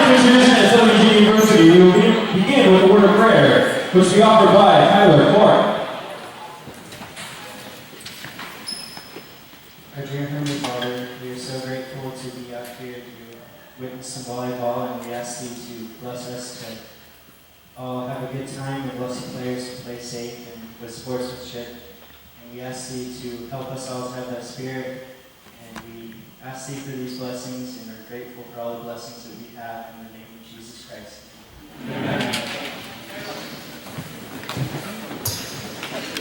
Intermission at WG University, we will begin with a word of prayer, which will be offered by Tyler Clark. Our dear Heavenly Father, we are so grateful to be out here to witness some volleyball, and we ask you to bless us to all have a good time and bless the players to play safe and with sportsmanship. And we ask you to help us all to have that spirit, and we ask you for these blessings and are grateful for all the blessings that we have in the name of Jesus Christ. Amen.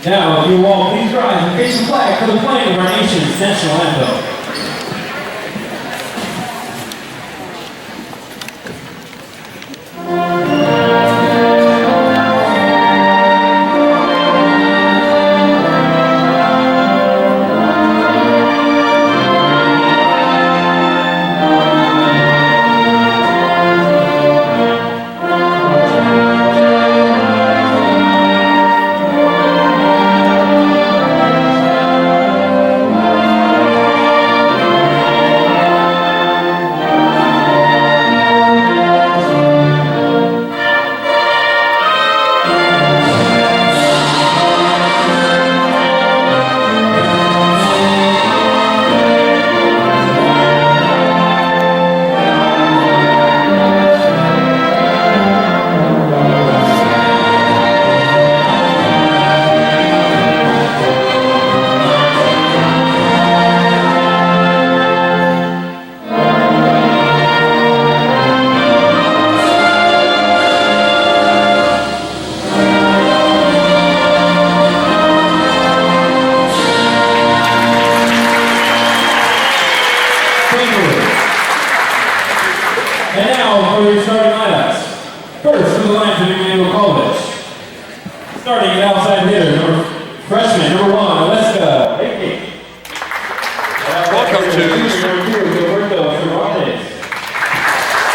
Now, if you will all please rise and raise the flag for the playing of our nation's national anthem. And now for your starting lineups. First, from the lines of Emmanuel College. Starting at outside hitter, freshman number 1, Aleska. Welcome to number 2, Gilberto Cervantes.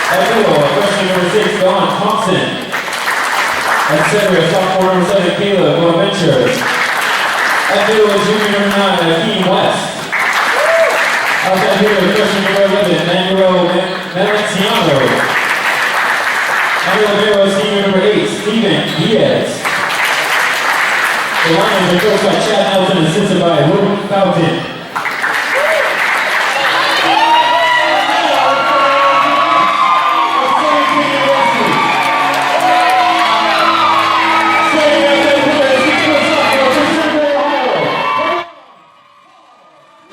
At middle, freshman number 6, Don Thompson. At center, sophomore number 7, Caleb Bonaventure. At middle, junior number 9, Akeem West. Outside hitter, freshman number 11, Emmanuel Valenciano. Under libero, senior number 8, Steven Diaz. The Lions are coached by Chad Nelson, assisted by Luke Fountain.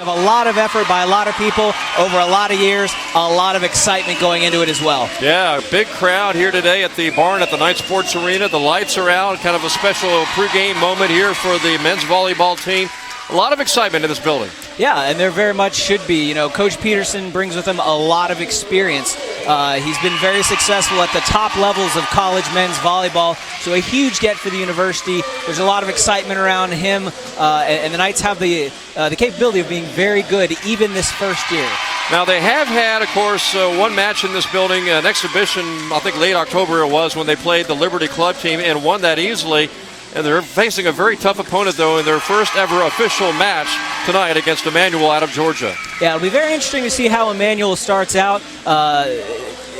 A lot of effort by a lot of people over a lot of years, a lot of excitement going into it as well. Yeah, a big crowd here today at the barn at the Knight Sports Arena. The lights are out, kind of a special pregame moment here for the men's volleyball team. A lot of excitement in this building. Yeah, and there very much should be. You know, Coach Peterson brings with him a lot of experience. He's been very successful at the top levels of college men's volleyball, so a huge get for the university. There's a lot of excitement around him, and the Knights have the capability of being very good even this first year. Now, they have had, of course, one match in this building, an exhibition, I think late October it was, when they played the Liberty Club team and won that easily. And they're facing a very tough opponent, though, in their first ever official match tonight against Emmanuel out of Georgia. Yeah, it'll be very interesting to see how Emmanuel starts out.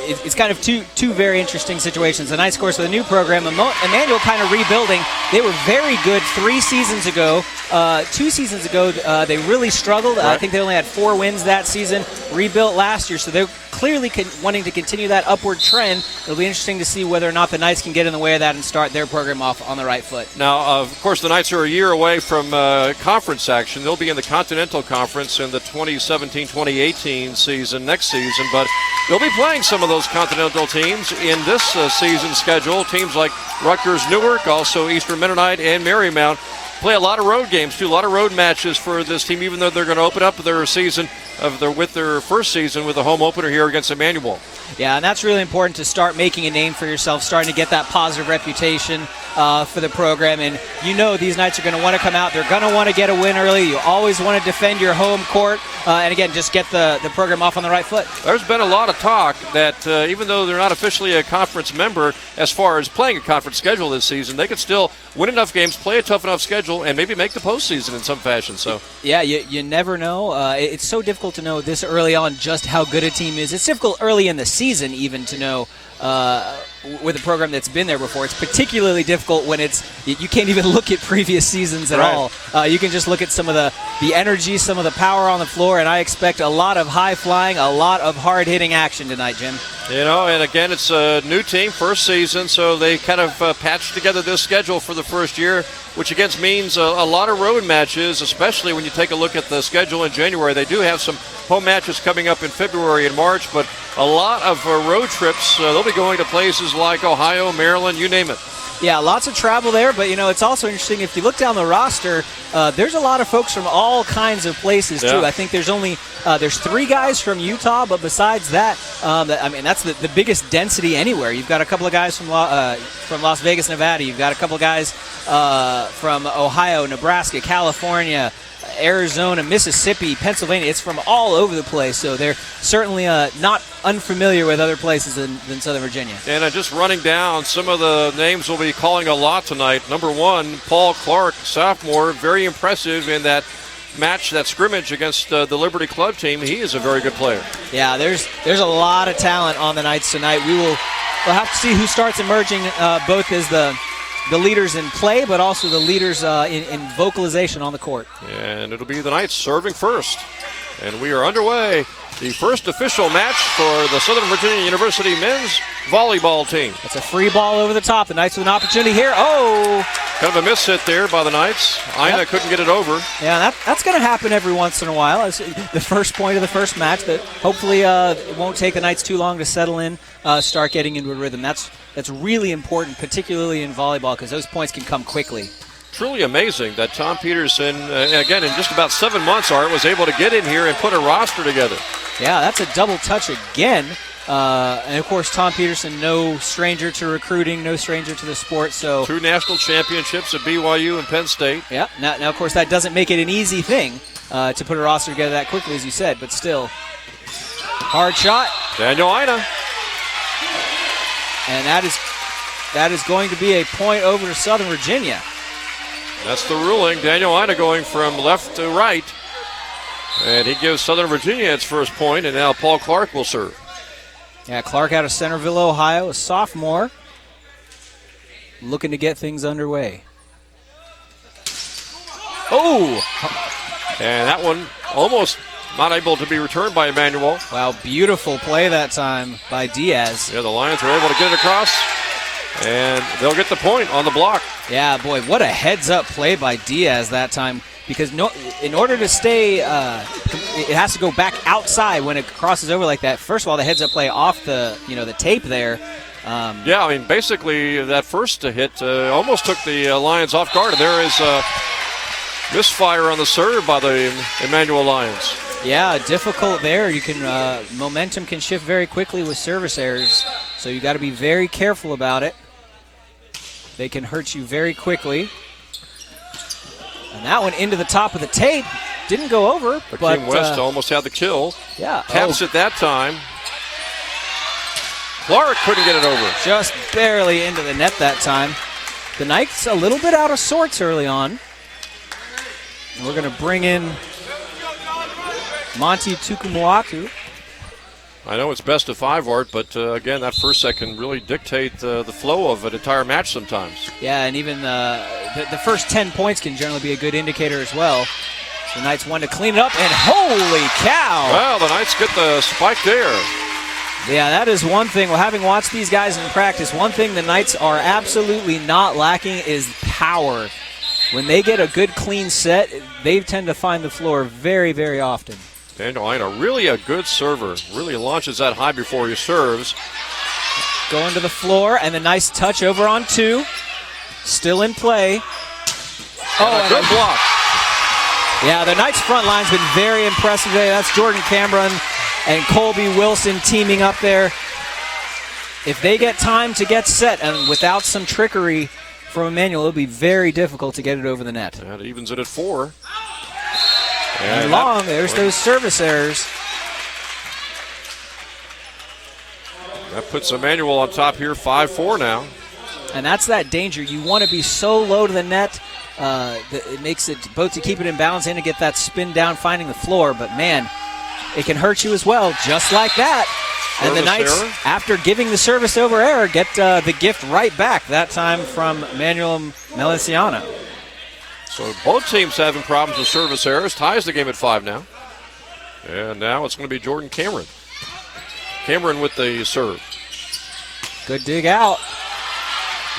It's kind of two very interesting situations. The Knights, of course, with a new program. Emmanuel kind of rebuilding. They were very good 3 seasons ago. 2 seasons ago, they really struggled. Right. I think they only had 4 wins that season. Rebuilt last year, so they're clearly wanting to continue that upward trend. It'll be interesting to see whether or not the Knights can get in the way of that and start their program off on the right foot. Now, of course, the Knights are a year away from conference action. They'll be in the Continental Conference in the 2017-2018 season, next season, but they'll be playing some of those Continental teams in this season schedule. Teams like Rutgers Newark, also Eastern Mennonite, and Marymount play a lot of road games, too, a lot of road matches for this team, even though they're going to open up their season with their first season with a home opener here against Emmanuel. Yeah, and that's really important to start making a name for yourself, starting to get that positive reputation. for the program. And you know these Knights are going to want to come out. They're going to want to get a win early. You always want to defend your home court. And again, just get the program off on the right foot. There's been a lot of talk that even though they're not officially a conference member, as far as playing a conference schedule this season, they could still win enough games, play a tough enough schedule, and maybe make the postseason in some fashion. So yeah, you never know. It's so difficult to know this early on just how good a team is. It's difficult early in the season even to know with a program that's been there before. It's particularly difficult when you can't even look at previous seasons at all. You can just look at some of the energy, some of the power on the floor, and I expect a lot of high flying, a lot of hard hitting action tonight, Jim. You know, and again, it's a new team, first season, so they kind of patched together this schedule for the first year, which again means a lot of road matches, especially when you take a look at the schedule in January. They do have some home matches coming up in February and March, but a lot of road trips. They'll be going to places like Ohio, Maryland, you name it. Yeah, lots of travel there, but, it's also interesting. If you look down the roster, there's a lot of folks from all kinds of places, too. I think there's 3 guys from Utah, but besides that, that's the biggest density anywhere. You've got a couple of guys from Las Vegas, Nevada. You've got a couple of guys from Ohio, Nebraska, California, Arizona, Mississippi, Pennsylvania. It's from all over the place, so they're certainly not unfamiliar with other places than Southern Virginia. And just running down some of the names we'll be calling a lot tonight. Number 1, Paul Clark, sophomore, very impressive in that match, that scrimmage against the Liberty Club team. He is a very good player. Yeah, there's a lot of talent on the Knights tonight. We'll have to see who starts emerging both as the leaders in play, but also the leaders in vocalization on the court. And it'll be the Knights serving first. And we are underway. The first official match for the Southern Virginia University men's volleyball team. It's a free ball over the top. The Knights with an opportunity here. Oh! Kind of a miss hit there by the Knights. Ina couldn't get it over. Yeah, that's going to happen every once in a while. It's the first point of the first match, but hopefully it won't take the Knights too long to settle in, start getting into a rhythm. That's really important, particularly in volleyball, because those points can come quickly. Truly amazing that Tom Peterson, again, in just about 7 months, Art, was able to get in here and put a roster together. Yeah, that's a double touch again. And, of course, Tom Peterson, no stranger to recruiting, no stranger to the sport. So 2 national championships at BYU and Penn State. Yeah. Now, of course, that doesn't make it an easy thing to put a roster together that quickly, as you said, but still. Hard shot. Daniel Ina. And that is going to be a point over to Southern Virginia. That's the ruling. Daniel Ina going from left to right. And he gives Southern Virginia its first point, and now Paul Clark will serve. Yeah, Clark out of Centerville, Ohio, a sophomore, looking to get things underway. Oh! And that one almost not able to be returned by Emmanuel. Wow, beautiful play that time by Diaz. Yeah, the Lions were able to get it across, and they'll get the point on the block. Yeah, boy, what a heads-up play by Diaz that time. Because in order to stay, it has to go back outside when it crosses over like that. First of all, the heads-up play off the tape there. Yeah, I mean, basically that first hit almost took the Lions off guard. There is a misfire on the serve by the Emmanuel Lions. Yeah, difficult there. You can momentum can shift very quickly with service errors, so you got to be very careful about it. They can hurt you very quickly. And that one into the top of the tape. Didn't go over. But King West almost had the kill. Yeah. Taps it that time. Clark couldn't get it over. Just barely into the net that time. The Knights a little bit out of sorts early on. And we're going to bring in Monty Tukumuaku. I know it's best of 5, Art, but again, that first set can really dictate the flow of an entire match sometimes. Yeah, and even the first 10 points can generally be a good indicator as well. The Knights want to clean it up, and holy cow! Well, the Knights get the spike there. Yeah, that is one thing. Well, having watched these guys in practice, one thing the Knights are absolutely not lacking is power. When they get a good, clean set, they tend to find the floor very, very often. Daniel Ina, really a good server. Really launches that high before he serves. Going to the floor, and a nice touch over on 2. Still in play. And a good block. Yeah, the Knights' front line's been very impressive today. That's Jordan Cameron and Colby Wilson teaming up there. If they get time to get set, and without some trickery from Emmanuel, it'll be very difficult to get it over the net. That evens it at 4. And long, there's those service errors. That puts Emmanuel on top here, 5-4 now. And that's that danger. You want to be so low to the net. It makes it both to keep it in balance and to get that spin down, finding the floor. But, man, it can hurt you as well, just like that. And the Knights, after giving the service over error, get the gift right back, that time from Emmanuel Meliciano. So both teams having problems with service errors. Ties the game at 5 now. And now it's going to be Jordan Cameron. Cameron with the serve. Good dig out.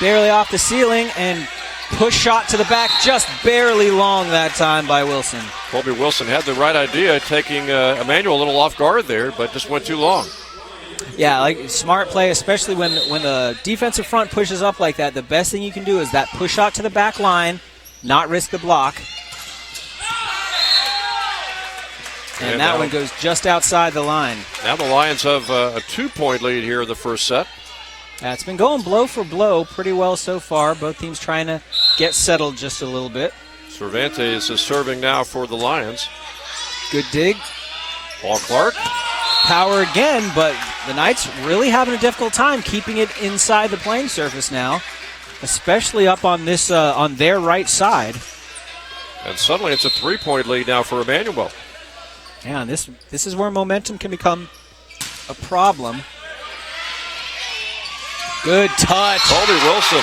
Barely off the ceiling, and push shot to the back, just barely long that time by Wilson. Colby Wilson had the right idea, taking Emmanuel a little off guard there, but just went too long. Yeah, like smart play, especially when the defensive front pushes up like that. The best thing you can do is that push shot to the back line, not risk the block. And that one goes just outside the line. Now the Lions have a 2-point lead here in the first set. It's been going blow for blow pretty well so far. Both teams trying to get settled just a little bit. Cervantes is serving now for the Lions. Good dig. Paul Clark. Power again, but the Knights really having a difficult time keeping it inside the playing surface now, especially up on this on their right side. And suddenly it's a 3-point lead now for Emmanuel. Yeah, and this is where momentum can become a problem. Good touch. Colby Wilson.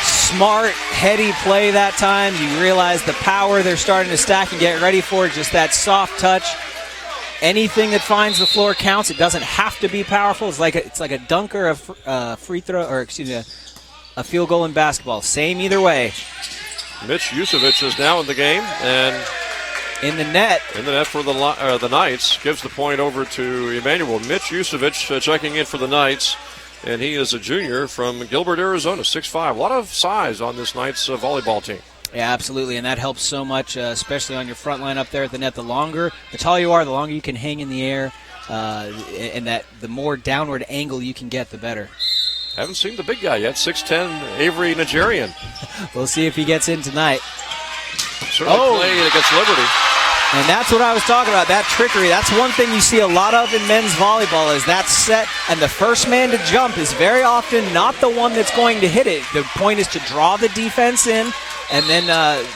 Smart, heady play that time. You realize the power they're starting to stack and get ready for. Just that soft touch. Anything that finds the floor counts. It doesn't have to be powerful. It's like a dunk or a free throw, or excuse me, a field goal in basketball. Same either way. Mitch Yusevich is now in the game, and in the net for the Knights. Gives the point over to Emmanuel. Mitch Yusevich checking in for the Knights, and he is a junior from Gilbert, Arizona, 6'5". A lot of size on this Knights volleyball team. Yeah, absolutely, and that helps so much, especially on your front line up there at the net. The taller you are, the longer you can hang in the air, and that the more downward angle you can get, the better. Haven't seen the big guy yet, 6'10", Avery Nigerian. We'll see if he gets in tonight. Certainly playing against Liberty. And that's what I was talking about, that trickery. That's one thing you see a lot of in men's volleyball is that set, and the first man to jump is very often not the one that's going to hit it. The point is to draw the defense in, and then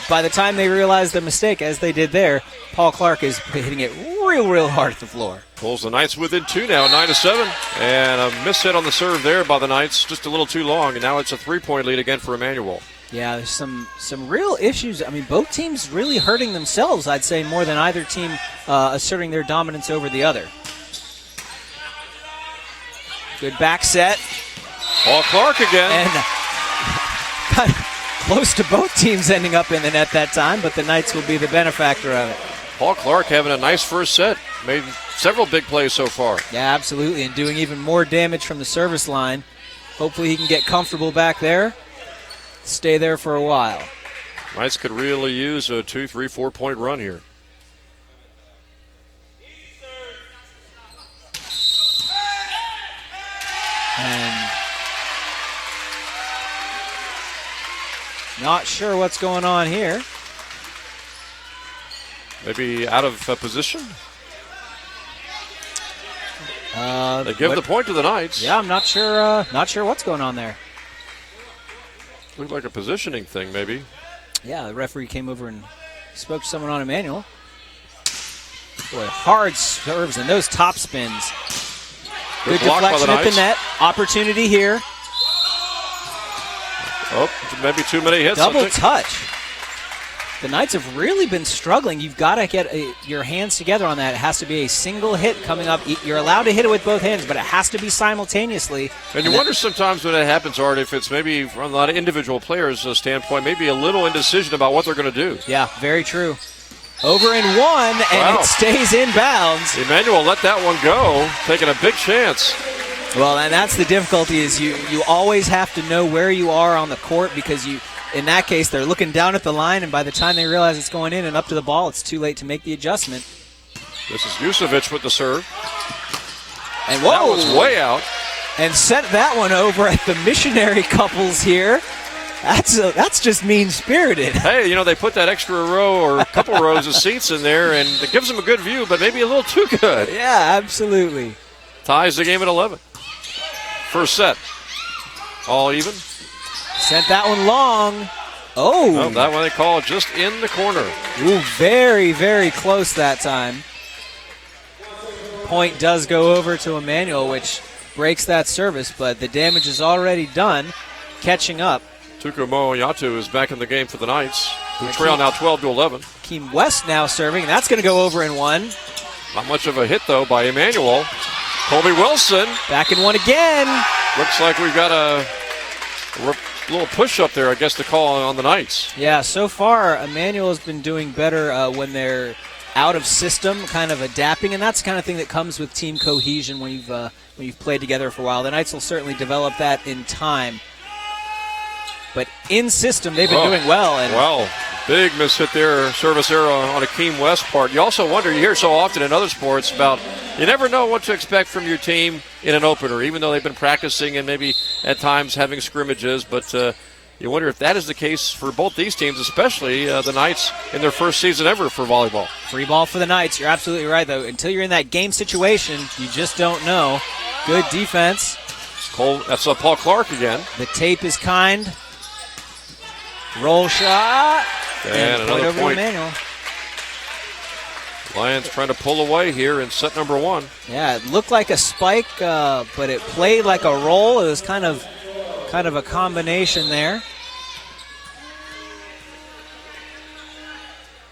by the time they realize the mistake, as they did there, Paul Clark is hitting it real hard at the floor. Pulls the Knights within 2 now, 9-7. And a miss hit on the serve there by the Knights, just a little too long, and now it's a 3-point lead again for Emmanuel. Yeah, there's some real issues. I mean, both teams really hurting themselves, I'd say, more than either team asserting their dominance over the other. Good back set. Paul Clark again. And kind of close to both teams ending up in the net that time, but the Knights will be the benefactor of it. Paul Clark having a nice first set. Made several big plays so far. Yeah, absolutely, and doing even more damage from the service line. Hopefully he can get comfortable back there. Stay there for a while. Knights could really use a 2, 3, 4-point run here. And not sure what's going on here. Maybe out of position? They give the point to the Knights. Yeah, I'm not sure. Not sure what's going on there. Looked like a positioning thing, maybe. Yeah, the referee came over and spoke to someone on Emmanuel. Boy, hard serves and those top spins. Good deflection at the net. Opportunity here. Oh, maybe too many hits. Double touch. The Knights have really been struggling. You've got to get your hands together on that. It has to be a single hit coming up. You're allowed to hit it with both hands, but it has to be simultaneously. And you wonder sometimes when it happens, Art, if it's maybe from a lot of individual players' standpoint, maybe a little indecision about what they're going to do. Yeah, very true. Over in one, and it stays in bounds. Emmanuel let that one go, taking a big chance. Well, and that's the difficulty is you always have to know where you are on the court because in that case, they're looking down at the line, and by the time they realize it's going in and up to the ball, it's too late to make the adjustment. This is Yusevich with the serve. And whoa! That was way out. And sent that one over at the missionary couples here. That's just mean-spirited. Hey, they put that extra row or a couple rows of seats in there, and it gives them a good view, but maybe a little too good. Yeah, absolutely. Ties the game at 11. First set. All even. Sent that one long. Oh, that one they call just in the corner. Ooh, very, very close that time. Point does go over to Emmanuel, which breaks that service, but the damage is already done. Catching up. Tukumo Yatu is back in the game for the Knights, who trail now 12-11. Keem West now serving, and that's going to go over in one. Not much of a hit, though, by Emmanuel. Colby Wilson. Back in one again. Looks like we've got a little push up there, I guess, to call on the Knights. Yeah, so far, Emmanuel has been doing better when they're out of system, kind of adapting, and that's the kind of thing that comes with team cohesion when you've played together for a while. The Knights will certainly develop that in time. But in system, they've been doing well. And big miss-hit there, service error on a Keem West part. You also wonder, you hear so often in other sports about you never know what to expect from your team in an opener, even though they've been practicing and maybe at times having scrimmages. But you wonder if that is the case for both these teams, especially the Knights in their first season ever for volleyball. Free ball for the Knights. You're absolutely right, though. Until you're in that game situation, you just don't know. Good defense. That's Paul Clark again. The tape is kind. Roll shot. And another over point. To Emmanuel. Lions trying to pull away here in set number one. Yeah, it looked like a spike, but it played like a roll. It was kind of a combination there.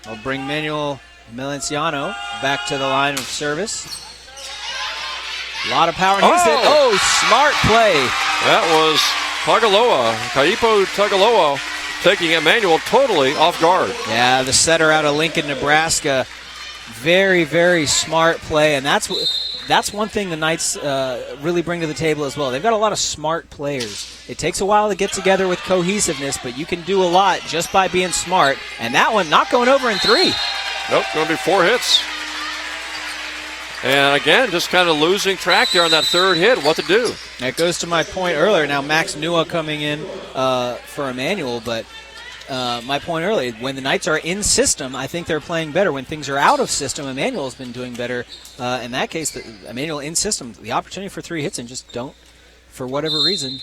I'll bring Manuel Melenciano back to the line of service. A lot of power. Smart play. That was Tagaloa, Kaipo Tagaloa, taking Emmanuel totally off guard. Yeah, the setter out of Lincoln, Nebraska. Very, very smart play, and that's one thing the Knights really bring to the table as well. They've got a lot of smart players. It takes a while to get together with cohesiveness, but you can do a lot just by being smart. And that one not going over in three. Nope, going to be 4 hits. And again, just kind of losing track there on that third hit, what to do. That goes to my point earlier. Now Max Nua coming in for Emmanuel, but my point earlier, when the Knights are in system, I think they're playing better. When things are out of system, Emmanuel's been doing better. In that case, Emmanuel in system, the opportunity for 3 hits and just don't, for whatever reason,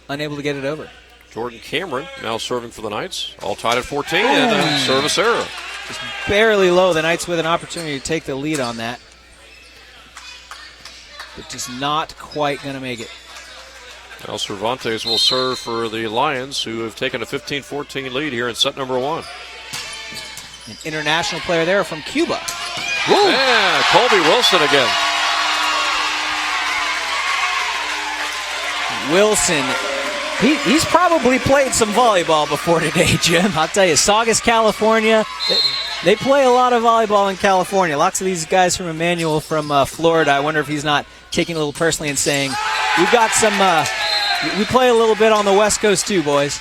unable to get it over. Jordan Cameron now serving for the Knights, all tied at 14, and a service error. Just barely low. The Knights with an opportunity to take the lead on that. But just not quite going to make it. Now Cervantes will serve for the Lions, who have taken a 15-14 lead here in set number one. An international player there from Cuba. Woo. Yeah, Colby Wilson again. Wilson, he's probably played some volleyball before today, Jim. I'll tell you, Saugus, California, they play a lot of volleyball in California. Lots of these guys from Emmanuel from Florida. I wonder if he's not taking a little personally and saying, we've got some, we play a little bit on the West Coast too, boys.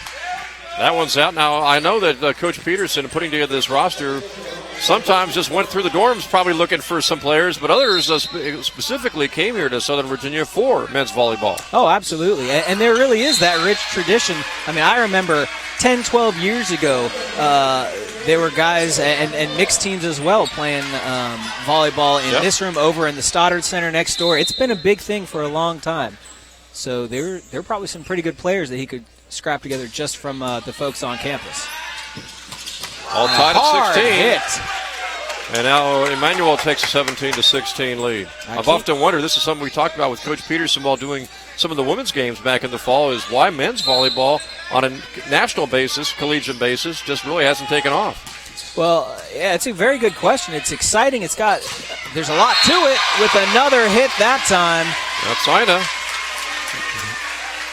That one's out. Now, I know that Coach Peterson, putting together this roster, sometimes just went through the dorms probably looking for some players, but others specifically came here to Southern Virginia for men's volleyball. Oh, absolutely. And there really is that rich tradition. I mean, I remember 10, 12 years ago, there were guys and mixed teams as well playing volleyball in this room over in the Stoddard Center next door. It's been a big thing for a long time. So there are probably some pretty good players that he could scrap together just from the folks on campus. All tied at 16. Hit. And now Emmanuel takes a 17-16 lead. I've often wondered, this is something we talked about with Coach Peterson while doing some of the women's games back in the fall, is why men's volleyball on a national basis, collegiate basis, just really hasn't taken off. Well, yeah, it's a very good question. It's exciting. There's a lot to it with another hit that time. That's Ina.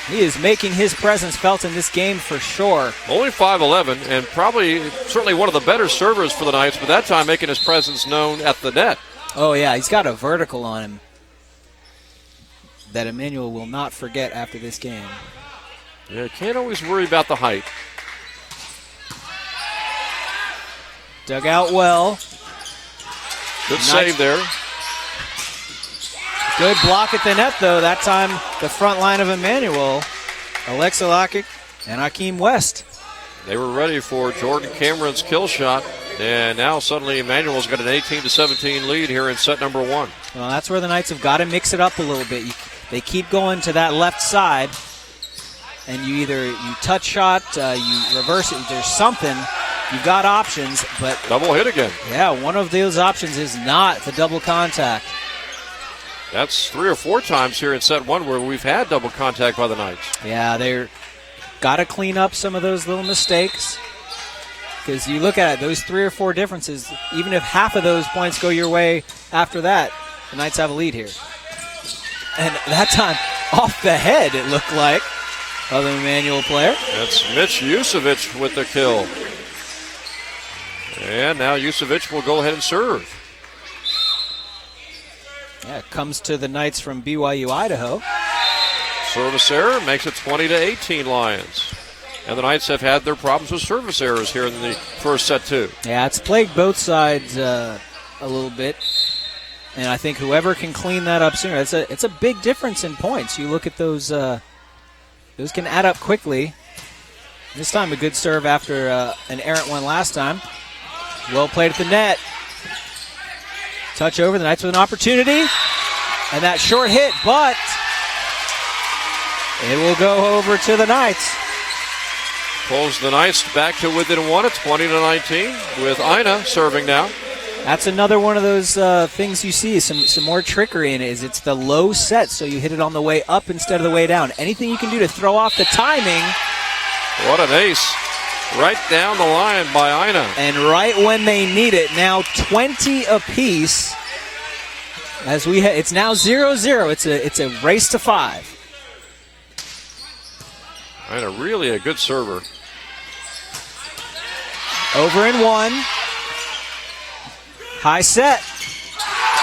He is making his presence felt in this game for sure. Only 5'11", and certainly one of the better servers for the Knights, but that time making his presence known at the net. Oh, yeah, he's got a vertical on him that Emmanuel will not forget after this game. Yeah, can't always worry about the height. Dug out well. Good save there. Good block at the net, though. That time, the front line of Emmanuel. Alexa Lockett and Akeem West. They were ready for Jordan Cameron's kill shot, and now suddenly Emmanuel's got an 18-17 lead here in set number 1. Well, that's where the Knights have got to mix it up a little bit. They keep going to that left side, and you touch shot, you reverse it. There's something. You've got options, but double hit again. Yeah, one of those options is not the double contact. That's 3 or 4 times here in set 1 where we've had double contact by the Knights. Yeah, they're got to clean up some of those little mistakes, because you look at it, those 3 or 4 differences, even if half of those points go your way after that, the Knights have a lead here. And that time, off the head, it looked like, of the Emmanuel player. That's Mitch Yusevich with the kill. And now Yusevich will go ahead and serve. Yeah, it comes to the Knights from BYU, Idaho. Service error makes it 20-18 Lions. And the Knights have had their problems with service errors here in the first set, too. Yeah, it's plagued both sides a little bit. And I think whoever can clean that up sooner, it's a big difference in points. You look at those can add up quickly. This time a good serve after an errant one last time. Well played at the net. Touch over, the Knights with an opportunity. And that short hit, but it will go over to the Knights. Pulls the Knights back to within 1 at 20-19 with Ina serving now. That's another one of those things you see, some more trickery in it. It's the low set, so you hit it on the way up instead of the way down. Anything you can do to throw off the timing. What an ace. Right down the line by Ina. And right when they need it, now 20 apiece. As it's now 0-0. It's a race to 5. Ina really a good server. Over in 1. High set.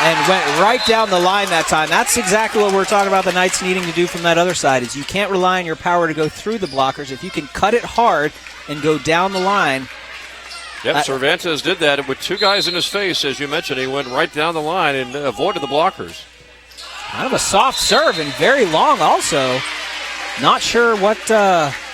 And went right down the line that time. That's exactly what we're talking about the Knights needing to do from that other side, is you can't rely on your power to go through the blockers. If you can cut it hard and go down the line. Yep, Cervantes did that with 2 guys in his face, as you mentioned. He went right down the line and avoided the blockers. Kind of a soft serve and very long also. Not sure what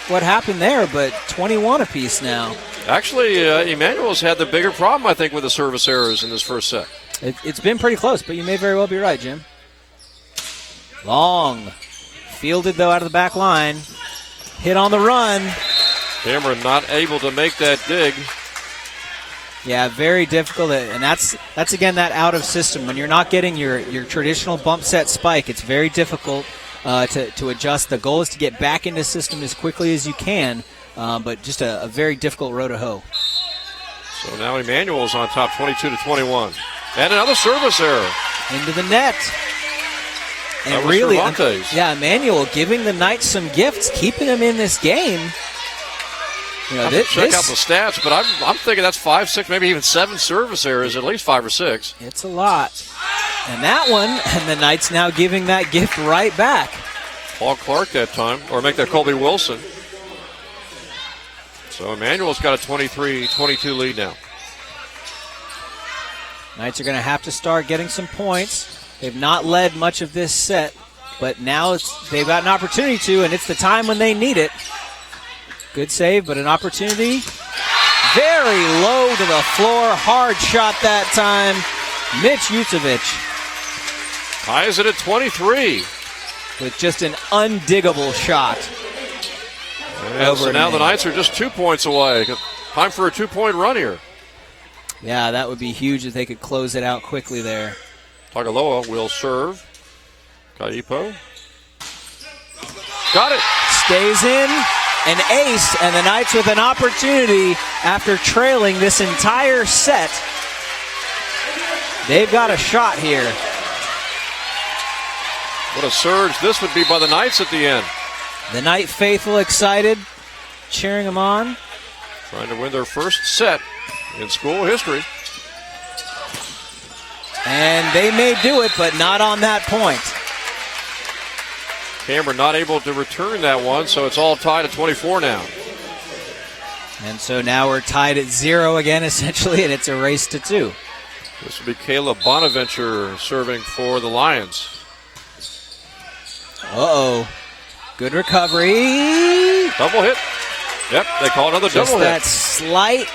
happened there, but 21 apiece now. Actually, Emmanuel's had the bigger problem, I think, with the service errors in this first set. It's been pretty close, but you may very well be right, Jim. Long. Fielded, though, out of the back line. Hit on the run. Cameron not able to make that dig. Yeah, very difficult. And that's again, that out of system. When you're not getting your traditional bump set spike, it's very difficult to adjust. The goal is to get back into system as quickly as you can, but just a very difficult row to hoe. So now Emmanuel's on top, 22-21. And another service error. Into the net. And that was really, Cervantes. Emmanuel giving the Knights some gifts, keeping them in this game. You know, check out the stats, but I'm thinking that's 5, 6, maybe even 7 service errors, at least 5 or 6. It's a lot. And that one, and the Knights now giving that gift right back. Paul Clark that time, or make that Colby Wilson. So Emmanuel's got a 23-22 lead now. Knights are going to have to start getting some points. They've not led much of this set, but now they've got an opportunity to, and it's the time when they need it. Good save, but an opportunity. Very low to the floor. Hard shot that time. Mitch Yusevich. Ties it at 23. With just an undiggable shot. And so now the Knights are just 2 points away. Time for a 2-point run here. Yeah, that would be huge if they could close it out quickly there. Tagaloa will serve. Kaipo. Got it. Stays in. An ace, and the Knights with an opportunity after trailing this entire set. They've got a shot here. What a surge this would be by the Knights at the end. The Knight faithful excited, cheering them on. Trying to win their first set in school history. And they may do it, but not on that point. Cameron not able to return that one, so it's all tied at 24 now. And so now we're tied at 0 again, essentially, and it's a race to 2. This will be Caleb Bonaventure serving for the Lions. Uh-oh. Good recovery. Double hit. Yep, they call another Just double that hit. slight.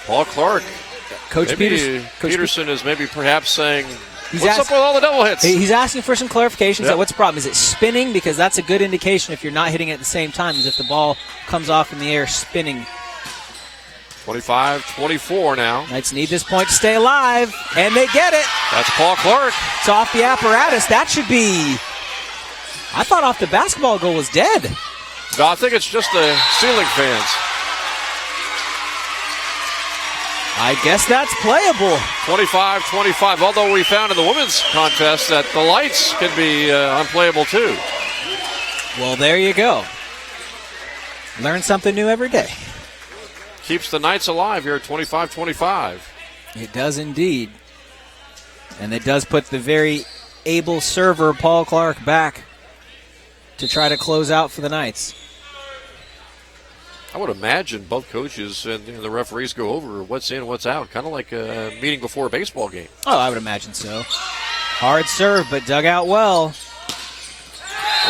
Paul Clark. Coach Peterson is maybe perhaps saying, He's what's up with all the double hits? He's asking for some clarifications. Yep. What's the problem? Is it spinning? Because that's a good indication if you're not hitting it at the same time as if the ball comes off in the air spinning. 25-24 now. Knights need this point to stay alive, and they get it. That's Paul Clark. It's off the apparatus. That should be... I thought off the basketball goal was dead. No, I think it's just the ceiling fans. I guess that's playable. 25-25, although we found in the women's contest that the lights can be unplayable too. Well, there you go. Learn something new every day. Keeps the Knights alive here at 25-25. It does indeed. And it does put the very able server, Paul Clark, back to try to close out for the Knights. I would imagine both coaches and the referees go over what's in, what's out, kind of like a meeting before a baseball game. Oh, I would imagine so. Hard serve, but dug out well.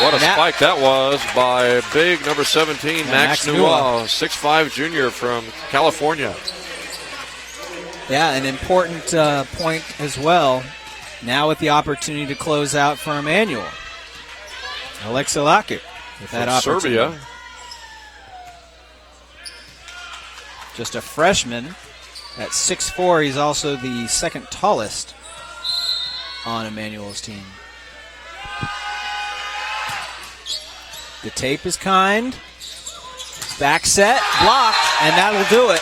What a spike that was by big number 17, Max Newell, 6'5 junior from California. Yeah, an important point as well. Now with the opportunity to close out for Emmanuel. Alexa Lockett with that opportunity. Serbia. Just a freshman at 6'4". He's also the second tallest on Emmanuel's team. The tape is kind. Back set, blocked, and that'll do it.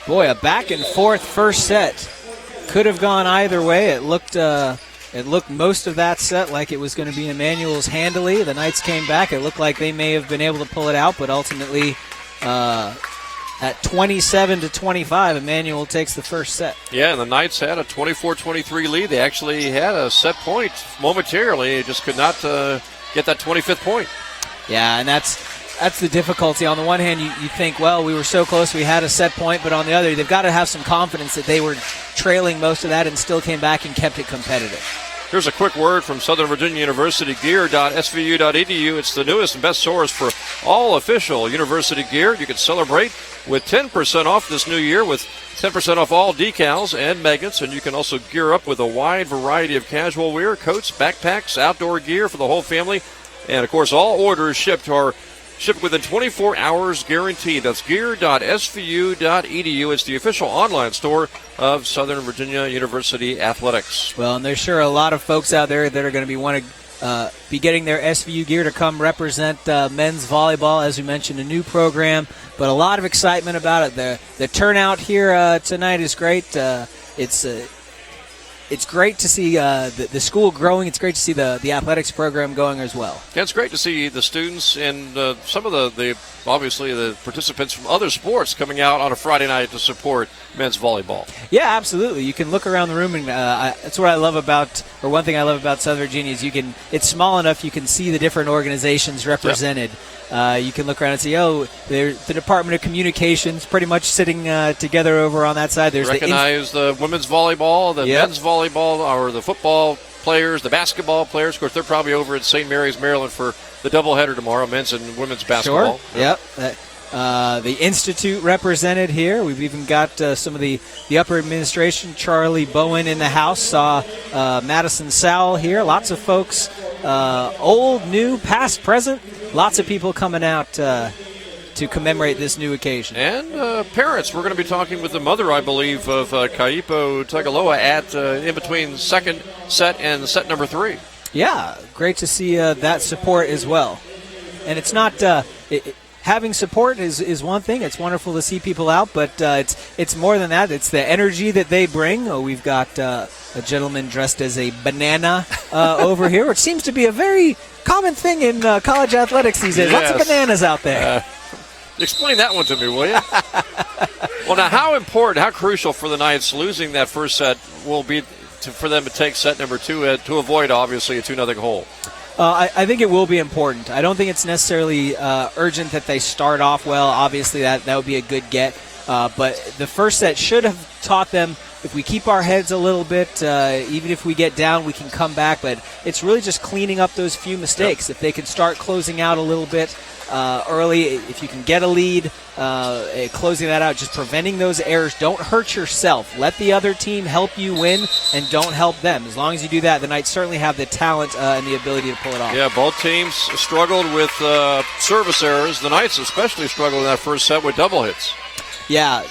Boy, a back and forth first set. Could have gone either way. It looked most of that set like it was going to be Emmanuel's handily. The Knights came back. It looked like they may have been able to pull it out, but ultimately at 27-25, Emmanuel takes the first set. Yeah, and the Knights had a 24-23 lead. They actually had a set point momentarily. They just could not get that 25th point. Yeah, and that's the difficulty. On the one hand, you think, well, we were so close, we had a set point, but on the other, they've got to have some confidence that they were trailing most of that and still came back and kept it competitive. Here's a quick word from Southern Virginia University, gear.svu.edu. It's the newest and best source for all official university gear. You can celebrate with 10% off this new year with 10% off all decals and magnets, and you can also gear up with a wide variety of casual wear, coats, backpacks, outdoor gear for the whole family. And, of course, all orders shipped within 24 hours guaranteed. That's gear.svu.edu. It's the official online store of Southern Virginia University Athletics. Well, and there's sure a lot of folks out there that are going to be be getting their SVU gear to come represent men's volleyball. As we mentioned, a new program, but a lot of excitement about it. The turnout here tonight is great. It's great to see the school growing. It's great to see the athletics program going as well. Yeah, it's great to see the students and some of the obviously the participants from other sports coming out on a Friday night to support men's volleyball. Yeah, absolutely. You can look around the room, and that's what I love about, or one thing I love about Southern Virginia is it's small enough you can see the different organizations represented. Yep. You can look around and see, the Department of Communications pretty much sitting together over on that side. There's recognize the women's volleyball, the Yep. men's volleyball, or the football players, the basketball players. Of course, they're probably over at St. Mary's, Maryland for the doubleheader tomorrow, men's and women's basketball. Sure. Yep. The Institute represented here. We've even got some of the upper administration. Charlie Bowen in the house. Saw Madison Sowell here. Lots of folks, old, new, past, present. Lots of people coming out to commemorate this new occasion. And parents. We're going to be talking with the mother, I believe, of Kaipo Tagaloa at in between second set and set number 3. Yeah, great to see that support as well. And it's not having support is one thing. It's wonderful to see people out, but it's more than that. It's the energy that they bring. We've got a gentleman dressed as a banana over here, which seems to be a very common thing in college athletics these days. Yes. Lots of bananas out there. Explain that one to me, will you? Well, now, how important, how crucial for the Knights losing that first set will be for them to take set number 2 to avoid, obviously, a 2-0 hole? I think it will be important. I don't think it's necessarily urgent that they start off well. Obviously, that would be a good get. But the first set should have taught them, if we keep our heads a little bit, even if we get down, we can come back. But it's really just cleaning up those few mistakes. If they can start closing out a little bit early, if you can get a lead, closing that out, just preventing those errors. Don't hurt yourself. Let the other team help you win, and don't help them. As long as you do that, the Knights certainly have the talent and the ability to pull it off. Yeah, both teams struggled with service errors. The Knights especially struggled in that first set with double hits. Yeah,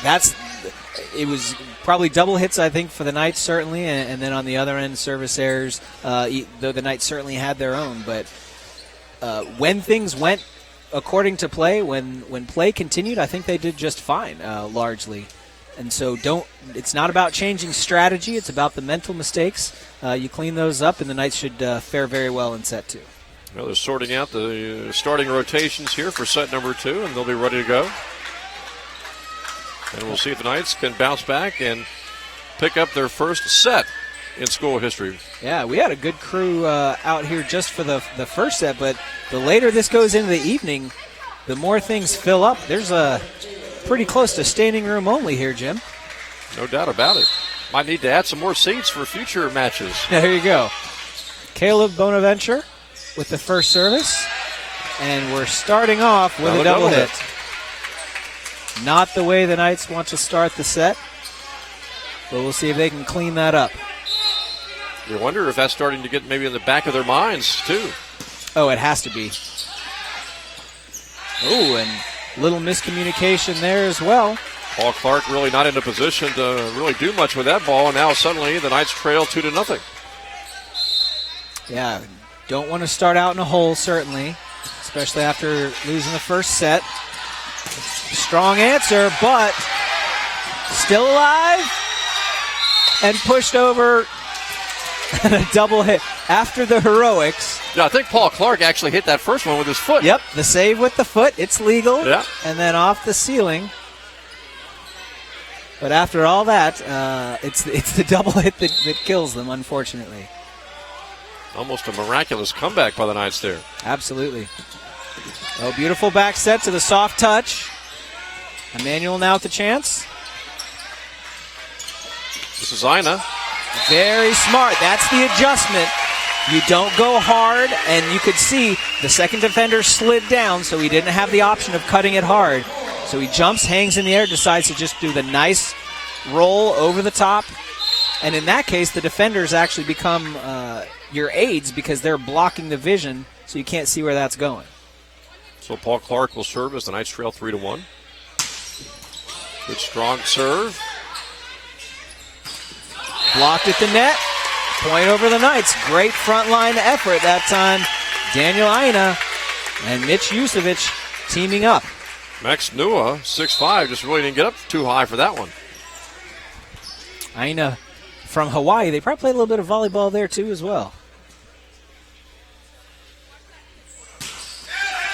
it was probably double hits, I think, for the Knights, certainly, and then on the other end, service errors, though the Knights certainly had their own. But when things went according to play, when play continued, I think they did just fine, largely. And so it's not about changing strategy, it's about the mental mistakes. You clean those up, and the Knights should fare very well in set two. Well, they're sorting out the starting rotations here for set number 2, and they'll be ready to go. And we'll see if the Knights can bounce back and pick up their first set in school history. Yeah, we had a good crew out here just for the first set, but the later this goes into the evening, the more things fill up. There's pretty close to standing room only here, Jim. No doubt about it. Might need to add some more seats for future matches. There you go. Caleb Bonaventure with the first service, and we're starting off with a double hit. Not the way the Knights want to start the set, but we'll see if they can clean that up. You wonder if that's starting to get maybe in the back of their minds, too. Oh, it has to be. Oh, and little miscommunication there as well. Paul Clark really not in a position to really do much with that ball, and now suddenly the Knights trail 2-0. Yeah, don't want to start out in a hole, certainly, especially after losing the first set. Strong answer, but still alive and pushed over and a double hit after the heroics. Yeah, I think Paul Clark actually hit that first one with his foot. Yep, the save with the foot, it's legal. Yeah. And then off the ceiling. But after all that, it's the double hit that kills them, unfortunately. Almost a miraculous comeback by the Knights there. Absolutely. Oh, beautiful back set to the soft touch. Emmanuel now with the chance. This is Ina. Very smart. That's the adjustment. You don't go hard, and you could see the second defender slid down, so he didn't have the option of cutting it hard. So he jumps, hangs in the air, decides to just do the nice roll over the top. And in that case, the defenders actually become your aides because they're blocking the vision, so you can't see where that's going. So Paul Clark will serve as the Knights trail 3-1. Good strong serve. Blocked at the net. Point over the Knights. Great front line effort that time. Daniel Ina and Mitch Yusevich teaming up. Max Nua, 6'5", just really didn't get up too high for that one. Ina from Hawaii. They probably played a little bit of volleyball there too as well.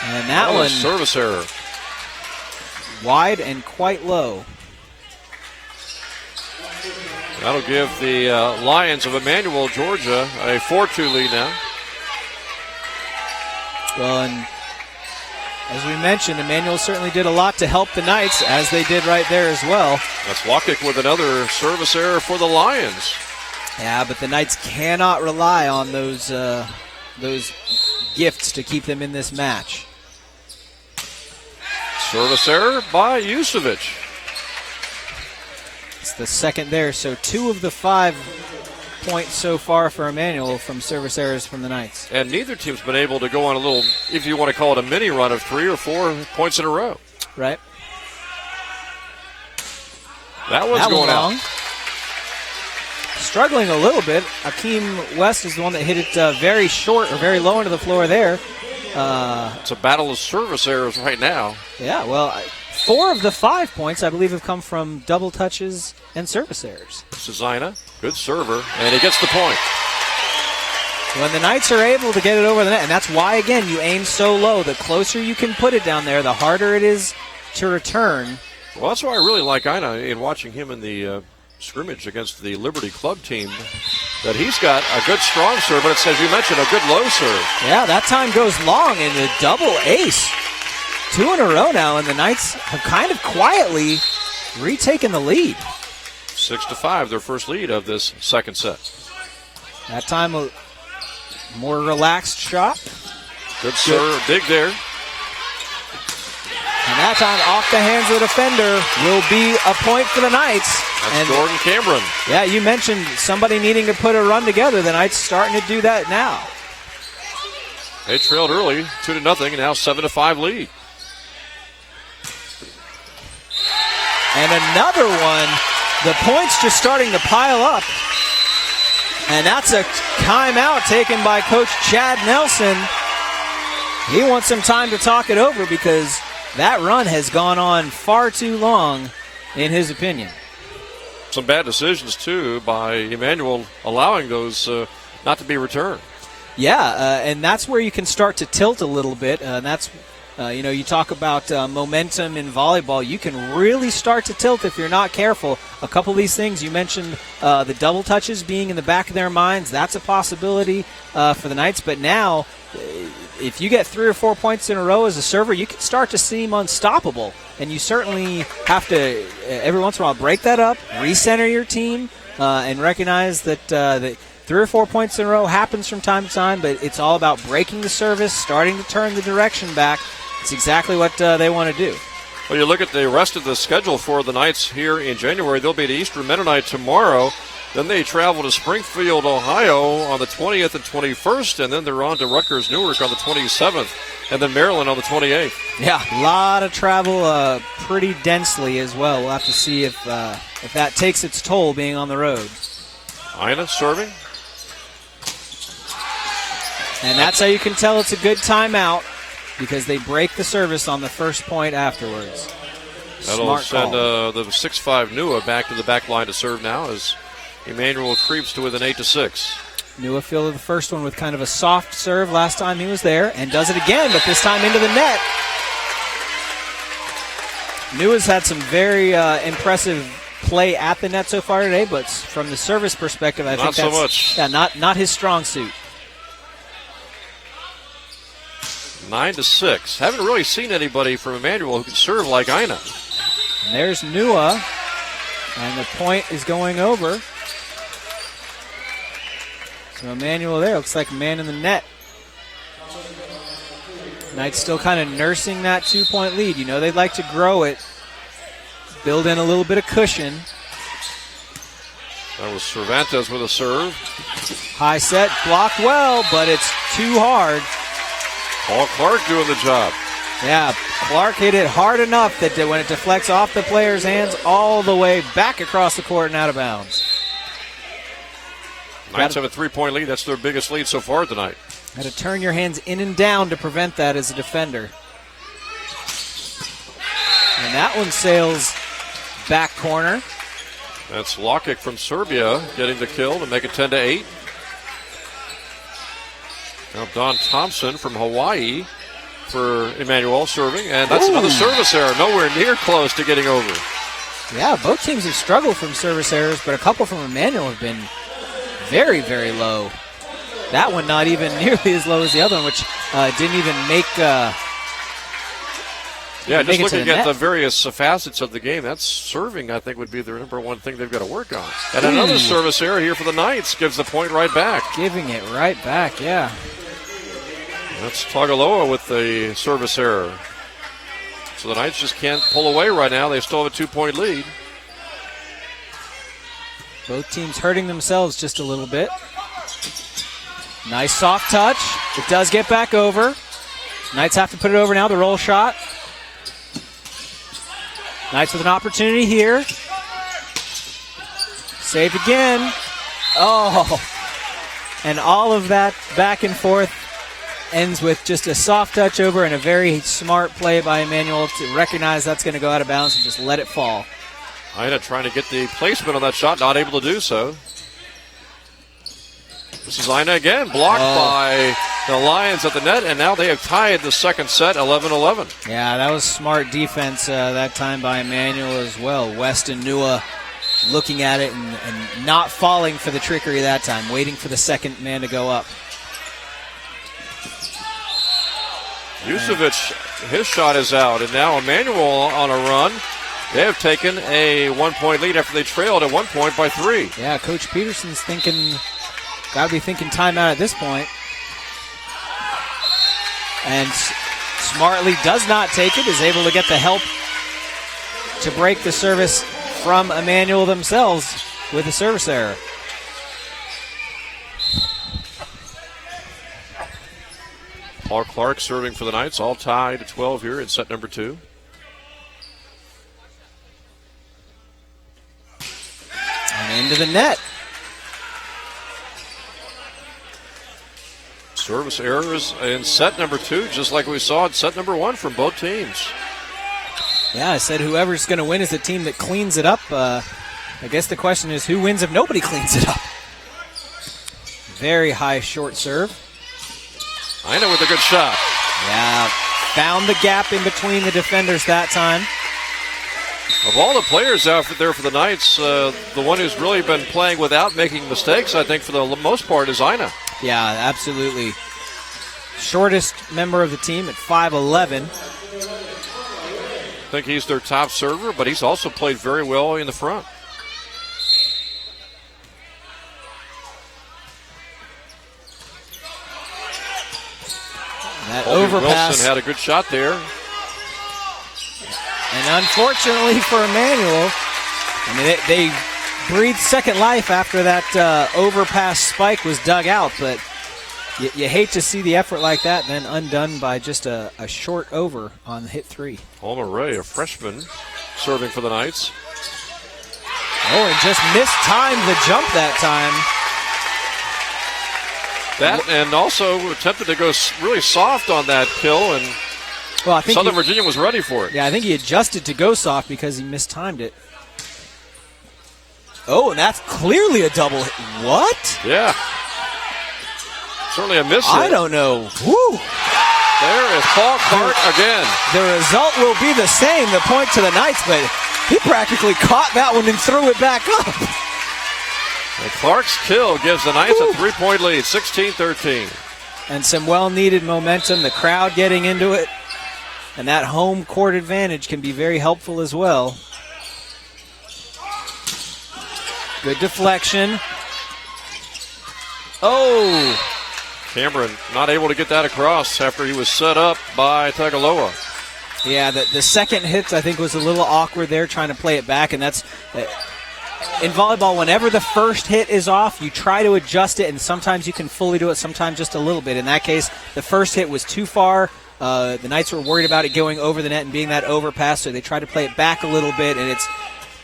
And that one, service error. Wide and quite low. That'll give the Lions of Emmanuel, Georgia, a 4-2 lead now. Well, and as we mentioned, Emmanuel certainly did a lot to help the Knights, as they did right there as well. That's Wakic with another service error for the Lions. Yeah, but the Knights cannot rely on those gifts to keep them in this match. Service error by Yusevich. It's the second there, so 2 of the 5 points so far for Emmanuel from service errors from the Knights. And neither team's been able to go on a little, if you want to call it a mini run of 3 or 4 points in a row. Right. That one's going out. Struggling a little bit. Akeem West is the one that hit it very short or very low into the floor there. It's a battle of service errors right now. Yeah, well, 4 of the 5 points, I believe, have come from double touches and service errors. This is Ina, good server, and he gets the point. When the Knights are able to get it over the net, and that's why, again, you aim so low. The closer you can put it down there, the harder it is to return. Well, that's why I really like Ina in watching him in the scrimmage against the Liberty Club team, that he's got a good strong serve, but it's, as you mentioned, a good low serve. Yeah, that time goes long, and a double ace. 2 in a row now, and the Knights have kind of quietly retaking the lead. 6-5, their first lead of this second set. That time a more relaxed shot. Good serve, dig there. And that time off the hands of the defender will be a point for the Knights. That's Jordan Cameron. Yeah, you mentioned somebody needing to put a run together. The Knights starting to do that now. They trailed early, 2-0, and now 7-5 lead. And another one. The points just starting to pile up. And that's a timeout taken by Coach Chad Nelson. He wants some time to talk it over because that run has gone on far too long, in his opinion. Some bad decisions, too, by Emmanuel allowing those not to be returned. Yeah, and that's where you can start to tilt a little bit. And that's, you talk about momentum in volleyball. You can really start to tilt if you're not careful. A couple of these things, you mentioned the double touches being in the back of their minds. That's a possibility for the Knights. But now, if you get 3 or 4 points in a row as a server, you can start to seem unstoppable. And you certainly have to, every once in a while, break that up, recenter your team, and recognize that 3 or 4 points in a row happens from time to time, but it's all about breaking the service, starting to turn the direction back. It's exactly what they want to do. Well, you look at the rest of the schedule for the Knights here in January. They'll be at Eastern Mennonite tomorrow. Then they travel to Springfield, Ohio on the 20th and 21st, and then they're on to Rutgers Newark on the 27th, and then Maryland on the 28th. Yeah, a lot of travel pretty densely as well. We'll have to see if that takes its toll being on the road. Ina serving. And that's how you can tell it's a good timeout, because they break the service on the first point afterwards. That'll send the 6'5" Nua back to the back line to serve now as Emmanuel creeps to within 8-6. Nua fielded the first one with kind of a soft serve last time he was there, and does it again, but this time into the net. Nua's had some very impressive play at the net so far today, but from the service perspective, I think that's not so much. Yeah, not his strong suit. 9-6. Haven't really seen anybody from Emmanuel who can serve like Ina. And there's Nua, and the point is going over. So Emmanuel there looks like a man in the net. Knights still kind of nursing that 2-point lead. You know they'd like to grow it, build in a little bit of cushion. That was Cervantes with a serve. High set, blocked well, but it's too hard. Paul Clark doing the job. Yeah, Clark hit it hard enough that when it deflects off the player's hands all the way back across the court and out of bounds. Knights have a 3-point lead. That's their biggest lead so far tonight. Got to turn your hands in and down to prevent that as a defender. And that one sails back corner. That's Lokic from Serbia getting the kill to make it 10-8. Now Don Thompson from Hawaii for Emmanuel serving, and that's another service error. Nowhere near close to getting over. Yeah, both teams have struggled from service errors, but a couple from Emmanuel have been very, very low. That one not even nearly as low as the other one, which didn't even make just looking at the various facets of the game, that's serving, I think, would be their number one thing they've got to work on. And another service error here for the Knights gives the point right back. Giving it right back, yeah. That's Tagaloa with the service error. So the Knights just can't pull away right now. They still have a 2-point lead. Both teams hurting themselves just a little bit. Nice soft touch. It does get back over. Knights have to put it over now, the roll shot. Knights with an opportunity here. Saved again. Oh. And all of that back and forth ends with just a soft touch over and a very smart play by Emmanuel to recognize that's going to go out of bounds and just let it fall. Ina trying to get the placement on that shot, not able to do so. This is Ina again, blocked by the Lions at the net, and now they have tied the second set, 11-11. Yeah, that was smart defense that time by Emmanuel as well. West and Nua looking at it and not falling for the trickery that time, waiting for the second man to go up. Jucevic, his shot is out, and now Emmanuel on a run. They have taken a 1-point lead after they trailed at 1 point by 3. Yeah, Coach Peterson's got to be thinking timeout at this point. And smartly does not take it, is able to get the help to break the service from Emmanuel themselves with a service error. Paul Clark serving for the Knights, all tied at 12 here in set number 2. And into the net. Service errors in set number 2, just like we saw in set number 1 from both teams. Yeah, I said whoever's going to win is the team that cleans it up. I guess the question is who wins if nobody cleans it up? Very high short serve. Ina with a good shot. Yeah, found the gap in between the defenders that time. Of all the players out there for the Knights, the one who's really been playing without making mistakes, I think for the most part, is Ina. Yeah, absolutely. Shortest member of the team at 5'11". I think he's their top server, but he's also played very well in the front. That Colby overpass. Wilson had a good shot there. And unfortunately for Emmanuel, I mean, they breathed second life after that overpass spike was dug out, but you hate to see the effort like that, then undone by just a short over on hit 3. Alma Ray, a freshman, serving for the Knights. Oh, and just mistimed the jump that time. That, and also attempted to go really soft on that kill, and well, I think Southern Virginia was ready for it. Yeah, I think he adjusted to go soft because he mistimed it. Oh, and that's clearly a double hit. What? Yeah. Certainly a miss I hit. don't know. Woo! There is Paul Clark again. The result will be the same, the point to the Knights, but he practically caught that one and threw it back up. And Clark's kill gives the Knights a 3-point lead, 16-13. And some well-needed momentum, the crowd getting into it. And that home court advantage can be very helpful as well. Good deflection. Oh! Cameron not able to get that across after he was set up by Tagaloa. Yeah, the second hit, I think, was a little awkward there, trying to play it back. And that's, in volleyball, whenever the first hit is off, you try to adjust it, and sometimes you can fully do it, sometimes just a little bit. In that case, the first hit was too far. The Knights were worried about it going over the net and being that overpass, so they tried to play it back a little bit, and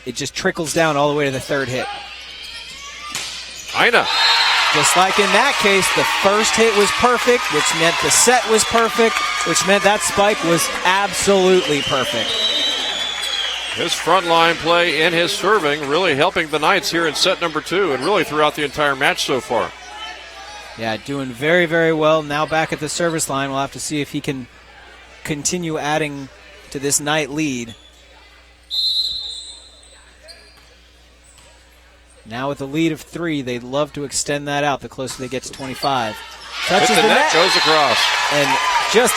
it just trickles down all the way to the third hit. Ina. Just like in that case, the first hit was perfect, which meant the set was perfect, which meant that spike was absolutely perfect. His frontline play and his serving really helping the Knights here in set number 2 and really throughout the entire match so far. Yeah, doing very, very well. Now back at the service line. We'll have to see if he can continue adding to this Knight lead. Now with a lead of 3, they'd love to extend that out the closer they get to 25. Touches Hit the net, goes across. And just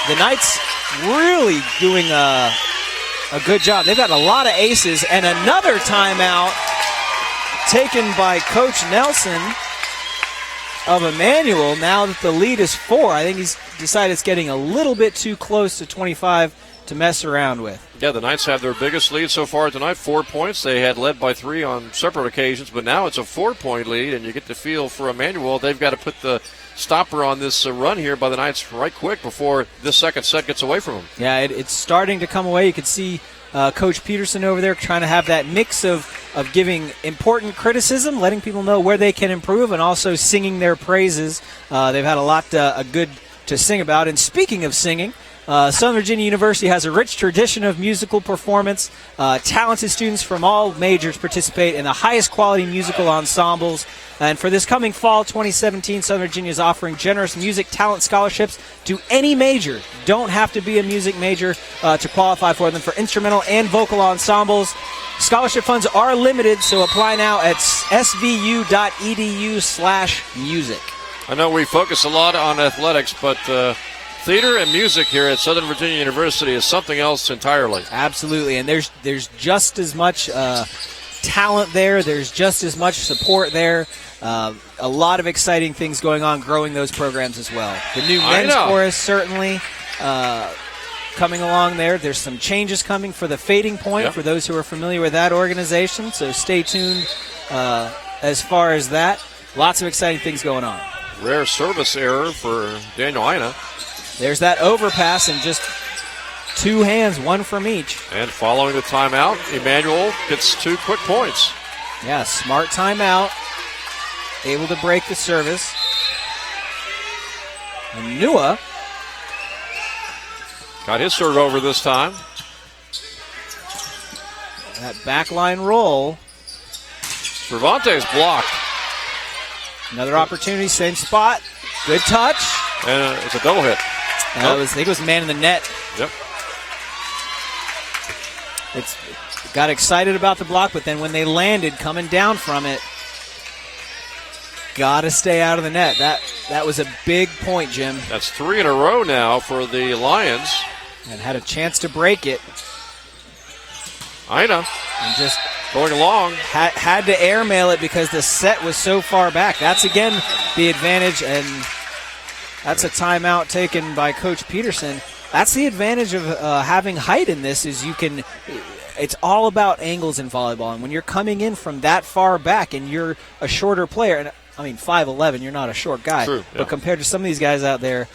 the Knights really doing a good job. They've got a lot of aces, and another timeout taken by Coach Nelson of Emmanuel. Now that the lead is 4, I think he's decided it's getting a little bit too close to 25 to mess around with. Yeah, the Knights have their biggest lead so far tonight, 4 points. They had led by 3 on separate occasions, but now it's a 4-point lead, and you get the feel for Emmanuel. They've got to put the stopper on this run here by the Knights right quick before this second set gets away from them. Yeah, it's starting to come away. You can see Coach Peterson over there trying to have that mix of giving important criticism, letting people know where they can improve, and also singing their praises. They've had a lot good to sing about. And speaking of singing, Southern Virginia University has a rich tradition of musical performance. Talented students from all majors participate in the highest quality musical ensembles. And for this coming fall 2017, Southern Virginia is offering generous music talent scholarships to any major. Don't have to be a music major to qualify for them, for instrumental and vocal ensembles. Scholarship funds are limited, so apply now at svu.edu/music. I know we focus a lot on athletics, but Theater and music here at Southern Virginia University is something else entirely. Absolutely, and there's just as much talent there. There's just as much support there. A lot of exciting things going on, growing those programs as well. The new men's chorus certainly coming along there. There's some changes coming for the Fading Point for those who are familiar with that organization, so stay tuned as far as that. Lots of exciting things going on. Rare service error for Daniel Ina. There's that overpass and just two hands, one from each. And following the timeout, Emmanuel gets 2 quick points. Yeah, smart timeout. Able to break the service. And Nua got his serve over this time. That backline roll. Cervantes blocked. Another opportunity, same spot. Good touch. And it's a double hit. I think it was man in the net. Yep. It's got excited about the block, but then when they landed, coming down from it, got to stay out of the net. That was a big point, Jim. That's 3 in a row now for the Lions. And had a chance to break it. Ina. And just going along. Had to airmail it because the set was so far back. That's, again, the advantage, and that's a timeout taken by Coach Peterson. That's the advantage of having height in this is it's all about angles in volleyball. And when you're coming in from that far back and you're a shorter player, and I mean 5'11", you're not a short guy. True, yeah. But compared to some of these guys out there,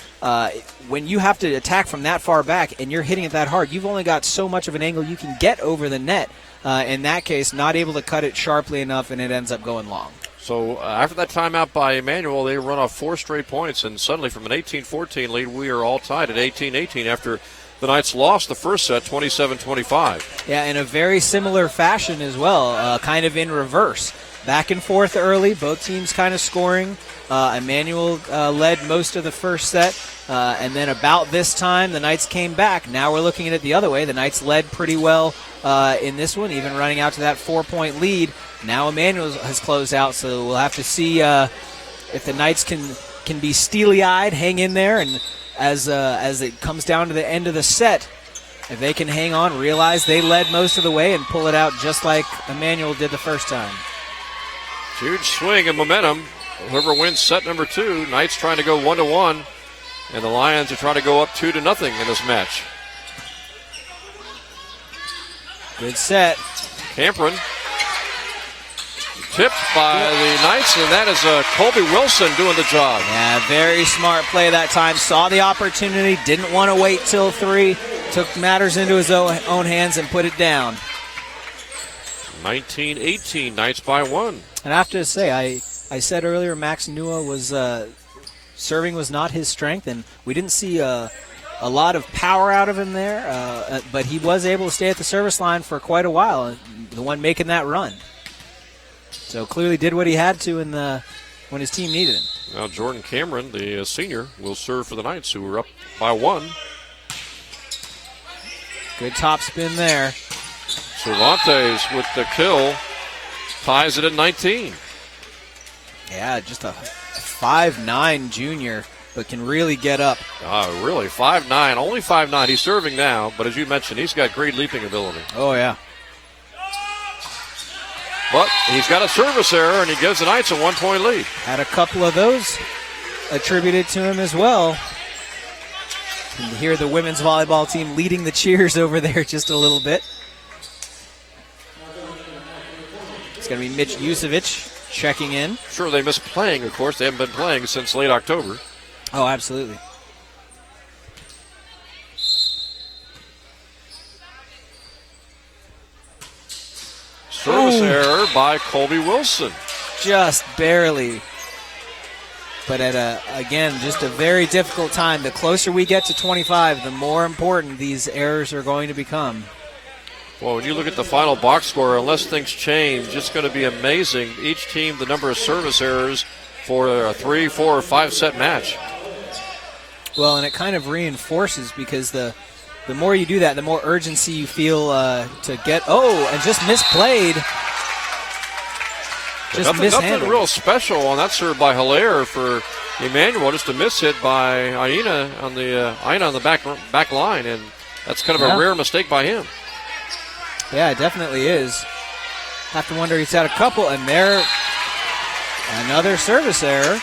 when you have to attack from that far back and you're hitting it that hard, you've only got so much of an angle you can get over the net. In that case, not able to cut it sharply enough, and it ends up going long. So after that timeout by Emmanuel, they run off 4 straight points, and suddenly from an 18-14 lead, we are all tied at 18-18 after the Knights lost the first set 27-25. Yeah, in a very similar fashion as well, kind of in reverse. Back and forth early, both teams kind of scoring. Emmanuel led most of the first set, and then about this time, the Knights came back. Now we're looking at it the other way. The Knights led pretty well in this one, even running out to that 4-point lead. Now Emmanuel has closed out, so we'll have to see if the Knights can be steely-eyed, hang in there, and as it comes down to the end of the set, if they can hang on, realize they led most of the way, and pull it out just like Emmanuel did the first time. Huge swing and momentum. Whoever wins set number 2, Knights trying to go 1-1, and the Lions are trying to go up 2-0 in this match. Good set. Campron tipped by the Knights, and that is Colby Wilson doing the job. Yeah, very smart play that time. Saw the opportunity, didn't want to wait till 3, took matters into his own hands and put it down. 19-18, Knights by 1. And I have to say, I said earlier Max Nua was serving was not his strength, and we didn't see a lot of power out of him there, but he was able to stay at the service line for quite a while, the one making that run. So clearly did what he had to when his team needed him. Now Jordan Cameron, the senior, will serve for the Knights, who are up by 1. Good top spin there. Cervantes with the kill ties it at 19. Yeah, just a 5'9" junior, but can really get up. Really, 5'9", only 5'9". He's serving now, but as you mentioned, he's got great leaping ability. Oh, yeah. But he's got a service error, and he gives the Knights a 1-point lead. Had a couple of those attributed to him as well. You can hear the women's volleyball team leading the cheers over there just a little bit. It's going to be Mitch Yusevich checking in. Sure, they missed playing, of course. They haven't been playing since late October. Oh, absolutely. Service error by Colby Wilson. Just barely. But again, just a very difficult time. The closer we get to 25, the more important these errors are going to become. Well, when you look at the final box score, unless things change, it's going to be amazing. Each team, the number of service errors for a 3, 4, or 5 set match. Well, and it kind of reinforces because the more you do that, the more urgency you feel to get. Oh, and just misplayed. Just mishandled. Nothing real special on that serve by Hilaire for Emmanuel. Just a miss hit by Aina on the back line, and that's kind of a rare mistake by him. Yeah, it definitely is. Have to wonder, he's had a couple, and there, another service error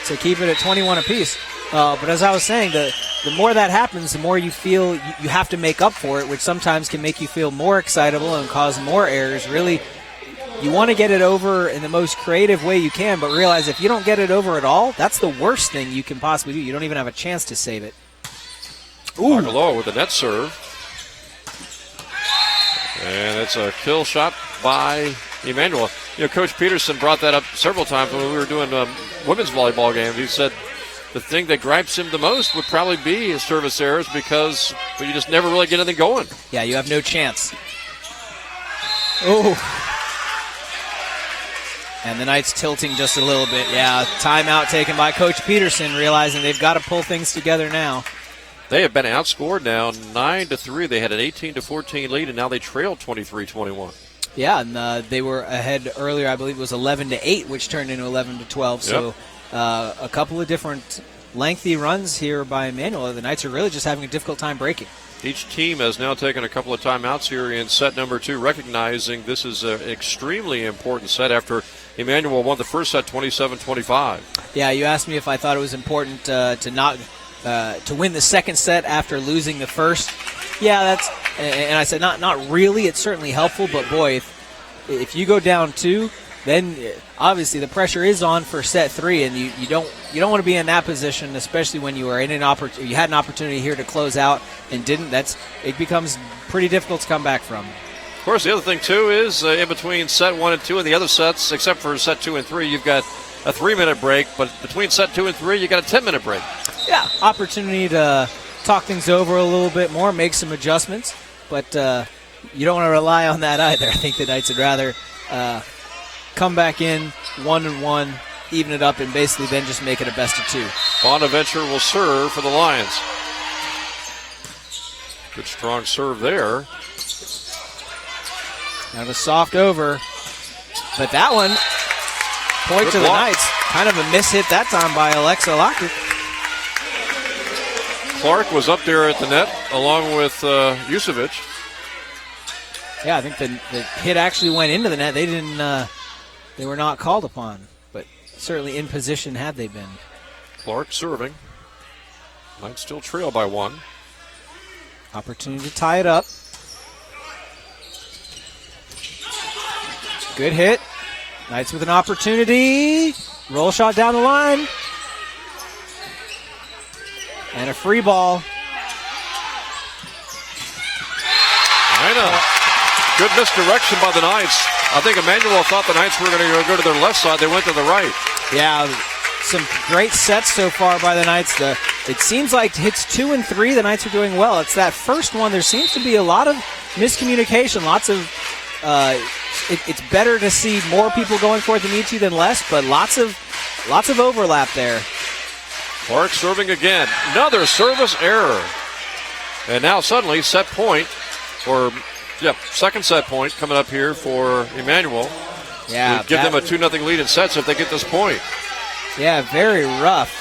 to keep it at 21 apiece. But as I was saying, the more that happens, the more you feel you have to make up for it, which sometimes can make you feel more excitable and cause more errors. Really, you want to get it over in the most creative way you can, but realize if you don't get it over at all, that's the worst thing you can possibly do. You don't even have a chance to save it. Ooh. Low with the net serve. And it's a kill shot by Emmanuel. You know, Coach Peterson brought that up several times when we were doing women's volleyball games. He said the thing that gripes him the most would probably be his service errors because you just never really get anything going. Yeah, you have no chance. Oh. And the Knights tilting just a little bit. Yeah, timeout taken by Coach Peterson, realizing they've got to pull things together now. They have been outscored now 9-3. They had an 18-14 lead, and now they trail 23-21. Yeah, and they were ahead earlier. I believe it was 11-8, which turned into 11-12. So a couple of different lengthy runs here by Emmanuel. The Knights are really just having a difficult time breaking. Each team has now taken a couple of timeouts here in set number 2, recognizing this is an extremely important set after Emmanuel won the first set 27-25. Yeah, you asked me if I thought it was important to win the second set after losing the first. Yeah, and I said not really. It's certainly helpful, but boy, if you go down 2, then obviously the pressure is on for set 3, and you don't want to be in that position, especially when you are in you had an opportunity here to close out and didn't. It becomes pretty difficult to come back from. Of course, the other thing too is in between set 1 and 2 and the other sets, except for set 2 and 3, you've got a 3-minute break, but between set 2 and 3, you got a 10-minute break. Yeah, opportunity to talk things over a little bit more, make some adjustments, but you don't want to rely on that either. I think the Knights would rather come back in 1-1, even it up, and basically then just make it a best of 2. Bonaventure will serve for the Lions. Good strong serve there. Kind of a soft over, but that one, point good to the block. Knights. Kind of a miss hit that time by Alexa Lockett. Clark was up there at the net along with Yusevic. Yeah, I think the hit actually went into the net. They didn't. They were not called upon, but certainly in position had they been. Clark serving. Knights still trail by 1. Opportunity to tie it up. Good hit. Knights with an opportunity. Roll shot down the line. And a free ball. Aina. Good misdirection by the Knights. I think Emmanuel thought the Knights were going to go to their left side. They went to the right. Yeah, some great sets so far by the Knights. It seems like hits 2 and 3, the Knights are doing well. It's that first one. There seems to be a lot of miscommunication, lots of it's better to see more people going for it than need to than less, but lots of overlap there. Clark serving again. Another service error. And now suddenly set point, second set point coming up here for Emmanuel. Yeah. We'll give them a 2-0 lead in sets if they get this point. Yeah, very rough.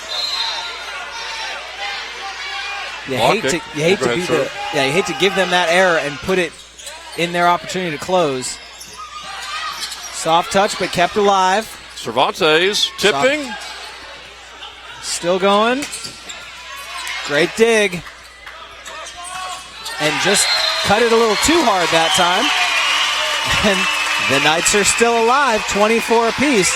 You hate to give them that error and put it in their opportunity to close. Soft touch, but kept alive. Cervantes tipping. Still going. Great dig. And just cut it a little too hard that time. And the Knights are still alive, 24 apiece.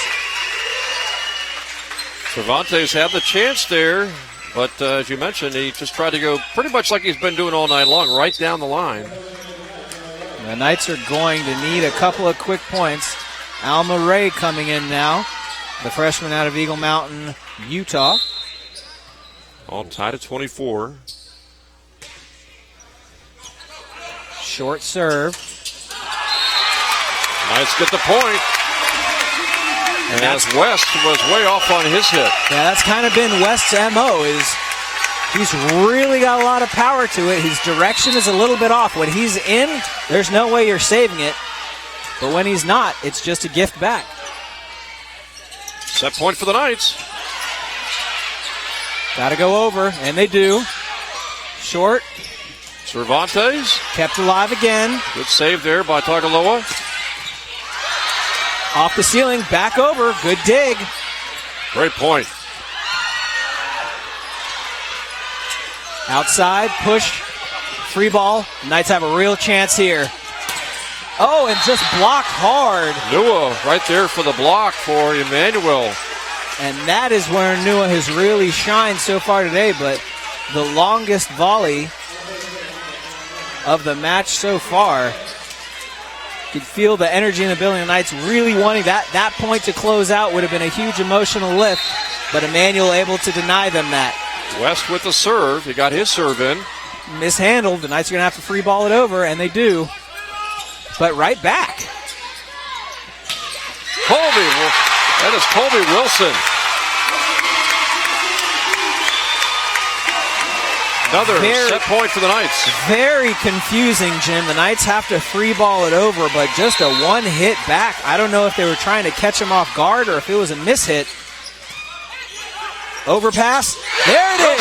Cervantes had the chance there, but as you mentioned, he just tried to go pretty much like he's been doing all night long, right down the line. The Knights are going to need a couple of quick points. Alma Ray coming in now, the freshman out of Eagle Mountain, Utah. All tied at 24. Short serve. Knights get the point. And as West was way off on his hit. Yeah, that's kind of been West's MO, is he's really got a lot of power to it. His direction is a little bit off. When he's in, there's no way you're saving it. But when he's not, it's just a gift back. Set point for the Knights. Got to go over, and they do. Short. Cervantes. Kept alive again. Good save there by Tagaloa. Off the ceiling, back over. Good dig. Great point. Outside, push, free ball. Knights have a real chance here. Oh, and just blocked hard. Nua right there for the block for Emmanuel. And that is where Nua has really shined so far today, but the longest volley of the match so far. You could feel the energy in the building. The Knights really wanting that point to close out would have been a huge emotional lift, but Emmanuel able to deny them that. West with the serve. He got his serve in. Mishandled. The Knights are going to have to free ball it over, and they do. But right back. Colby. That is Colby Wilson. Another set point for the Knights. Very confusing, Jim. The Knights have to free ball it over, but just a one-hit back. I don't know if they were trying to catch him off guard or if it was a mishit. Overpass. There it is.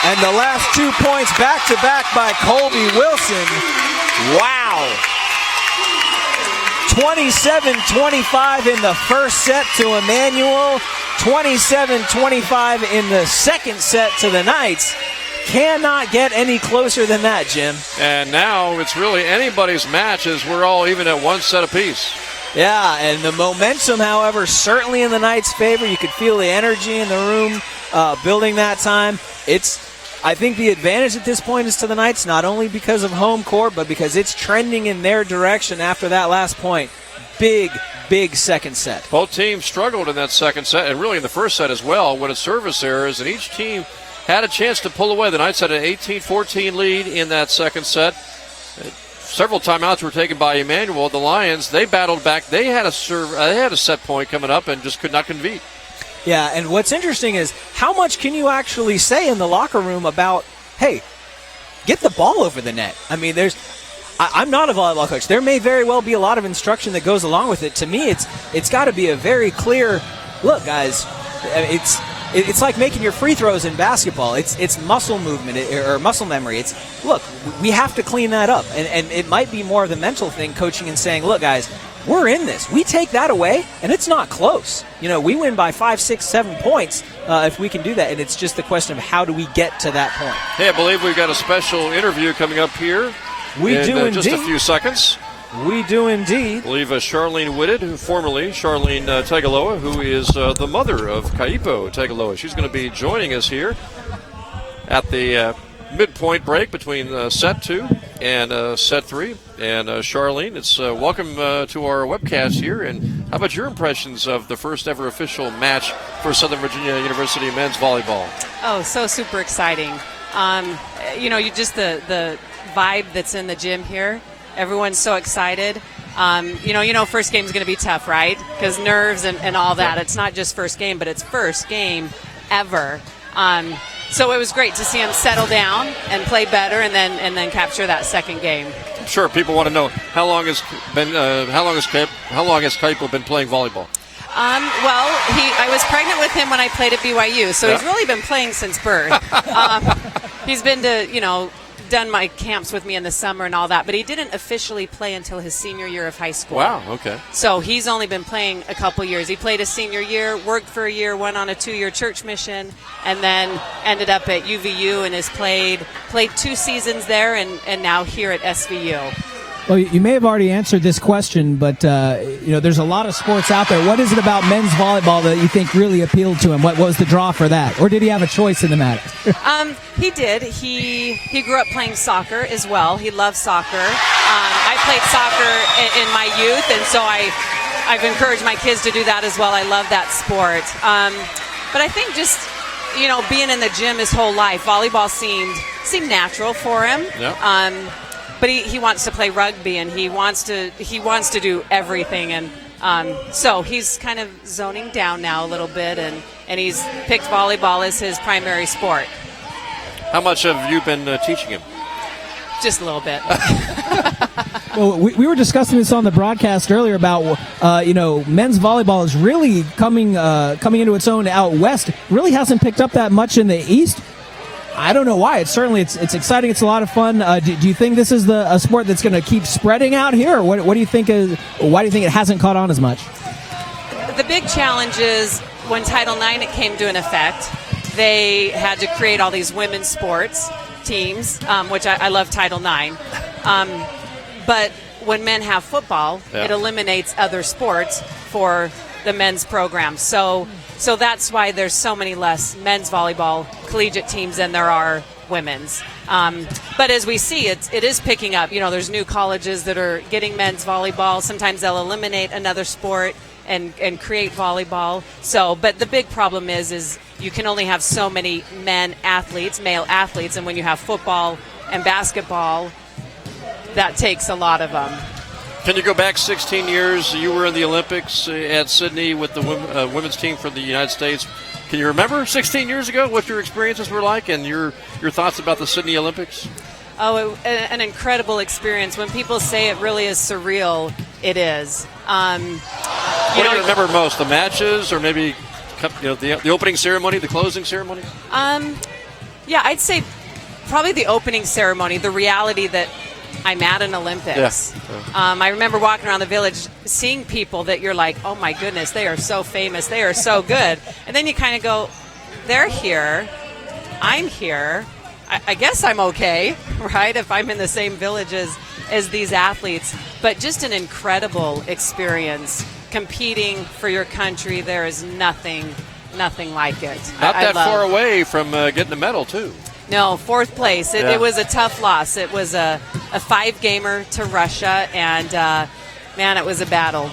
And the last 2 points back-to-back by Colby Wilson. Wow. 27-25 in the first set to Emmanuel. 27-25 in the second set to the Knights. Cannot get any closer than that, Jim. And now it's really anybody's match as we're all even at one set apiece. Yeah, and the momentum, however, certainly in the Knights' favor. You could feel the energy in the room building that time. I think the advantage at this point is to the Knights, not only because of home court, but because it's trending in their direction after that last point. Big second set. Both teams struggled in that second set, and really in the first set as well, when it's service errors, and each team had a chance to pull away. The Knights had an 18-14 lead in that second set. Several timeouts were taken by Emmanuel. The Lions, they battled back. They had a set point coming up and just could not convene. Yeah, and what's interesting is how much can you actually say in the locker room about, hey, get the ball over the net? I mean, I'm not a volleyball coach. There may very well be a lot of instruction that goes along with it. To me, it's got to be a very clear, look, guys, it's like making your free throws in basketball. It's muscle movement or muscle memory. Look, we have to clean that up. And it might be more of the mental thing, coaching and saying, look, guys, we're in this. We take that away, and it's not close. We win by 5, 6, 7 points if we can do that, and it's just the question of how do we get to that point. Hey, I believe we've got a special interview coming up here. We do indeed. Just a few seconds. We do indeed. I believe Charlene Whitted, formerly Charlene Tagaloa, who is the mother of Kaipo Tagaloa. She's going to be joining us here at the midpoint break between set 2 and set 3. And Charlene, it's welcome to our webcast here. And how about your impressions of the first ever official match for Southern Virginia University men's volleyball? Oh, so super exciting. You just the vibe that's in the gym here. Everyone's so excited. First game's going to be tough, right? Because nerves and all that. It's not just first game, but it's first game ever. So it was great to see him settle down and play better, and then capture that second game. I'm sure people want to know how long has Kaipo been playing volleyball? I was pregnant with him when I played at BYU, so he's really been playing since birth. He's been to done my camps with me in the summer and all that, but he didn't officially play until his senior year of high school. Wow, okay. So he's only been playing a couple years. He played his senior year, worked for a year, went on a 2-year church mission, and then ended up at UVU and has played 2 seasons there and now here at SVU. Well, you may have already answered this question, but there's a lot of sports out there. What is it about men's volleyball that you think really appealed to him? What was the draw for that? Or did he have a choice in the matter? He did. He grew up playing soccer as well. He loves soccer. I played soccer in my youth, and so I've encouraged my kids to do that as well. I love that sport. But I think just being in the gym his whole life, volleyball seemed natural for him. Yeah. But he wants to play rugby, and he wants to do everything, and so he's kind of zoning down now a little bit, and he's picked volleyball as his primary sport. How much have you been teaching him? Just a little bit. Well, we were discussing this on the broadcast earlier about, men's volleyball is really coming into its own out west. Really hasn't picked up that much in the east. I don't know why. It's exciting. It's a lot of fun. Do you think this is a sport that's going to keep spreading out here, or what do you think? Why do you think it hasn't caught on as much? The big challenge is when Title IX came into effect, they had to create all these women's sports teams, which I love Title IX. But when men have football, it eliminates other sports for the men's program. So that's why there's so many less men's volleyball collegiate teams than there are women's. But as we see, it is picking up. There's new colleges that are getting men's volleyball. Sometimes they'll eliminate another sport and create volleyball. But the big problem is you can only have so many male athletes, and when you have football and basketball, that takes a lot of them. Can you go back 16 years? You were in the Olympics at Sydney with the women's team for the United States. Can you remember 16 years ago what your experiences were like and your thoughts about the Sydney Olympics? Oh, an incredible experience. When people say it really is surreal, it is. What do you remember most? The matches, or maybe the opening ceremony, the closing ceremony? Yeah, I'd say probably the opening ceremony. The reality that I'm at an Olympics. Yeah. I remember walking around the village, seeing people that you're like, oh my goodness, they are so famous, they are so good. And then you kind of go, they're here, I'm here, I guess I'm okay, right, if I'm in the same village as these athletes. But just an incredible experience. Competing for your country, there is nothing like it. Not that far away from getting a medal, too. No, fourth place. It was a tough loss. It was a 5-gamer to Russia, and man, it was a battle.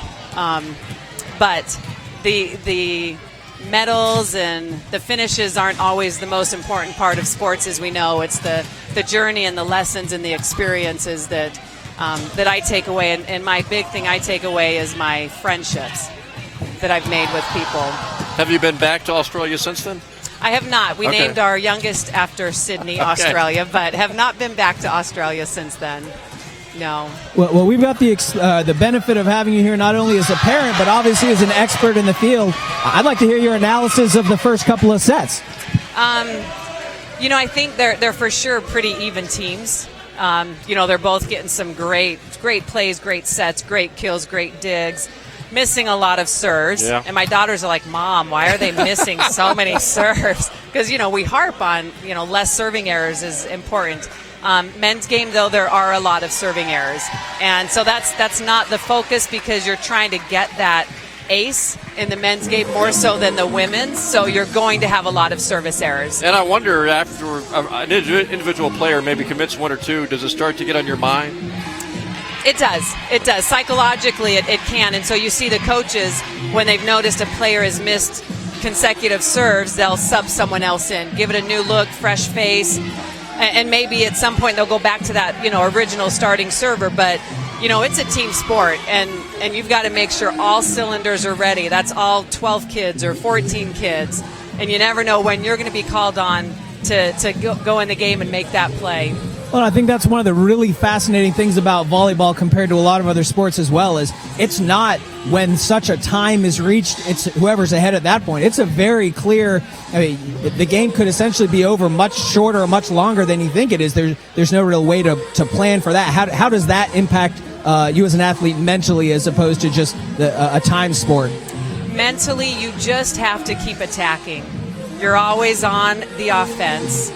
But the medals and the finishes aren't always the most important part of sports, as we know. It's the journey and the lessons and the experiences that I take away. And my big thing I take away is my friendships that I've made with people. Have you been back to Australia since then? I have not. We named our youngest after Sydney, Australia, but have not been back to Australia since then. No. Well, we've got the benefit of having you here not only as a parent, but obviously as an expert in the field. I'd like to hear your analysis of the first couple of sets. I think they're for sure pretty even teams. They're both getting some great plays, great sets, great kills, great digs. Missing a lot of serves, and my daughters are like, Mom, why are they missing so many serves? Because we harp on less serving errors is important. Men's game, though, there are a lot of serving errors, and so that's not the focus, because you're trying to get that ace in the men's game more so than the women's, so you're going to have a lot of service errors. And I wonder, after an individual player maybe commits one or two, does it start to get on your mind? It does. Psychologically, it can. And so you see the coaches, when they've noticed a player has missed consecutive serves, they'll sub someone else in, give it a new look, fresh face, and maybe at some point they'll go back to that, original starting server. But, it's a team sport, and you've got to make sure all cylinders are ready. That's all 12 kids or 14 kids. And you never know when you're going to be called on to go in the game and make that play. Well, I think that's one of the really fascinating things about volleyball compared to a lot of other sports as well, is it's not when such a time is reached, it's whoever's ahead at that point. It's a very clear, the game could essentially be over much shorter or much longer than you think it is. There's no real way to plan for that. How does that impact you as an athlete mentally as opposed to just a time sport? Mentally, you just have to keep attacking. You're always on the offense.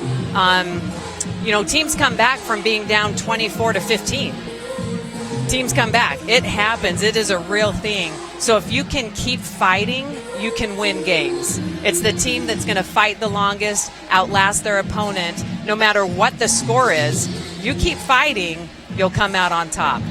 Teams come back from being down 24-15. Teams come back. It happens. It is a real thing. So if you can keep fighting, you can win games. It's the team that's going to fight the longest, outlast their opponent, no matter what the score is. You keep fighting, you'll come out on top.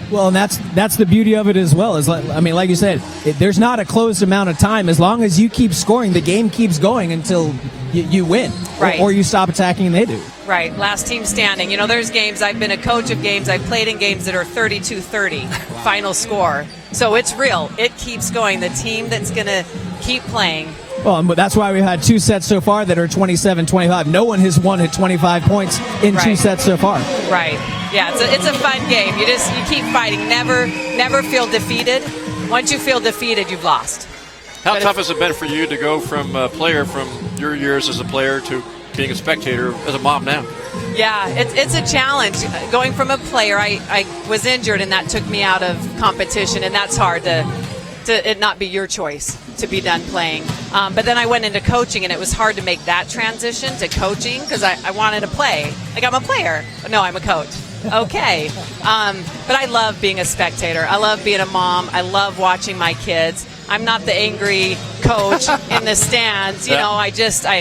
Well, and that's the beauty of it as well. Like you said, there's not a closed amount of time. As long as you keep scoring, the game keeps going until you win, right? Or you stop attacking and they do. Right, last team standing. There's games, I've been a coach of games, I've played in games that are 32-30 final score. So it's real. It keeps going. The team that's going to keep playing. Well, that's why we've had 2 sets so far that are 27-25. No one has won at 25 points in 2 sets so far. Right. Yeah, it's a fun game. You keep fighting. Never feel defeated. Once you feel defeated, you've lost. How tough has it been for you to go from a player from your years as a player to being a spectator as a mom now? Yeah, it's a challenge. Going from a player, I was injured, and that took me out of competition, and that's hard to it not be your choice to be done playing. But then I went into coaching, and it was hard to make that transition to coaching because I wanted to play. Like, I'm a player. No, I'm a coach. Okay. But I love being a spectator. I love being a mom. I love watching my kids. I'm not the angry coach in the stands. You know, I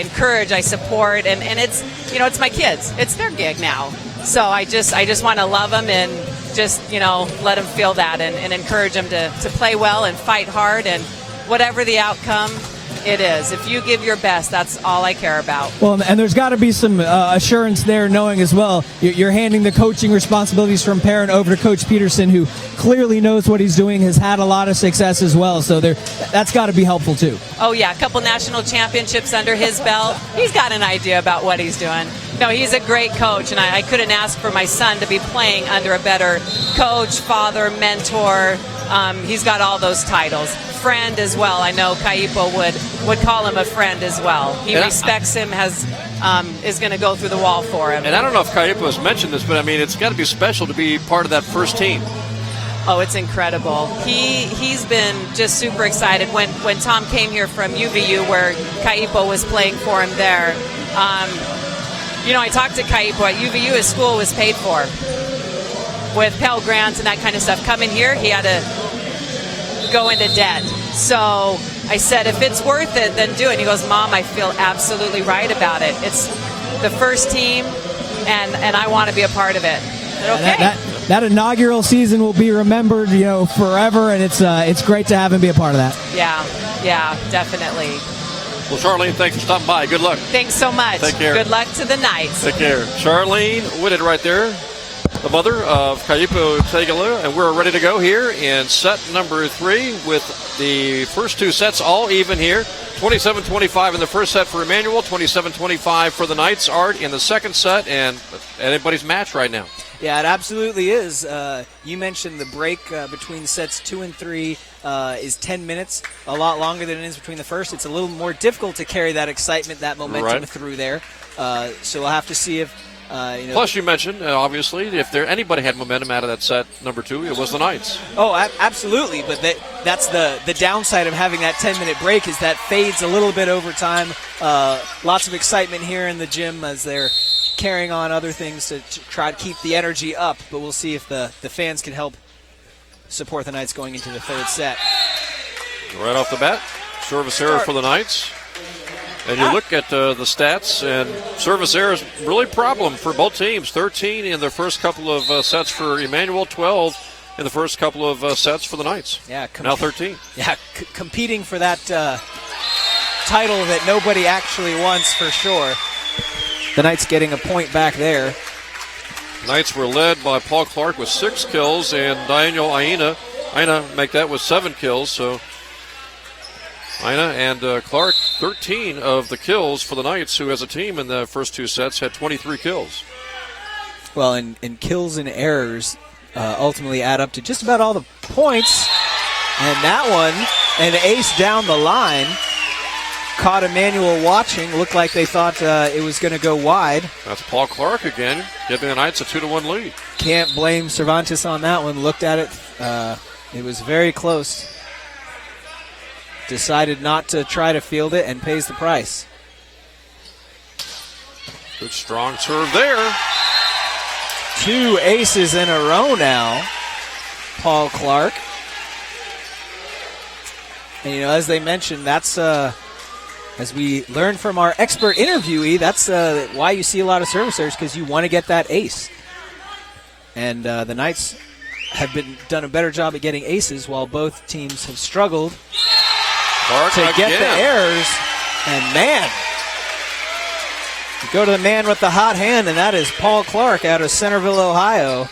encourage, I support, and it's, it's my kids. It's their gig now. So I just want to love them and just, let them feel that and encourage them to play well and fight hard, and whatever the outcome it is. If you give your best, that's all I care about. Well, and there's got to be some assurance there, knowing as well you're handing the coaching responsibilities from parent over to Coach Peterson, who clearly knows what he's doing, has had a lot of success as well. So that's got to be helpful too. Oh yeah, a couple national championships under his belt. He's got an idea about what he's doing. No, he's a great coach, and I couldn't ask for my son to be playing under a better coach, father, mentor. He's got all those titles. Friend as well. I know Kaipo would call him a friend as well. He respects him, is going to go through the wall for him. And I don't know if Kaipo has mentioned this, but I mean, it's got to be special to be part of that first team. Oh, it's incredible. He's been just super excited when Tom came here from UVU, where Kaipo was playing for him there. I talked to Kaipo at UVU. His school was paid for with Pell Grants and that kind of stuff. Coming here, he had to go into debt. So I said, if it's worth it, then do it. And he goes, Mom, I feel absolutely right about it. It's the first team, and I want to be a part of it. I said, okay. That inaugural season will be remembered, forever, and it's great to have him be a part of that. Yeah, definitely. Well, Charlene, thanks for stopping by. Good luck. Thanks so much. Take care. Good luck to the Knights. Take care. Charlene Whitted right there, the mother of Kaipo Tegala, and we're ready to go here in set number 3 with the first 2 sets all even here. 27-25 in the first set for Emmanuel, 27-25 for the Knights. Art in the second set, and anybody's match right now. Yeah, it absolutely is. You mentioned the break between sets 2 and 3 is 10 minutes, a lot longer than it is between the first. It's a little more difficult to carry that excitement, that momentum through there. So we'll have to see if Plus, you mentioned, obviously, if anybody had momentum out of that set number 2, it was the Knights. Oh, absolutely. But that's the downside of having that 10-minute break, is that fades a little bit over time. Lots of excitement here in the gym as they're carrying on other things to try to keep the energy up. But we'll see if the fans can help support the Knights going into the third set. Right off the bat, service error for the Knights. And you look at the stats, and service error is really a problem for both teams. 13 in the first couple of sets for Emmanuel, 12 in the first couple of sets for the Knights. Yeah, now 13. Yeah, competing for that title that nobody actually wants, for sure. The Knights getting a point back there. Knights were led by Paul Clark with 6 kills, and Daniel Aina make that with 7 kills. So Aina and Clark, 13 of the kills for the Knights, who as a team in the first 2 sets had 23 kills. Well, and kills and errors ultimately add up to just about all the points. And that one, an ace down the line, caught Emmanuel watching. Looked like they thought it was going to go wide. That's Paul Clark again, giving the Knights a 2-1 lead. Can't blame Cervantes on that one. Looked at it. It was very close. Decided not to try to field it and pays the price. Good strong serve there. 2 aces in a row now, Paul Clark. And, as they mentioned, that's, as we learned from our expert interviewee, that's why you see a lot of service errors, because you want to get that ace. And the Knights have done a better job at getting aces, while both teams have struggled Clark to get again. the errors. And man, you go to the man with the hot hand, and that is Paul Clark out of Centerville, Ohio.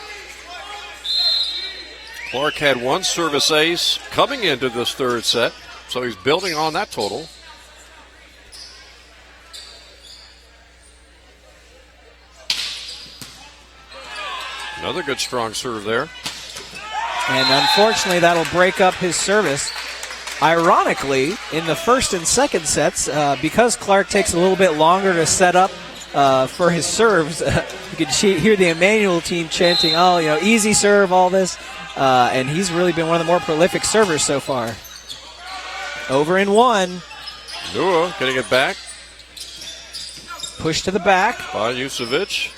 Clark had 1 service ace coming into this third set, so he's building on that total. Another good strong serve there. And unfortunately, that'll break up his service. Ironically, in the first and second sets, because Clark takes a little bit longer to set up for his serves, you could hear the Emmanuel team chanting, oh, easy serve, all this. And he's really been one of the more prolific servers so far. Over in one. Nua getting it back. Push to the back. By Yusevic.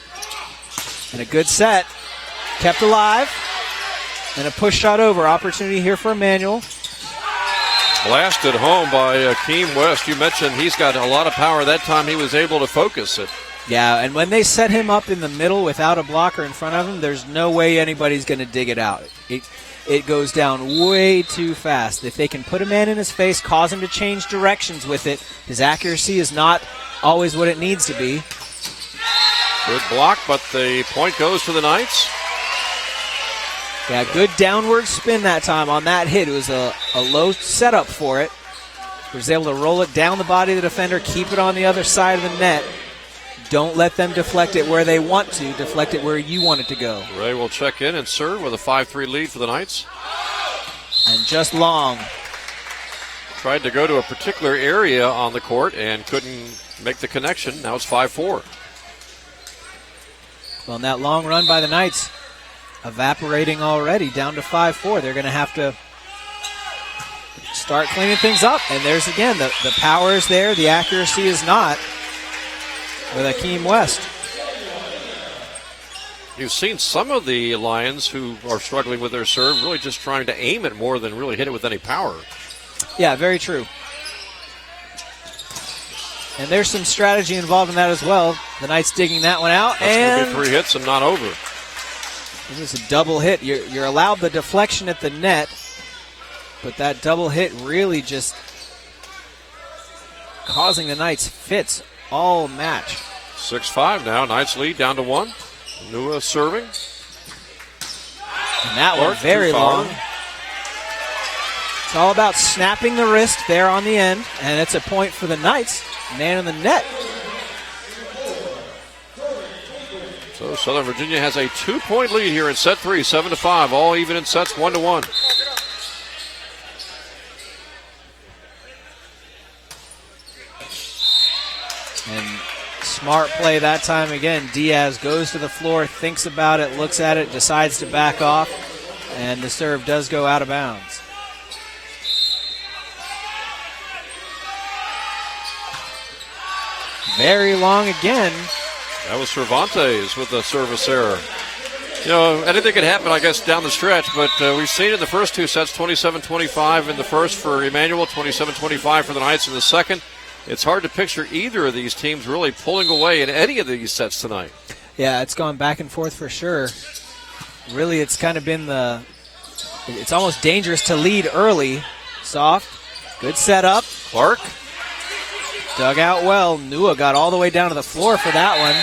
And a good set. Kept alive. And a push shot over. Opportunity here for Emmanuel. Blasted home by Akeem West. You mentioned he's got a lot of power. That time he was able to focus it. Yeah, and when they set him up in the middle without a blocker in front of him, there's no way anybody's going to dig it out. It goes down way too fast. If they can put a man in his face, cause him to change directions with it, his accuracy is not always what it needs to be. Good block, but the point goes to the Knights. Yeah, good downward spin that time on that hit. It was a low setup for it. He was able to roll it down the body of the defender, keep it on the other side of the net. Don't let them deflect it where they want to. Deflect it where you want it to go. Ray will check in and serve with a 5-3 lead for the Knights. And just long. Tried to go to a particular area on the court and couldn't make the connection. Now it's 5-4. Well, and that long run by the Knights evaporating already, down to 5-4. They're going to have to start cleaning things up. And there's, again, the power is there. The accuracy is not with Akeem West. You've seen some of the Lions who are struggling with their serve, really just trying to aim it more than really hit it with any power. Yeah, very true. And there's some strategy involved in that as well. The Knights digging that one out. That's going to be 3 hits and not over. This is a double hit. You're allowed the deflection at the net, but that double hit really just causing the Knights fits all match. 6-5 now. Knights lead down to 1. Nua serving. And that one very long. It's all about snapping the wrist there on the end, and it's a point for the Knights. Man in the net. So Southern Virginia has a 2-point lead here in set 3, 7-5. All even in sets, 1-1. And smart play that time again. Diaz goes to the floor, thinks about it, looks at it, decides to back off, and the serve does go out of bounds. Very long again. That was Cervantes with the service error. Anything could happen, I guess, down the stretch, but we've seen it in the first 2 sets, 27-25 in the first for Emmanuel, 27-25 for the Knights in the second. It's hard to picture either of these teams really pulling away in any of these sets tonight. Yeah, it's gone back and forth for sure. Really, it's kind of been it's almost dangerous to lead early. Soft, good setup. Clark. Dug out well. Nua got all the way down to the floor for that one.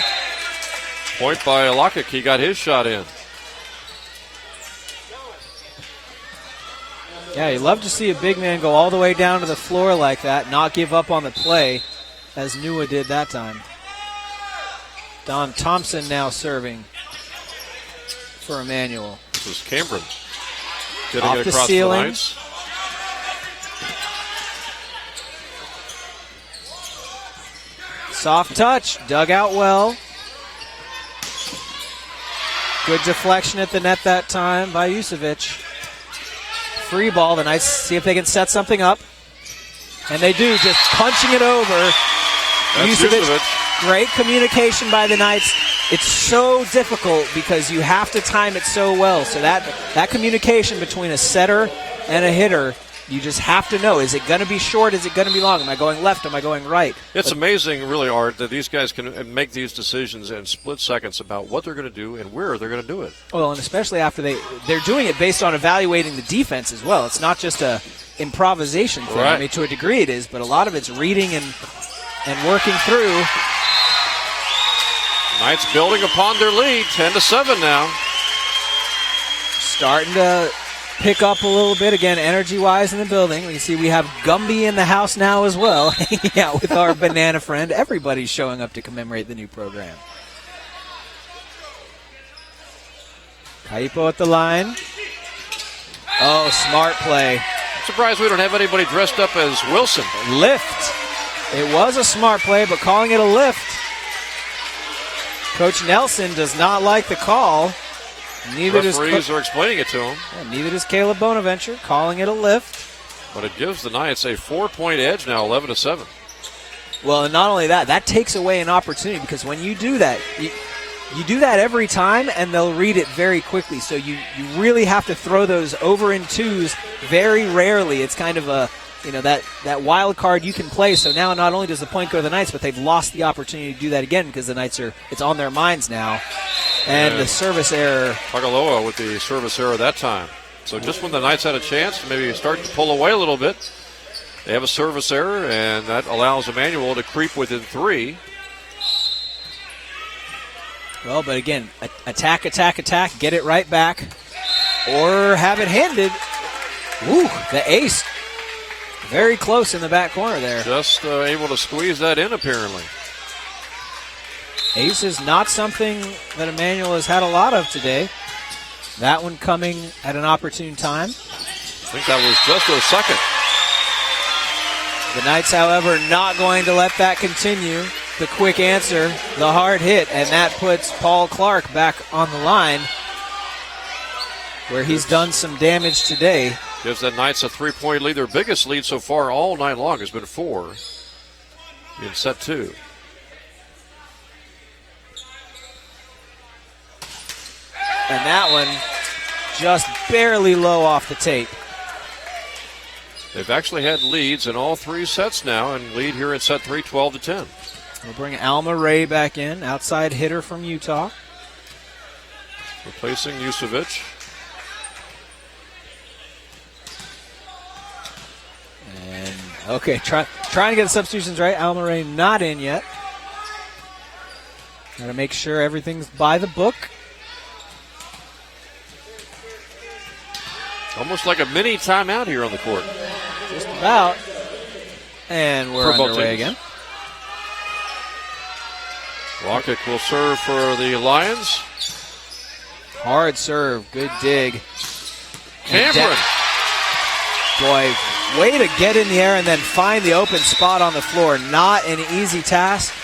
Point by Lakik. He got his shot in. Yeah, you'd love to see a big man go all the way down to the floor like that, not give up on the play, as Nua did that time. Don Thompson now serving for Emmanuel. This is Cameron. Getting Off it the across ceiling. the Knights. Soft touch, dug out well. Good deflection at the net that time by Yusevic. Free ball, the Knights see if they can set something up. And they do, just punching it over. That's Yusevic. Great communication by the Knights. It's so difficult because you have to time it so well. So that communication between a setter and a hitter, you just have to know, is it going to be short? Is it going to be long? Am I going left? Am I going right? It's amazing, really, Art, that these guys can make these decisions in split seconds about what they're going to do and where they're going to do it. Well, and especially after they're doing it based on evaluating the defense as well. It's not just a improvisation thing. Right. I mean, to a degree it is, but a lot of it's reading and working through. Knights building upon their lead, 10-7 now. Starting to pick up a little bit again, energy-wise in the building. We see we have Gumby in the house now as well, hanging out with our banana friend. Everybody's showing up to commemorate the new program. Kaipo at the line. Oh, smart play. I'm surprised we don't have anybody dressed up as Wilson. Lift. It was a smart play, but calling it a lift. Coach Nelson does not like the call. Neither does Referees are explaining it to him. Yeah, neither does Caleb Bonaventure, calling it a lift. But it gives the Knights a 4-point edge now, 11-7. Well, and not only that, that takes away an opportunity because when you do that, you do that every time and they'll read it very quickly. So you really have to throw those over in twos very rarely. It's kind of a, that wild card you can play. So now not only does the point go to the Knights, but they've lost the opportunity to do that again because the Knights it's on their minds now. And the service error. Tagaloa with the service error that time. So just when the Knights had a chance to maybe start to pull away a little bit, they have a service error, and that allows Emmanuel to creep within 3. Well, but again, attack, get it right back, or have it handed. Ooh, the ace. Very close in the back corner there. Just able to squeeze that in, apparently. Ace is not something that Emmanuel has had a lot of today. That one coming at an opportune time. I think that was just a second. The Knights, however, not going to let that continue. The quick answer, the hard hit, and that puts Paul Clark back on the line where he's done some damage today. Gives the Knights a 3-point lead. Their biggest lead so far all night long has been 4 in set 2. And that one just barely low off the tape. They've actually had leads in all 3 sets now, and lead here in set 3, 12-10. We'll bring Alma Ray back in, outside hitter from Utah. Replacing Yusevic. And, okay, trying to get the substitutions right. Alma Ray not in yet. Got to make sure everything's by the book. Almost like a mini timeout here on the court. Just about. And we're underway again. Lockett will serve for the Lions. Hard serve. Good dig. Cameron. Boy, way to get in the air and then find the open spot on the floor. Not an easy task,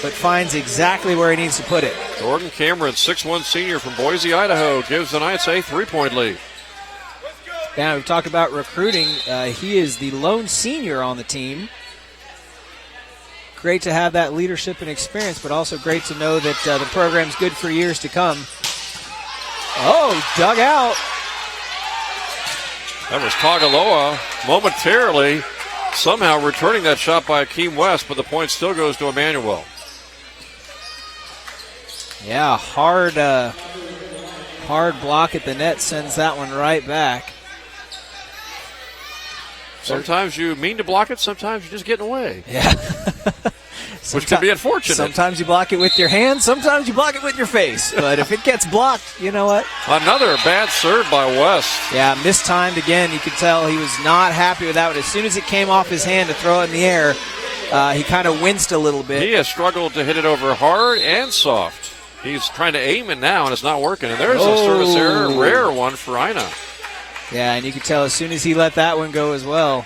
but finds exactly where he needs to put it. Jordan Cameron, 6'1" senior from Boise, Idaho, gives the Knights a 3-point lead. Now, we've talked about recruiting. He is the lone senior on the team. Great to have that leadership and experience, but also great to know that the program's good for years to come. Oh, dug out. That was Tagaloa momentarily somehow returning that shot by Akeem West, but the point still goes to Emmanuel. Yeah, hard block at the net sends that one right back. Sometimes you mean to block it, sometimes you're just getting away. Yeah. Which can be unfortunate. Sometimes you block it with your hand, sometimes you block it with your face. But if it gets blocked, you know what? Another bad serve by West. Yeah, mistimed again. You could tell he was not happy with that. As soon as it came off his hand to throw it in the air, he kind of winced a little bit. He has struggled to hit it over hard and soft. He's trying to aim it now, and it's not working. And there's a service error, a rare one for Ina. Yeah, and you can tell as soon as he let that one go as well.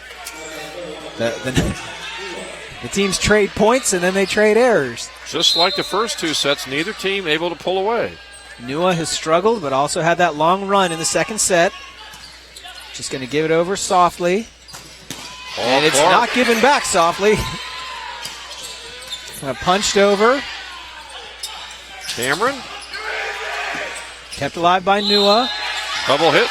The teams trade points, and then they trade errors. Just like the first 2 sets, neither team able to pull away. Nua has struggled, but also had that long run in the second set. Just going to give it over softly. And it's not given back softly. Punched over. Cameron. Kept alive by Nua. Double hit.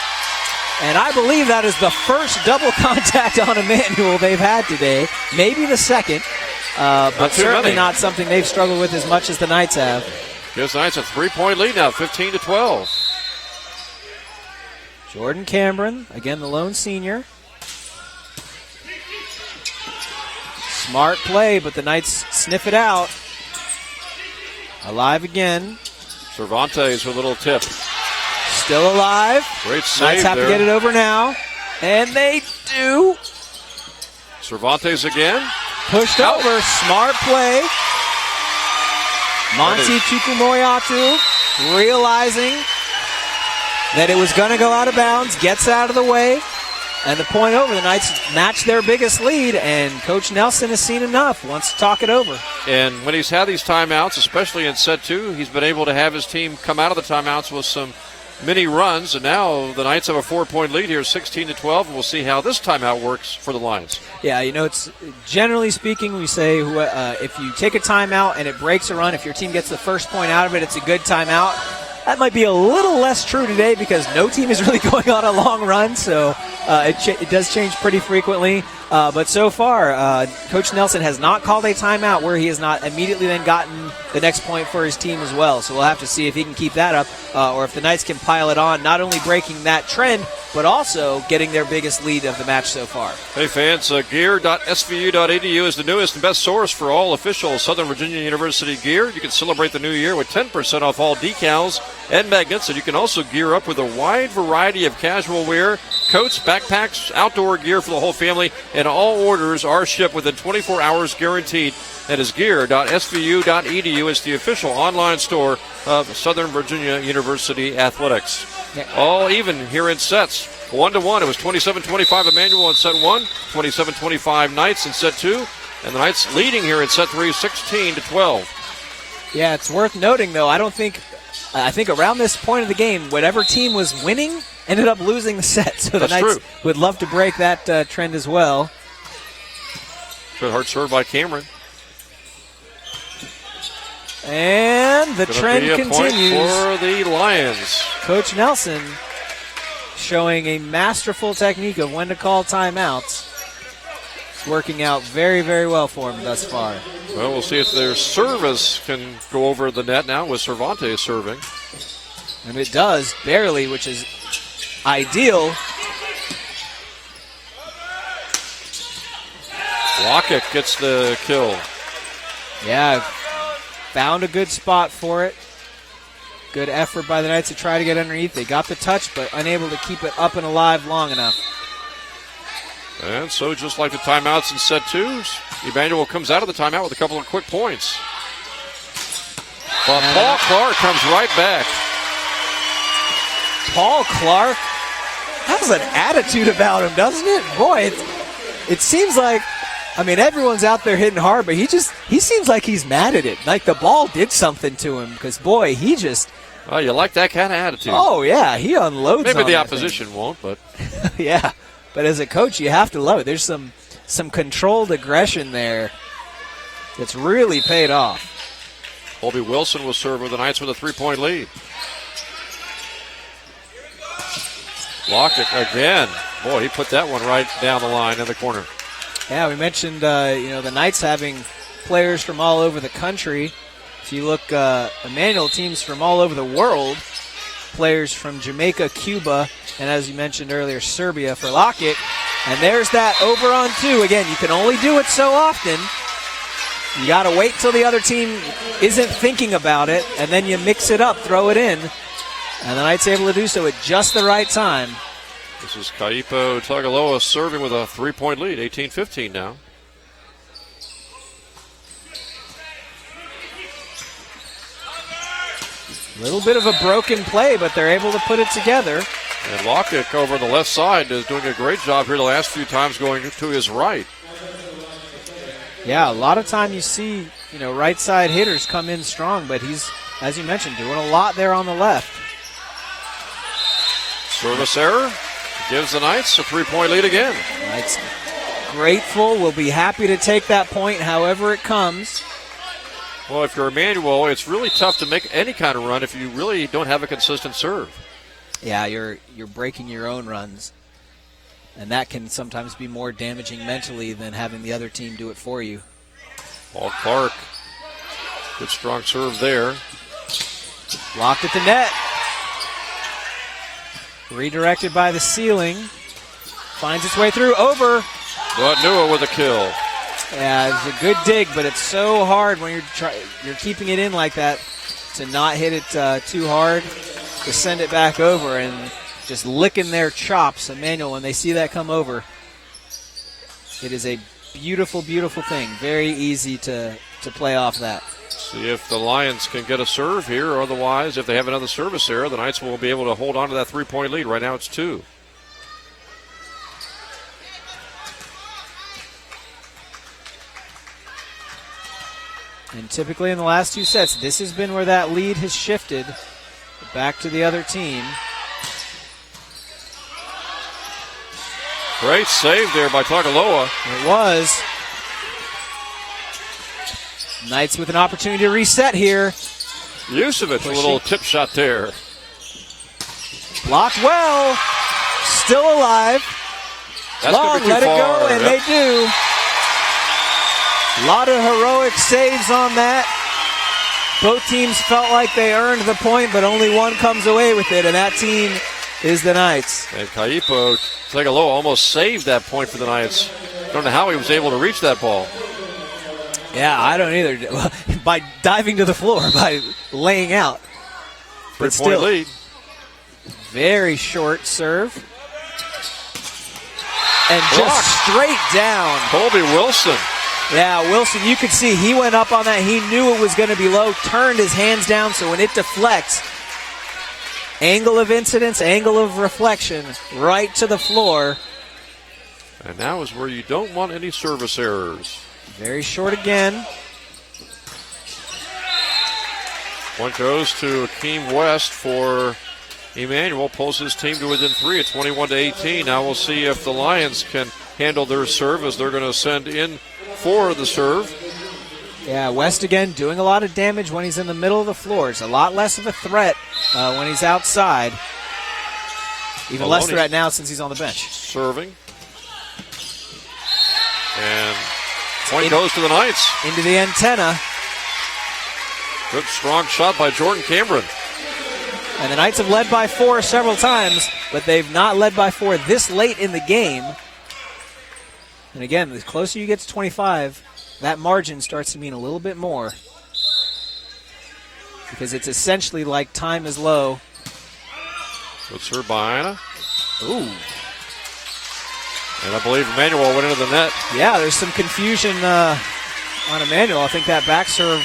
And I believe that is the first double contact on Emmanuel they've had today. Maybe the second, but certainly not something they've struggled with as much as the Knights have. Gives the Knights a 3-point lead now, 15-12. Jordan Cameron, again the lone senior. Smart play, but the Knights sniff it out. Alive again. Cervantes with a little tip. Still alive. Great save. Knights have to get it over now. And they do. Cervantes again. Pushed over. Smart play. Monty Chukwumoyatu realizing that it was going to go out of bounds, gets out of the way, and the point over. The Knights match their biggest lead, and Coach Nelson has seen enough, wants to talk it over. And when he's had these timeouts, especially in set 2, he's been able to have his team come out of the timeouts with some mini runs, and now the Knights have a 4-point lead here, 16-12, and we'll see how this timeout works for the Lions. Yeah, it's generally speaking, we say if you take a timeout and it breaks a run, if your team gets the first point out of it, it's a good timeout. That might be a little less true today because no team is really going on a long run, so it does change pretty frequently. But so far, Coach Nelson has not called a timeout where he has not immediately then gotten the next point for his team as well. So we'll have to see if he can keep that up or if the Knights can pile it on, not only breaking that trend, but also getting their biggest lead of the match so far. Hey fans, gear.svu.edu is the newest and best source for all official Southern Virginia University gear. You can celebrate the new year with 10% off all decals and magnets, and you can also gear up with a wide variety of casual wear, coats, backpacks, outdoor gear for the whole family, and all orders are shipped within 24 hours guaranteed. That is gear.svu.edu. It's the official online store of Southern Virginia University Athletics. Yeah. All even here in sets. 1-1. It was 27-25 Emmanuel in set 1, 27-25 Knights in set 2, and the Knights leading here in set 3, 16-12. Yeah, it's worth noting, though, I think around this point of the game, whatever team was winning ended up losing the set. So the Knights would love to break that trend as well. Good hard serve by Cameron. And the trend continues for the Lions. Coach Nelson showing a masterful technique of when to call timeouts. It's working out very, very well for him thus far. Well, we'll see if their service can go over the net now with Cervantes serving. And it does, barely, which is ideal. Lockett gets the kill. Yeah, found a good spot for it. Good effort by the Knights to try to get underneath. They got the touch, but unable to keep it up and alive long enough. And so just like the timeouts in set 2, Emmanuel comes out of the timeout with a couple of quick points. But Paul Clark comes right back. Paul Clark has an attitude about him, doesn't it? Boy, it seems like, everyone's out there hitting hard, but he seems like he's mad at it. Like the ball did something to him because, boy, he just... Oh, you like that kind of attitude. Oh, yeah, he unloads Maybe on the that opposition thing. won't, but... Yeah, but as a coach, you have to love it. There's some controlled aggression there that's really paid off. Colby Wilson will serve with the Knights with a 3-point lead. Lockett again. Boy, he put that one right down the line in the corner. Yeah, we mentioned the Knights having players from all over the country. If you look, Emmanuel, teams from all over the world, players from Jamaica, Cuba, and as you mentioned earlier, Serbia for Lockett. And there's that over on 2. Again, you can only do it so often. You got to wait till the other team isn't thinking about it, and then you mix it up, throw it in. And the Knights able to do so at just the right time. This is Kaipo Tagaloa serving with a 3-point lead, 18-15 now. A little bit of a broken play, but they're able to put it together. And Lockett over on the left side is doing a great job here the last few times going to his right. Yeah, a lot of time you see, right side hitters come in strong, but he's, as you mentioned, doing a lot there on the left. Service error gives the Knights a 3-point lead again. Knights grateful, will be happy to take that point however it comes. Well, if you're Emmanuel, it's really tough to make any kind of run if you really don't have a consistent serve. Yeah, you're breaking your own runs. And that can sometimes be more damaging mentally than having the other team do it for you. Paul Clark, good strong serve there. Blocked at the net. Redirected by the ceiling. Finds its way through, over. But Nua with a kill. Yeah, it's a good dig, but it's so hard when you're keeping it in like that to not hit it too hard, to send it back over, and just licking their chops. Emmanuel, when they see that come over, it is a beautiful, beautiful thing. Very easy to play off that. See if the Lions can get a serve here, or otherwise, if they have another service error, the Knights will be able to hold on to that 3-point lead. Right now it's 2. And typically in the last 2 sets, this has been where that lead has shifted back to the other team. Great save there by Tagaloa. It was. Knights with an opportunity to reset here. Yusevich, a little tip shot there. Blocked well. Still alive. That's Long, gonna be too let it far. go, and Yep. they do. A lot of heroic saves on that. Both teams felt like they earned the point, but only one comes away with it, and that team is the Knights. And Kaipo Tagaloa almost saved that point for the Knights. Don't know how he was able to reach that ball. Yeah, I don't either. By diving to the floor, by laying out. But 3-point still, lead. very short serve. And just Blocked. straight down. Colby Wilson. Yeah, Wilson, you could see he went up on that. He knew it was going to be low, turned his hands down, so when it deflects, angle of incidence, angle of reflection, right to the floor. And now is where you don't want any service errors. Very short again. Point goes to Akeem West for Emmanuel. Pulls his team to within 3 at 21-18. Now we'll see if the Lions can handle their serve as they're going to send in for the serve. Yeah, West again doing a lot of damage when he's in the middle of the floor. It's a lot less of a threat when he's outside. Even less threat now since he's on the bench. Serving. And point goes to the Knights. Into the antenna. Good strong shot by Jordan Cameron. And the Knights have led by 4 several times, but they've not led by 4 this late in the game. And again, the closer you get to 25, that margin starts to mean a little bit more. Because it's essentially like time is low. Good serve by Ina. Ooh. And I believe Emmanuel went into the net. Yeah, there's some confusion on Emmanuel. I think that back serve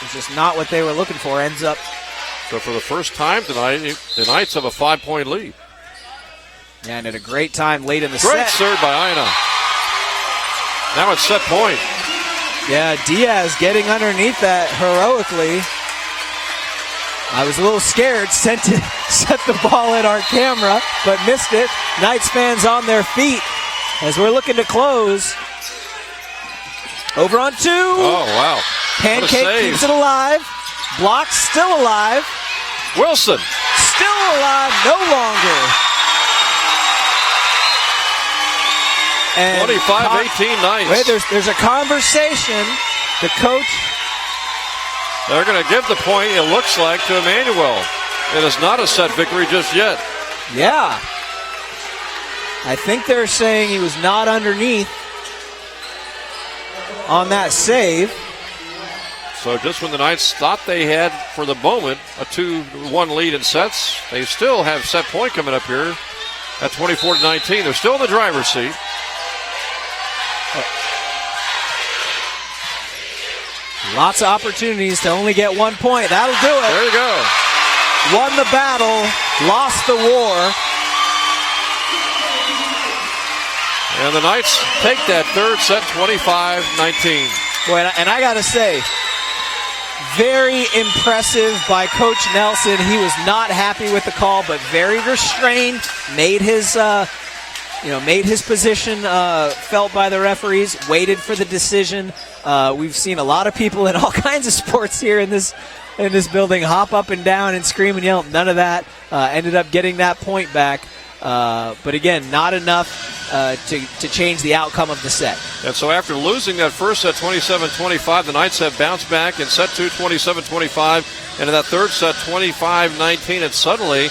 is just not what they were looking for. Ends up. So for the first time tonight, the Knights have a 5-point lead. Yeah, and at a great time late in the Great set. serve by Ina. Now it's set point. Yeah, Diaz getting underneath that heroically. I was a little scared, set the ball at our camera, but missed it. Knights fans on their feet as we're looking to close. Over on 2. Oh, wow. Pancake keeps it alive. Block still alive. Wilson. Still alive, no longer. And 25-18 Knights. Wait, there's a conversation. The coach. They're going to give the point, it looks like, to Emmanuel. It is not a set victory just yet. Yeah. I think they're saying he was not underneath on that save. So just when the Knights thought they had, for the moment, a 2-1 lead in sets, they still have set point coming up here at 24-19. They're still in the driver's seat. Lots of opportunities to only get 1 point. That'll do it. There you go. Won the battle, lost the war. And the Knights take that third set 25-19. Boy, and I got to say, very impressive by Coach Nelson. He was not happy with the call, but very restrained. Made his position felt by the referees. Waited for the decision. We've seen a lot of people in all kinds of sports here in this building hop up and down and scream and yell. None of that. Ended up getting that point back. But again, not enough to change the outcome of the set. And so after losing that first set 27-25, the Knights have bounced back in set 2, 27-25, and in that third set 25-19, and suddenly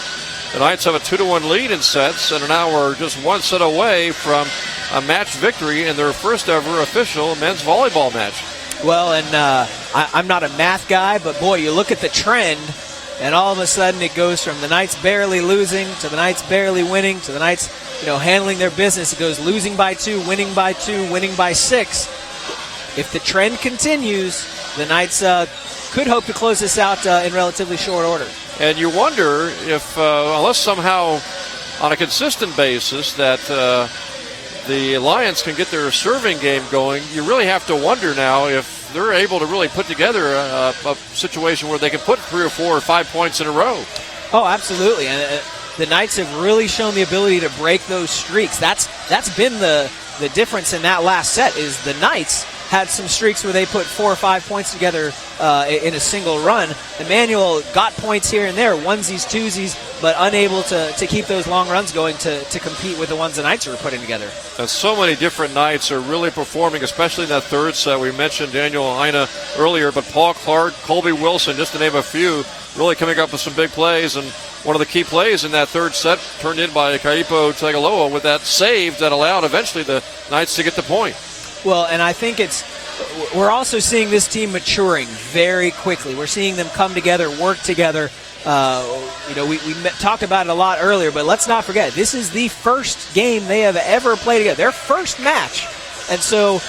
the Knights have a 2-1 lead in sets and now are just one set away from a match victory in their first ever official men's volleyball match. Well, and I'm not a math guy, but boy, you look at the trend, and all of a sudden it goes from the Knights barely losing to the Knights barely winning to the Knights, handling their business. It goes losing by 2, winning by 2, winning by 6. If the trend continues, the Knights could hope to close this out in relatively short order. And you wonder if, unless somehow on a consistent basis that the Lions can get their serving game going, you really have to wonder now if they're able to really put together a situation where they can put 3 or 4 or 5 points in a row. Oh, absolutely. And the Knights have really shown the ability to break those streaks. That's been the difference in that last set is the Knights had some streaks where they put 4 or 5 points together in a single run. Emmanuel got points here and there, onesies, twosies, but unable to keep those long runs going to compete with the ones the Knights were putting together. And so many different Knights are really performing, especially in that third set. We mentioned Daniel Ina earlier, but Paul Clark, Colby Wilson, just to name a few, really coming up with some big plays. And one of the key plays in that third set turned in by Kaipo Tagaloa with that save that allowed eventually the Knights to get the point. Well, and I think we're also seeing this team maturing very quickly. We're seeing them come together, work together. We talked about it a lot earlier, but let's not forget, this is the first game they have ever played together, their first match. And so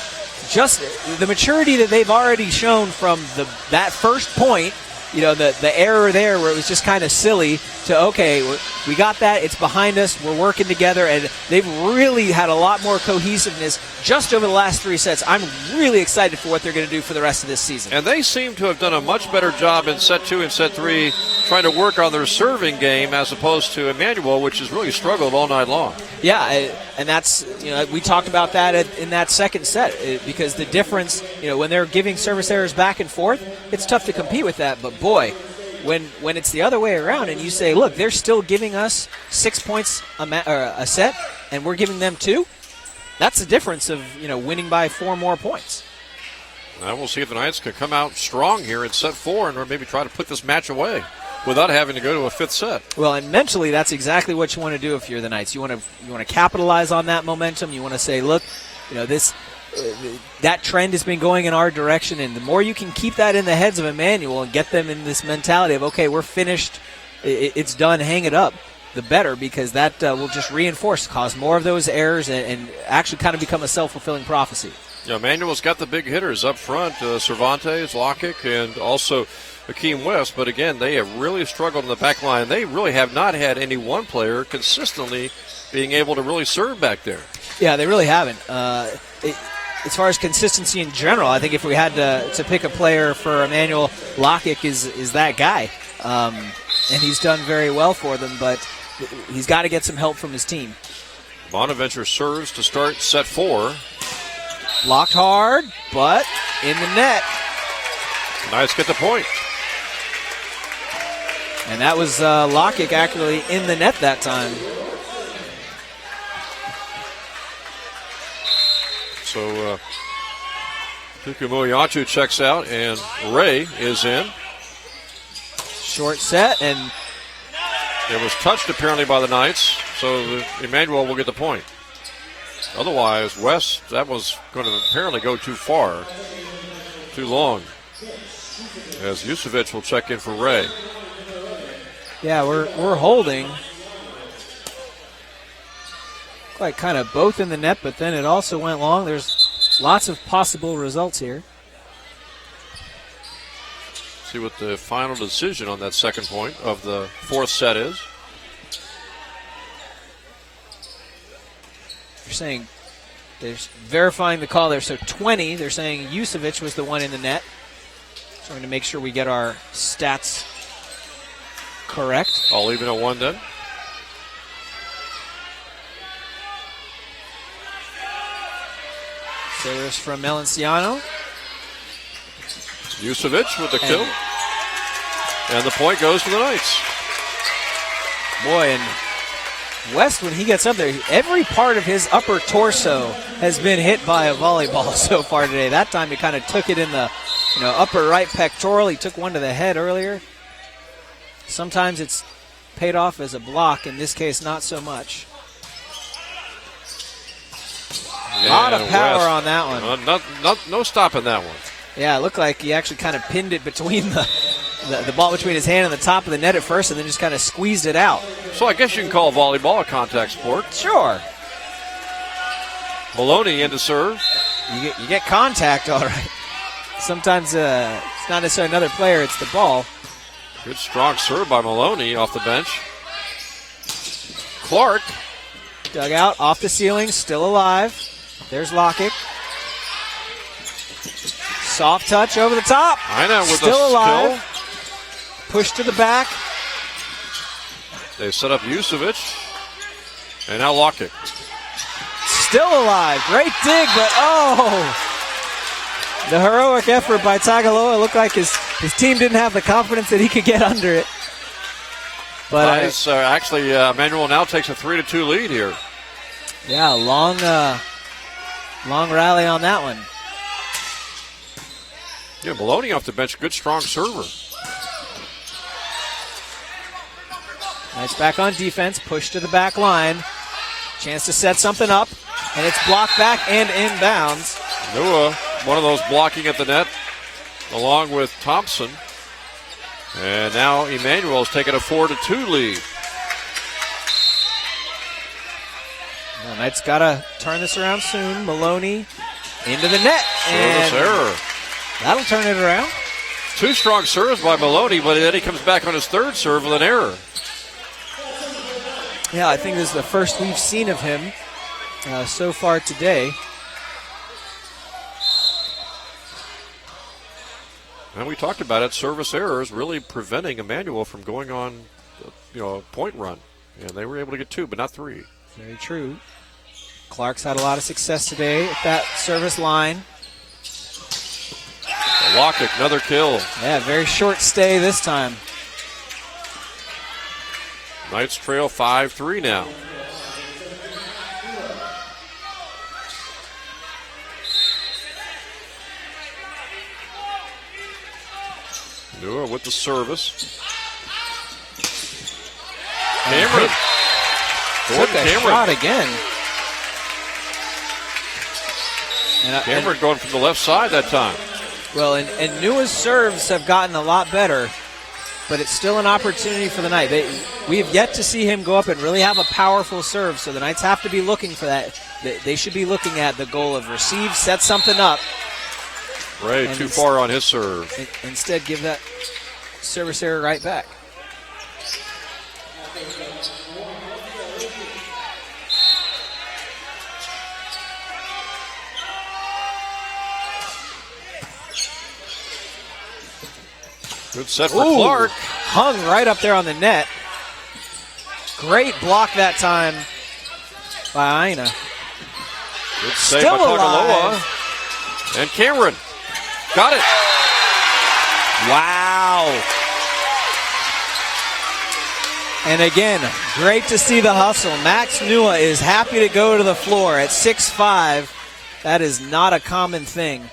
just the maturity that they've already shown from that first point, the error there where it was just kind of silly to, okay, we got that, it's behind us, we're working together, and they've really had a lot more cohesiveness just over the last 3 sets. I'm really excited for what they're going to do for the rest of this season. And they seem to have done a much better job in set 2 and set 3 trying to work on their serving game as opposed to Emmanuel, which has really struggled all night long. Yeah, and that's, we talked about that in that second set because the difference, when they're giving service errors back and forth, it's tough to compete with that, but boy, when it's the other way around and you say, look, they're still giving us 6 points a set and we're giving them 2, that's the difference of winning by 4 more points. Now we'll see if the Knights can come out strong here in set 4 and maybe try to put this match away without having to go to a 5th set. Well, and mentally, that's exactly what you want to do if you're the Knights. You want to capitalize on that momentum. You want to say, look, that trend has been going in our direction, and the more you can keep that in the heads of Emmanuel and get them in this mentality of, okay, we're finished, it's done, hang it up, the better, because that will just reinforce, cause more of those errors, and actually kind of become a self-fulfilling prophecy. Yeah, Emmanuel's got the big hitters up front, Cervantes, Lockett, and also Akeem West, but again, they have really struggled in the back line. They really have not had any one player consistently being able to really serve back there. Yeah, they really haven't. As far as consistency in general, I think if we had to pick a player for Emmanuel, Lockett is that guy. And he's done very well for them, but he's got to get some help from his team. Bonaventure serves to start set 4. Blocked hard, but in the net. Knights get the point. And that was Lockett actually in the net that time. So Tuku Muliachu checks out, and Ray is in. Short set, and it was touched apparently by the Knights, so Emmanuel will get the point. Otherwise, West, that was going to apparently go too far, too long. As Yusevic will check in for Ray. Yeah, we're holding. Like kind of both in the net, but then it also went long. There's lots of possible results here. See what the final decision on that second point of the 4th set is. They're saying they're verifying the call there. So 20, they're saying Yusevic was the one in the net. So we're going to make sure we get our stats correct. I'll leave it at 1 then. Service from Melanciano. Yusevic with the kill. And the point goes to the Knights. Boy, and West, when he gets up there, every part of his upper torso has been hit by a volleyball so far today. That time he kind of took it in the upper right pectoral. He took one to the head earlier. Sometimes it's paid off as a block. In this case, not so much. A lot of power West, on that one. No stopping that one. Yeah, it looked like he actually kind of pinned it between the ball between his hand and the top of the net at first, and then just kind of squeezed it out. So I guess you can call volleyball a contact sport. Sure. Maloney in to serve. You get contact, all right. sometimes it's not necessarily another player, it's the ball. Good strong serve by Maloney off the bench. Clark. Dug out, off the ceiling, still alive. There's Lockett. Soft touch over the top. Aina with still a alive. skill. Push to the back. They set up Jucevic. And now Lockett. Still alive. Great dig, but the heroic effort by Tagaloa looked like his team didn't have the confidence that he could get under it. But nice. Actually, Emmanuel now takes a 3-2 lead here. Yeah, long rally on that one. Yeah, Maloney off the bench, good strong server. Nice back on defense, push to the back line. Chance to set something up, and it's blocked back and inbounds. Nua, one of those blocking at the net, along with Thompson. And now Emmanuel's taking a 4-2 lead. Well, Knight's got to turn this around soon. Maloney into the net. Service error. That'll turn it around. Two strong serves by Maloney, but then he comes back on his third serve with an error. Yeah, I think this is the first we've seen of him so far today. And we talked about it, service errors really preventing Emmanuel from going on a point run. And they were able to get 2, but not 3. Very true. Clark's had a lot of success today at that service line. Lockett, another kill. Yeah, very short stay this time. Knights trail 5-3 now. Nua with the service. Cameron. Took a shot again. Cameron going from the left side that time. Well, and Nua's serves have gotten a lot better, but it's still an opportunity for the Knights. We have yet to see him go up and really have a powerful serve, so the Knights have to be looking for that. They should be looking at the goal of receive, set something up. Ray too far on his serve. Instead, give that service error right back. Good set for Clark. Hung right up there on the net. Great block that time by Aina. Good save Still by alive. Tagaloa. And Cameron got it. Wow. And again, great to see the hustle. Max Nua is happy to go to the floor at 6'5". That is not a common thing.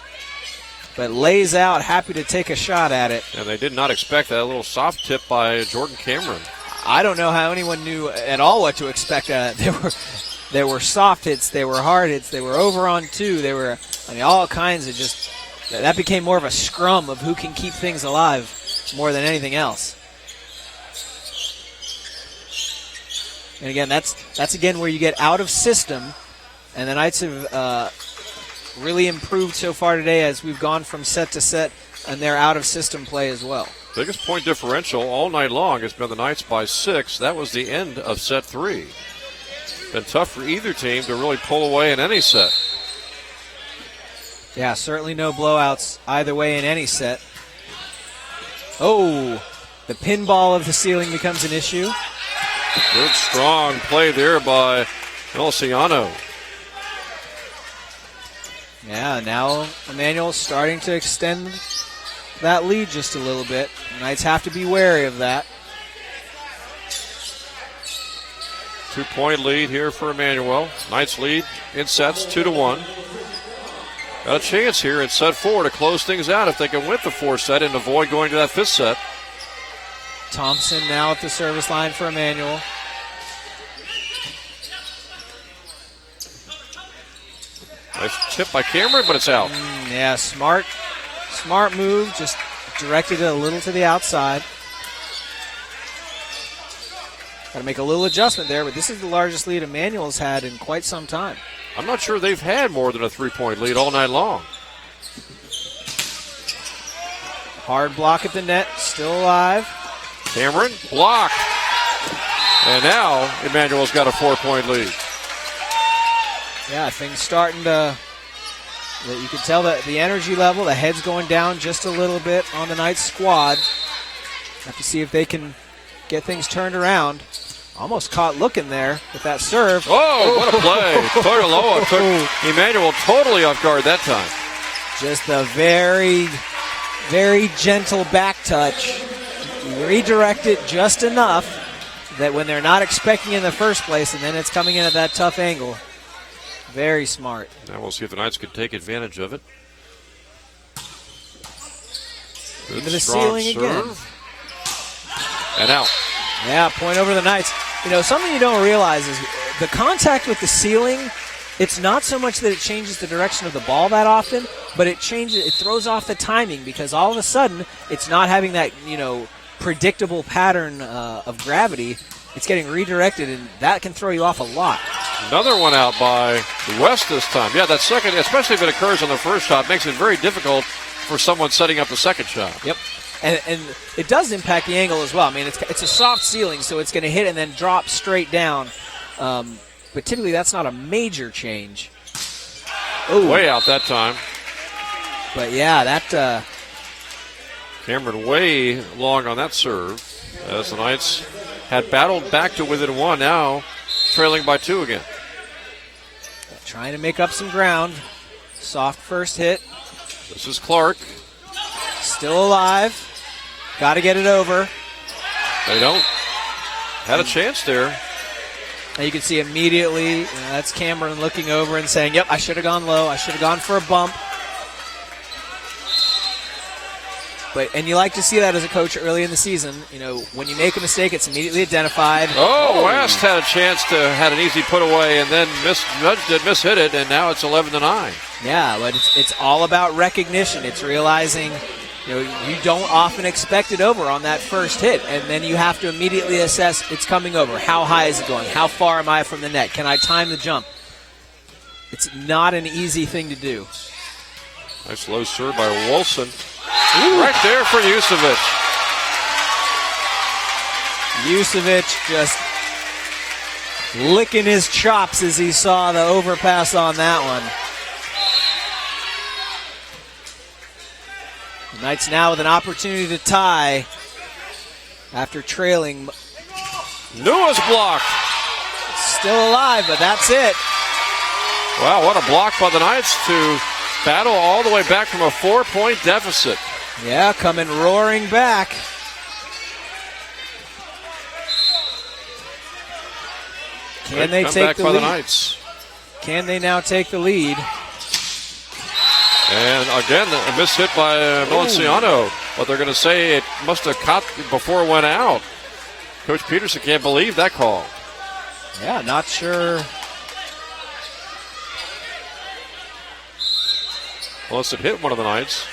But lays out, happy to take a shot at it. And they did not expect that little soft tip by Jordan Cameron. I don't know how anyone knew at all what to expect. There were soft hits, there were hard hits, they were over on 2. There were all kinds of just. That became more of a scrum of who can keep things alive more than anything else. And again, that's again where you get out of system, and the Knights have really improved so far today as we've gone from set to set, and they're out of system play as well. Biggest point differential all night long has been the Knights by 6. That was the end of set 3. Been tough for either team to really pull away in any set. Yeah, certainly no blowouts either way in any set. Oh, the pinball of the ceiling becomes an issue. Good strong play there by Elciano. Yeah, now Emmanuel starting to extend that lead just a little bit. The Knights have to be wary of that. 2-point lead here for Emmanuel. Knights lead in sets 2-1. Got a chance here in set 4 to close things out if they can win the 4th set and avoid going to that 5th set. Thompson now at the service line for Emmanuel. Nice tip by Cameron, but it's out. Yeah, smart move. Just directed it a little to the outside. Got to make a little adjustment there, but this is the largest lead Emmanuel's had in quite some time. I'm not sure they've had more than a 3-point lead all night long. Hard block at the net, still alive. Cameron, block. And now Emmanuel's got a 4-point lead. Yeah, things starting to, you can tell that the energy level, the head's going down just a little bit on the Knights squad. Have to see if they can get things turned around. Almost caught looking there with that serve. Oh, what a play. Tortoloa took Emmanuel totally off guard that time. Just a very, very gentle back touch. Redirect it just enough that when they're not expecting in the first place, and then it's coming in at that tough angle. Very smart. Now we'll see if the Knights can take advantage of it. Good Into the strong ceiling serve. again. And out. Yeah, point over the Knights. You know, something you don't realize is the contact with the ceiling, it's not so much that it changes the direction of the ball that often, but it throws off the timing because all of a sudden it's not having that, predictable pattern of gravity. It's getting redirected, and that can throw you off a lot. Another one out by West this time. Yeah, that second, especially if it occurs on the first shot, makes it very difficult for someone setting up the second shot. Yep. And it does impact the angle as well. I mean, it's a soft ceiling, so it's going to hit and then drop straight down. But typically that's not a major change. Ooh. Way out that time. But, yeah, that... Cameron way long on that serve as the Knights had battled back to within one, now trailing by 2 again. Trying to make up some ground. Soft first hit. This is Clark. Still alive. Got to get it over. They don't. Had a chance there. And you can see immediately, that's Cameron looking over and saying, yep, I should have gone low. I should have gone for a bump. And you like to see that as a coach early in the season. When you make a mistake, it's immediately identified. Oh, West had a chance had an easy put away and then mishit it, and now it's 11-9. Yeah, but it's all about recognition. It's realizing, you don't often expect it over on that first hit, and then you have to immediately assess it's coming over. How high is it going? How far am I from the net? Can I time the jump? It's not an easy thing to do. Nice low serve by Wilson. Ooh. Right there for Yusevic. Yusevic just licking his chops as he saw the overpass on that one. The Knights now with an opportunity to tie after trailing. Nua's blocked. Still alive, but that's it. Wow, what a block by the Knights to battle all the way back from a 4-point deficit. Yeah, coming roaring back. Can they take the lead? The Knights. Can they now take the lead? And again, a missed hit by Valenciano. But they're going to say it must have caught before it went out. Coach Peterson can't believe that call. Yeah, not sure. Unless it hit one of the Knights.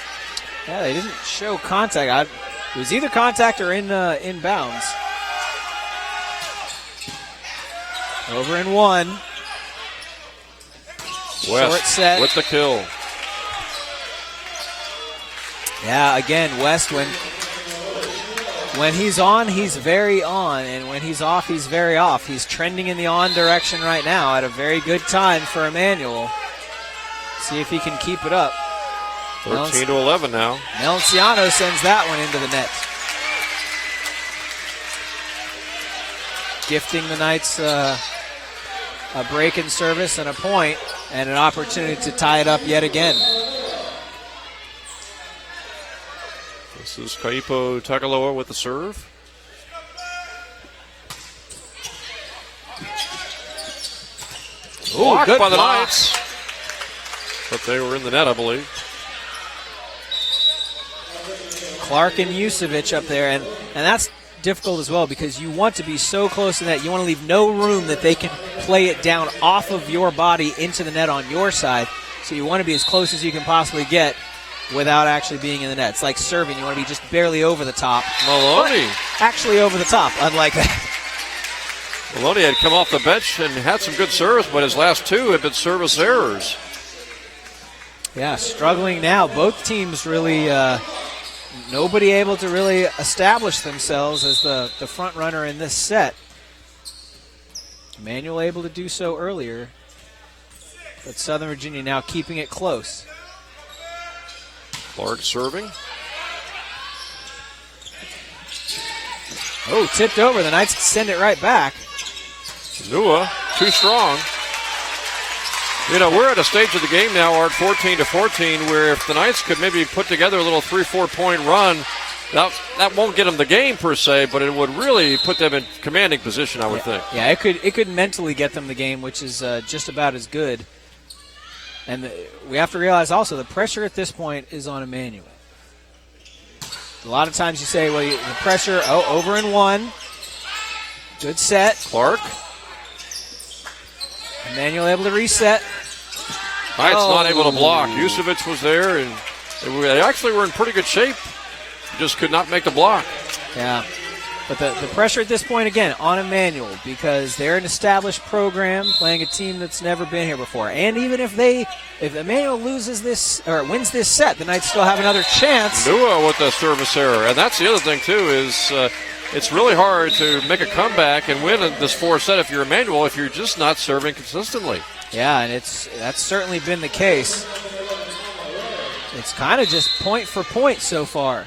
Yeah, they didn't show contact. It was either contact or in bounds. Over in one. West short set with the kill. Yeah, again, West, when he's on, he's very on, and when he's off, he's very off. He's trending in the on direction right now at a very good time for Emmanuel. See if he can keep it up. 13-11 now. Valenciano sends that one into the net. Gifting the Knights a break in service and a point, and an opportunity to tie it up yet again. This is Kaipo Tagaloa with the serve. Blocked good by the block. Knights. But they were in the net, I believe. Clark and Yusevic up there, and that's difficult as well because you want to be so close to that. You want to leave no room that they can play it down off of your body into the net on your side. So you want to be as close as you can possibly get without actually being in the net. It's like serving. You want to be just barely over the top. Maloney. Actually over the top, unlike that. Maloney had come off the bench and had some good serves, but his last two had been service errors. Yeah, struggling now. Both teams really nobody able to really establish themselves as the front runner in this set. Emmanuel able to do so earlier, but Southern Virginia now keeping it close. Clark serving. Oh, tipped over. The Knights send it right back. Nua, too strong. You know, we're at a stage of the game now, Art, 14-14, where if the Knights could maybe put together a little 3-4 point run, that won't get them the game per se, but it would really put them in commanding position, I would think. Yeah, it could mentally get them the game, which is just about as good. And we have to realize also the pressure at this point is on Emmanuel. A lot of times you say, well, the pressure, over in one. Good set. Clark. Emmanuel able to reset. Knight's not able to block. Yusevich was there, and they actually were in pretty good shape. Just could not make the block. Yeah. But the pressure at this point, again, on Emmanuel, because they're an established program playing a team that's never been here before. And even if Emmanuel loses this or wins this set, the Knights still have another chance. Nua with the service error. And that's the other thing, too, is it's really hard to make a comeback and win this fourth set if you're Emmanuel, if you're just not serving consistently. Yeah, and that's certainly been the case. It's kind of just point for point so far.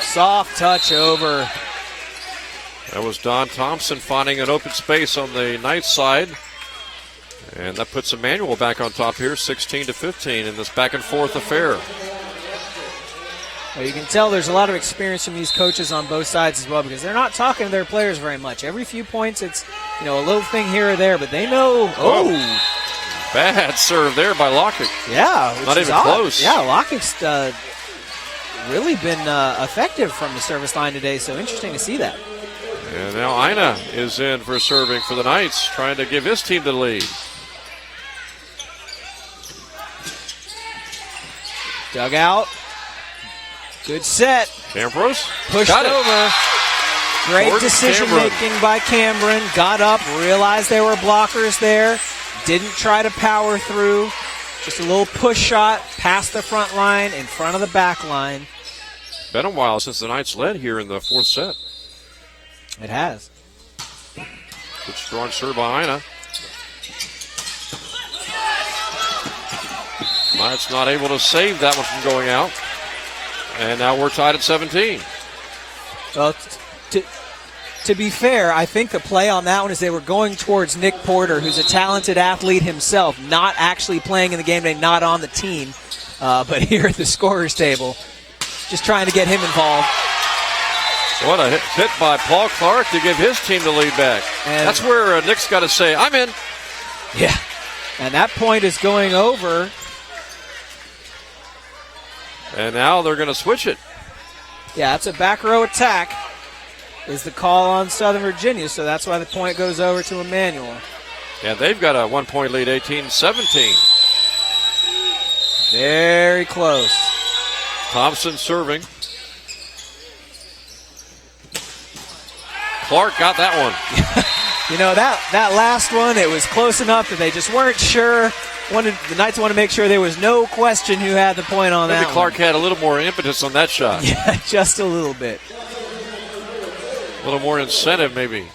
Soft touch over. That was Don Thompson finding an open space on the Knights side. And that puts Emmanuel back on top here, 16-15 in this back and forth affair. Well, you can tell there's a lot of experience from these coaches on both sides as well, because they're not talking to their players very much. Every few points, it's a little thing here or there, but they know. Oh, bad serve there by Lockett. Yeah, which not is even odd. close. Yeah, Lockett's really been effective from the service line today, so interesting to see that. And now Ina is in for serving for the Knights, trying to give his team the lead. Dugout. Good set. Cambrose Pushed got it. over. Great Gordon decision Cameron. making by Cameron. Got up, realized there were blockers there. Didn't try to power through. Just a little push shot past the front line, in front of the back line. Been a while since the Knights led here in the fourth set. It has. Good strong serve by Ina. Knights not able to save that one from going out. And now we're tied at 17. Well, to be fair, I think the play on that one is they were going towards Nick Porter, who's a talented athlete himself, not actually playing in the game today, not on the team, but here at the scorer's table, just trying to get him involved. What a hit by Paul Clark to give his team the lead back. And that's where Nick's got to say, I'm in. Yeah, and that point is going over. And now they're going to switch it. Yeah, that's a back row attack is the call on Southern Virginia, so that's why the point goes over to Emmanuel. And they've got a 1 point lead, 18-17. Very close. Thompson serving. Clark got that one. that last one, it was close enough that they just weren't sure. The Knights want to make sure there was no question who had the point on that. Maybe Clark had a little more impetus on that shot. Yeah, just a little bit. A little more incentive, maybe.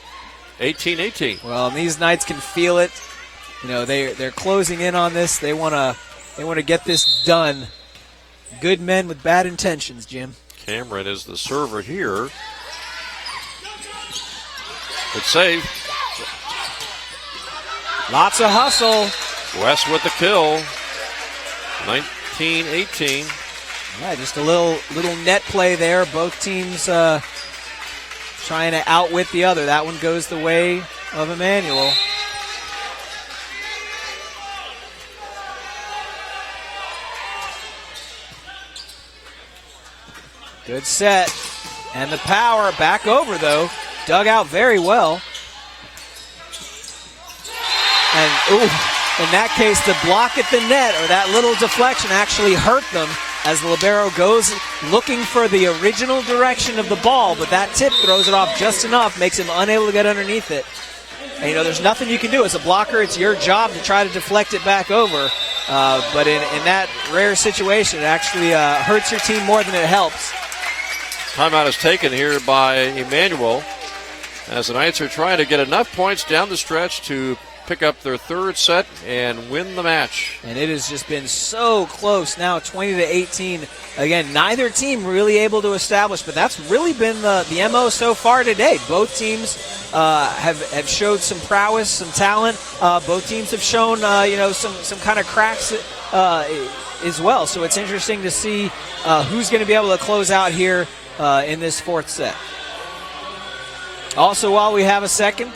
18-18. Well, and these Knights can feel it. They're closing in on this. They want to get this done. Good men with bad intentions, Jim. Cameron is the server here. Good save. Lots of hustle. West with the kill. 19-18. Yeah, just a little net play there. Both teams trying to outwit the other. That one goes the way of Emmanuel. Good set. And the power back over, though. Dug out very well. And, in that case, the block at the net, or that little deflection, actually hurt them as the libero goes looking for the original direction of the ball, but that tip throws it off just enough, makes him unable to get underneath it. And, there's nothing you can do. As a blocker, it's your job to try to deflect it back over. But in that rare situation, it actually hurts your team more than it helps. Timeout is taken here by Emmanuel as the Knights are trying to get enough points down the stretch to pick up their third set and win the match. And it has just been so close now, 20-18. Again, neither team really able to establish, but that's really been the MO so far today. Both teams have showed some prowess, some talent. Both teams have shown some kind of cracks as well. So it's interesting to see who's going to be able to close out here in this fourth set. Also, while we have a second,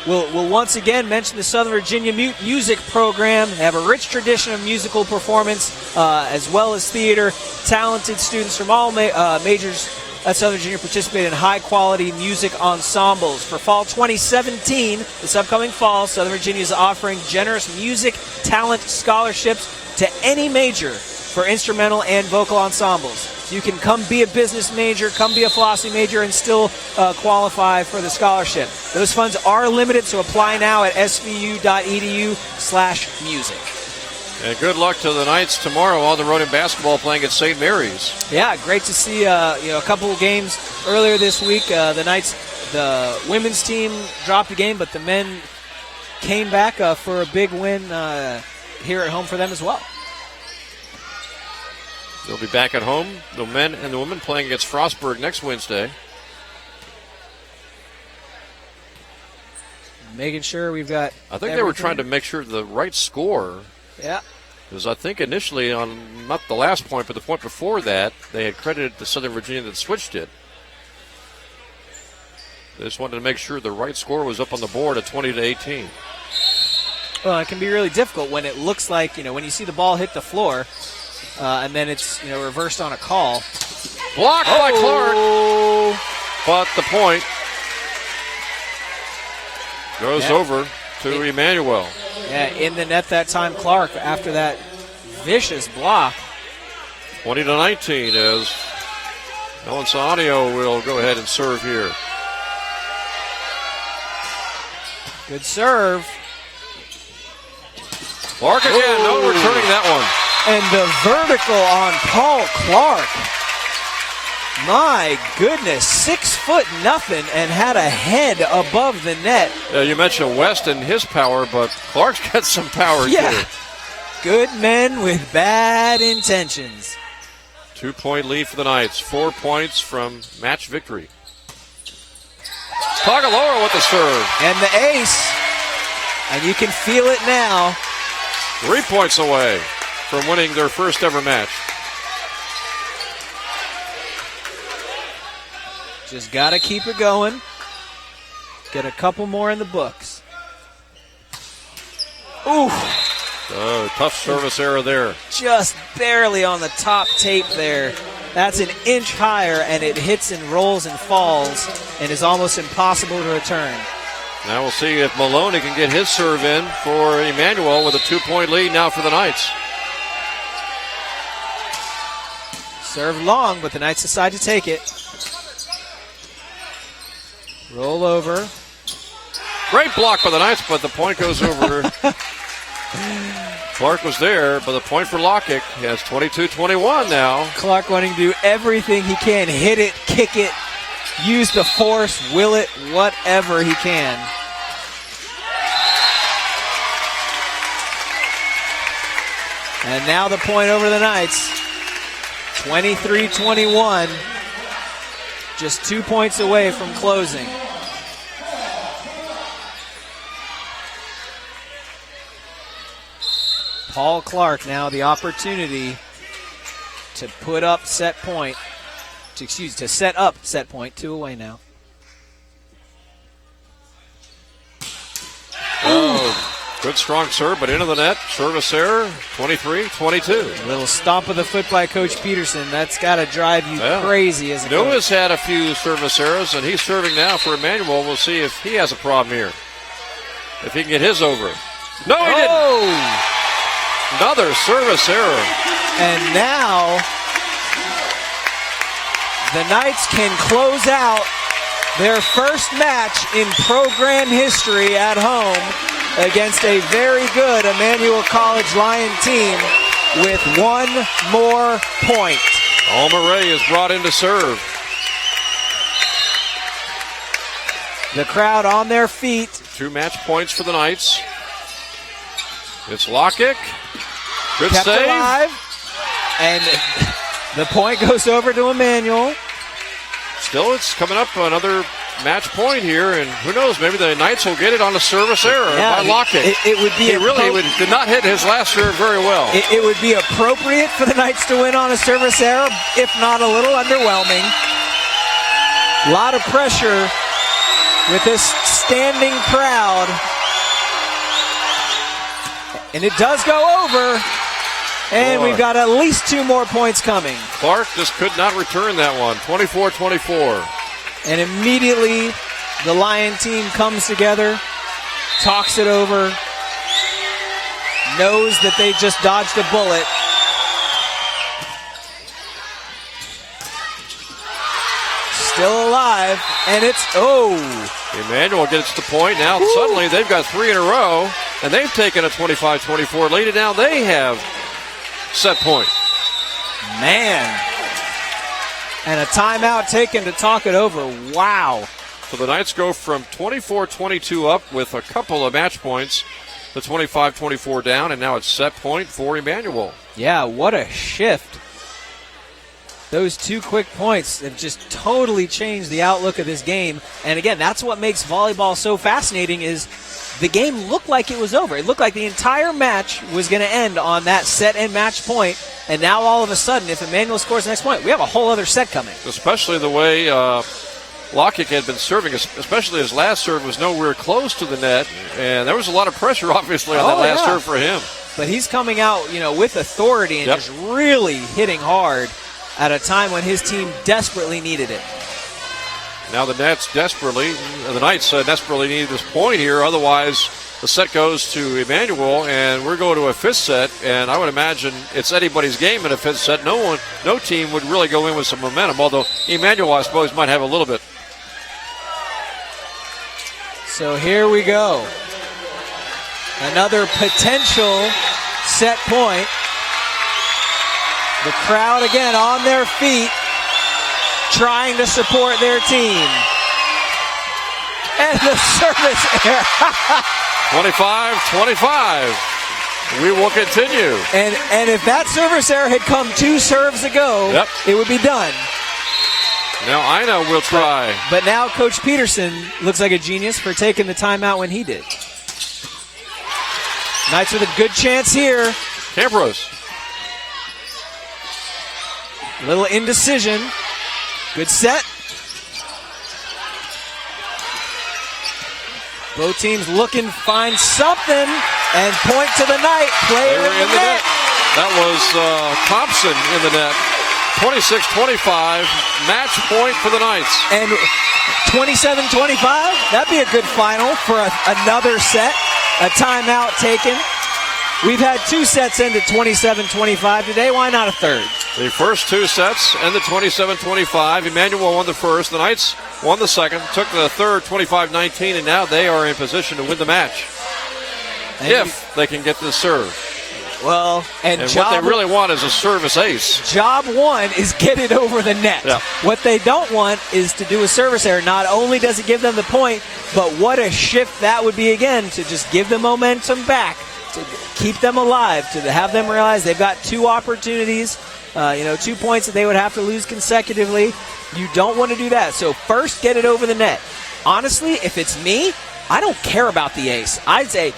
we'll once again mention the Southern Virginia Music Program. They have a rich tradition of musical performance as well as theater. Talented students from all majors at Southern Virginia participate in high-quality music ensembles. For fall 2017, this upcoming fall, Southern Virginia is offering generous music talent scholarships to any major for instrumental and vocal ensembles. You can come be a business major, come be a philosophy major, and still qualify for the scholarship. Those funds are limited, so apply now at svu.edu/music. And good luck to the Knights tomorrow on the road in basketball playing at St. Mary's. Yeah, great to see a couple of games earlier this week. The Knights, the women's team dropped a game, but the men came back for a big win here at home for them as well. They'll be back at home, the men and the women, playing against Frostburg next Wednesday. Making sure we've got they were trying to make sure the right score. Yeah. Because I think initially on not the last point, but the point before that, they had credited the Southern Virginia that switched it. They just wanted to make sure the right score was up on the board at 20-18. Well, it can be really difficult when it looks like, when you see the ball hit the floor, and then it's, reversed on a call. Blocked by Clark. But the point goes over to Emmanuel. Yeah, in the net that time, Clark, after that vicious block. 20-19 as Ellen Saanio will go ahead and serve here. Good serve. Clark again, no returning that one. And the vertical on Paul Clark. My goodness, 6'0" and had a head above the net. You mentioned West and his power, but Clark's got some power too. Good men with bad intentions. 2-point lead for the Knights. 4 points from match victory. Tagaloa with the serve. And the ace. And you can feel it now. 3 points away from winning their first ever match. Just got to keep it going. Get a couple more in the books. Ooh. Oh, tough service error there. Just barely on the top tape there. That's an inch higher, and it hits and rolls and falls and is almost impossible to return. Now we'll see if Maloney can get his serve in for Emmanuel with a 2-point lead now for the Knights. Served long, but the Knights decide to take it. Roll over. Great block by the Knights, but the point goes over. Clark was there, but the point for Lockett. He has 22-21 now. Clark wanting to do everything he can. Hit it, kick it, use the force, will it, whatever he can. And now the point over the Knights. 23-21. Just 2 points away from closing. Paul Clark now the opportunity to put up set point. To set up set point. 2 away now. Oh, good strong serve, but into the net. Service error, 23-22. A little stomp of the foot by Coach Peterson. That's got to drive you crazy as a coach. Noah's had a few service errors, and he's serving now for Emmanuel. We'll see if he has a problem here. If he can get his over. No, he didn't. Another service error. And now the Knights can close out their first match in program history at home against a very good Emmanuel College Lion team with one more point. Alma Ray is brought in to serve. The crowd on their feet. 2 match points for the Knights. It's Lockett. Good Kept save. alive. And the point goes over to Emmanuel. Still, it's coming up another match point here, and who knows, maybe the Knights will get it on a service error by Lockett. It would be did not hit his last serve very well. It would be appropriate for the Knights to win on a service error, if not a little underwhelming. A lot of pressure with this standing crowd. And it does go over. And Boy. we've got at least 2 more points coming. Clark just could not return that one. 24-24. And immediately the Lion team comes together, talks it over, knows that they just dodged a bullet. Still alive, and it's, Emmanuel gets the point. Now suddenly they've got 3 in a row, and they've taken a 25-24 lead, and now they have set point. Man. And a timeout taken to talk it over. Wow. So the Knights go from 24-22 up with a couple of match points to 25-24 down, and now it's set point for Emmanuel. Yeah, what a shift. Those 2 quick points have just totally changed the outlook of this game. And again, that's what makes volleyball so fascinating is the game looked like it was over. It looked like the entire match was going to end on that set and match point. And now all of a sudden, if Emmanuel scores the next point, we have a whole other set coming. Especially the way Lockett had been serving, especially his last serve was nowhere close to the net. And there was a lot of pressure, obviously, on that last serve for him. But he's coming out, with authority and just really hitting hard at a time when his team desperately needed it. Now the Knights desperately need this point here. Otherwise, the set goes to Emmanuel, and we're going to a 5th set. And I would imagine it's anybody's game in a 5th set. No team would really go in with some momentum. Although Emmanuel, I suppose, might have a little bit. So here we go. Another potential set point. The crowd again on their feet, trying to support their team. And the service error. 25-25. We will continue. And if that service error had come 2 serves ago, it would be done. Now Ina will try. But now Coach Peterson looks like a genius for taking the timeout when he did. Knights with a good chance here. Campros. Little indecision. Good set. Both teams looking to find something and point to the Knight. Player in the net. That was Thompson in the net. 26-25. Match point for the Knights. And 27-25. That'd be a good final for another set. A timeout taken. We've had 2 sets into 27-25 today. Why not a third? The first 2 sets ended 27-25. Emmanuel won the first. The Knights won the second, took the third 25-19, and now they are in position to win the match. If they can get the serve. Well, and what they really want is a service ace. Job 1 is get it over the net. Yeah. What they don't want is to do a service error. Not only does it give them the point, but what a shift that would be again to just give the momentum back, to keep them alive, to have them realize they've got 2 opportunities, 2 points that they would have to lose consecutively. You don't want to do that. So first, get it over the net. Honestly, if it's me, I don't care about the ace. I'd say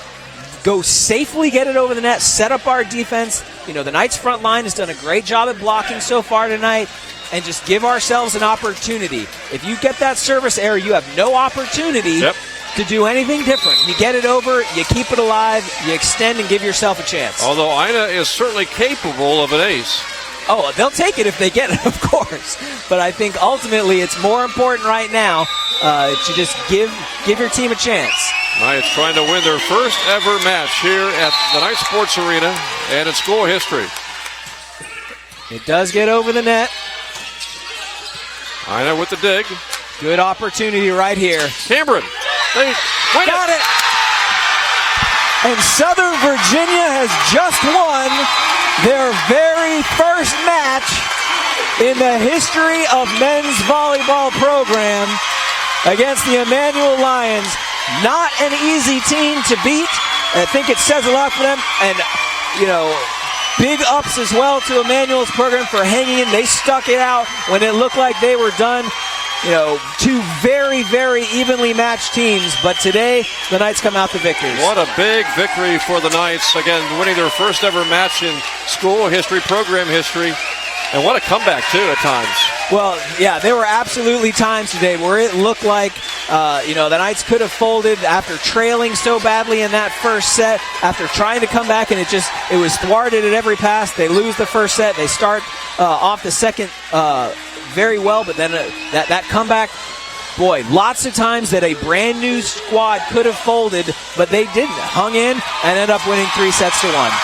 go safely, get it over the net, set up our defense. The Knights front line has done a great job at blocking so far tonight, and just give ourselves an opportunity. If you get that service error, you have no opportunity to do anything different. You get it over, you keep it alive, you extend and give yourself a chance. Although Ina is certainly capable of an ace. Oh, they'll take it if they get it, of course. But I think ultimately it's more important right now to just give your team a chance. Knights trying to win their first ever match here at the Knight Sports Arena and in school history. It does get over the net. Ina with the dig. Good opportunity right here. Cameron, they win Got it. And Southern Virginia has just won their very first match in the history of men's volleyball program against the Emmanuel Lions. Not an easy team to beat. I think it says a lot for them. And, you know, big ups as well to Emmanuel's program for hanging in. They stuck it out when it looked like they were done. You know, two very, very evenly matched teams, but today the Knights come out the victors. What a big victory for the Knights. Again, winning their first ever match in school history, program history. And what a comeback, too, at times. Well, yeah, there were absolutely times today where it looked like, the Knights could have folded after trailing so badly in that first set, after trying to come back, and it was thwarted at every pass. They lose the first set. They start off the second very well, but then that comeback, boy, lots of times that a brand new squad could have folded, but they didn't. Hung in and ended up winning 3-1.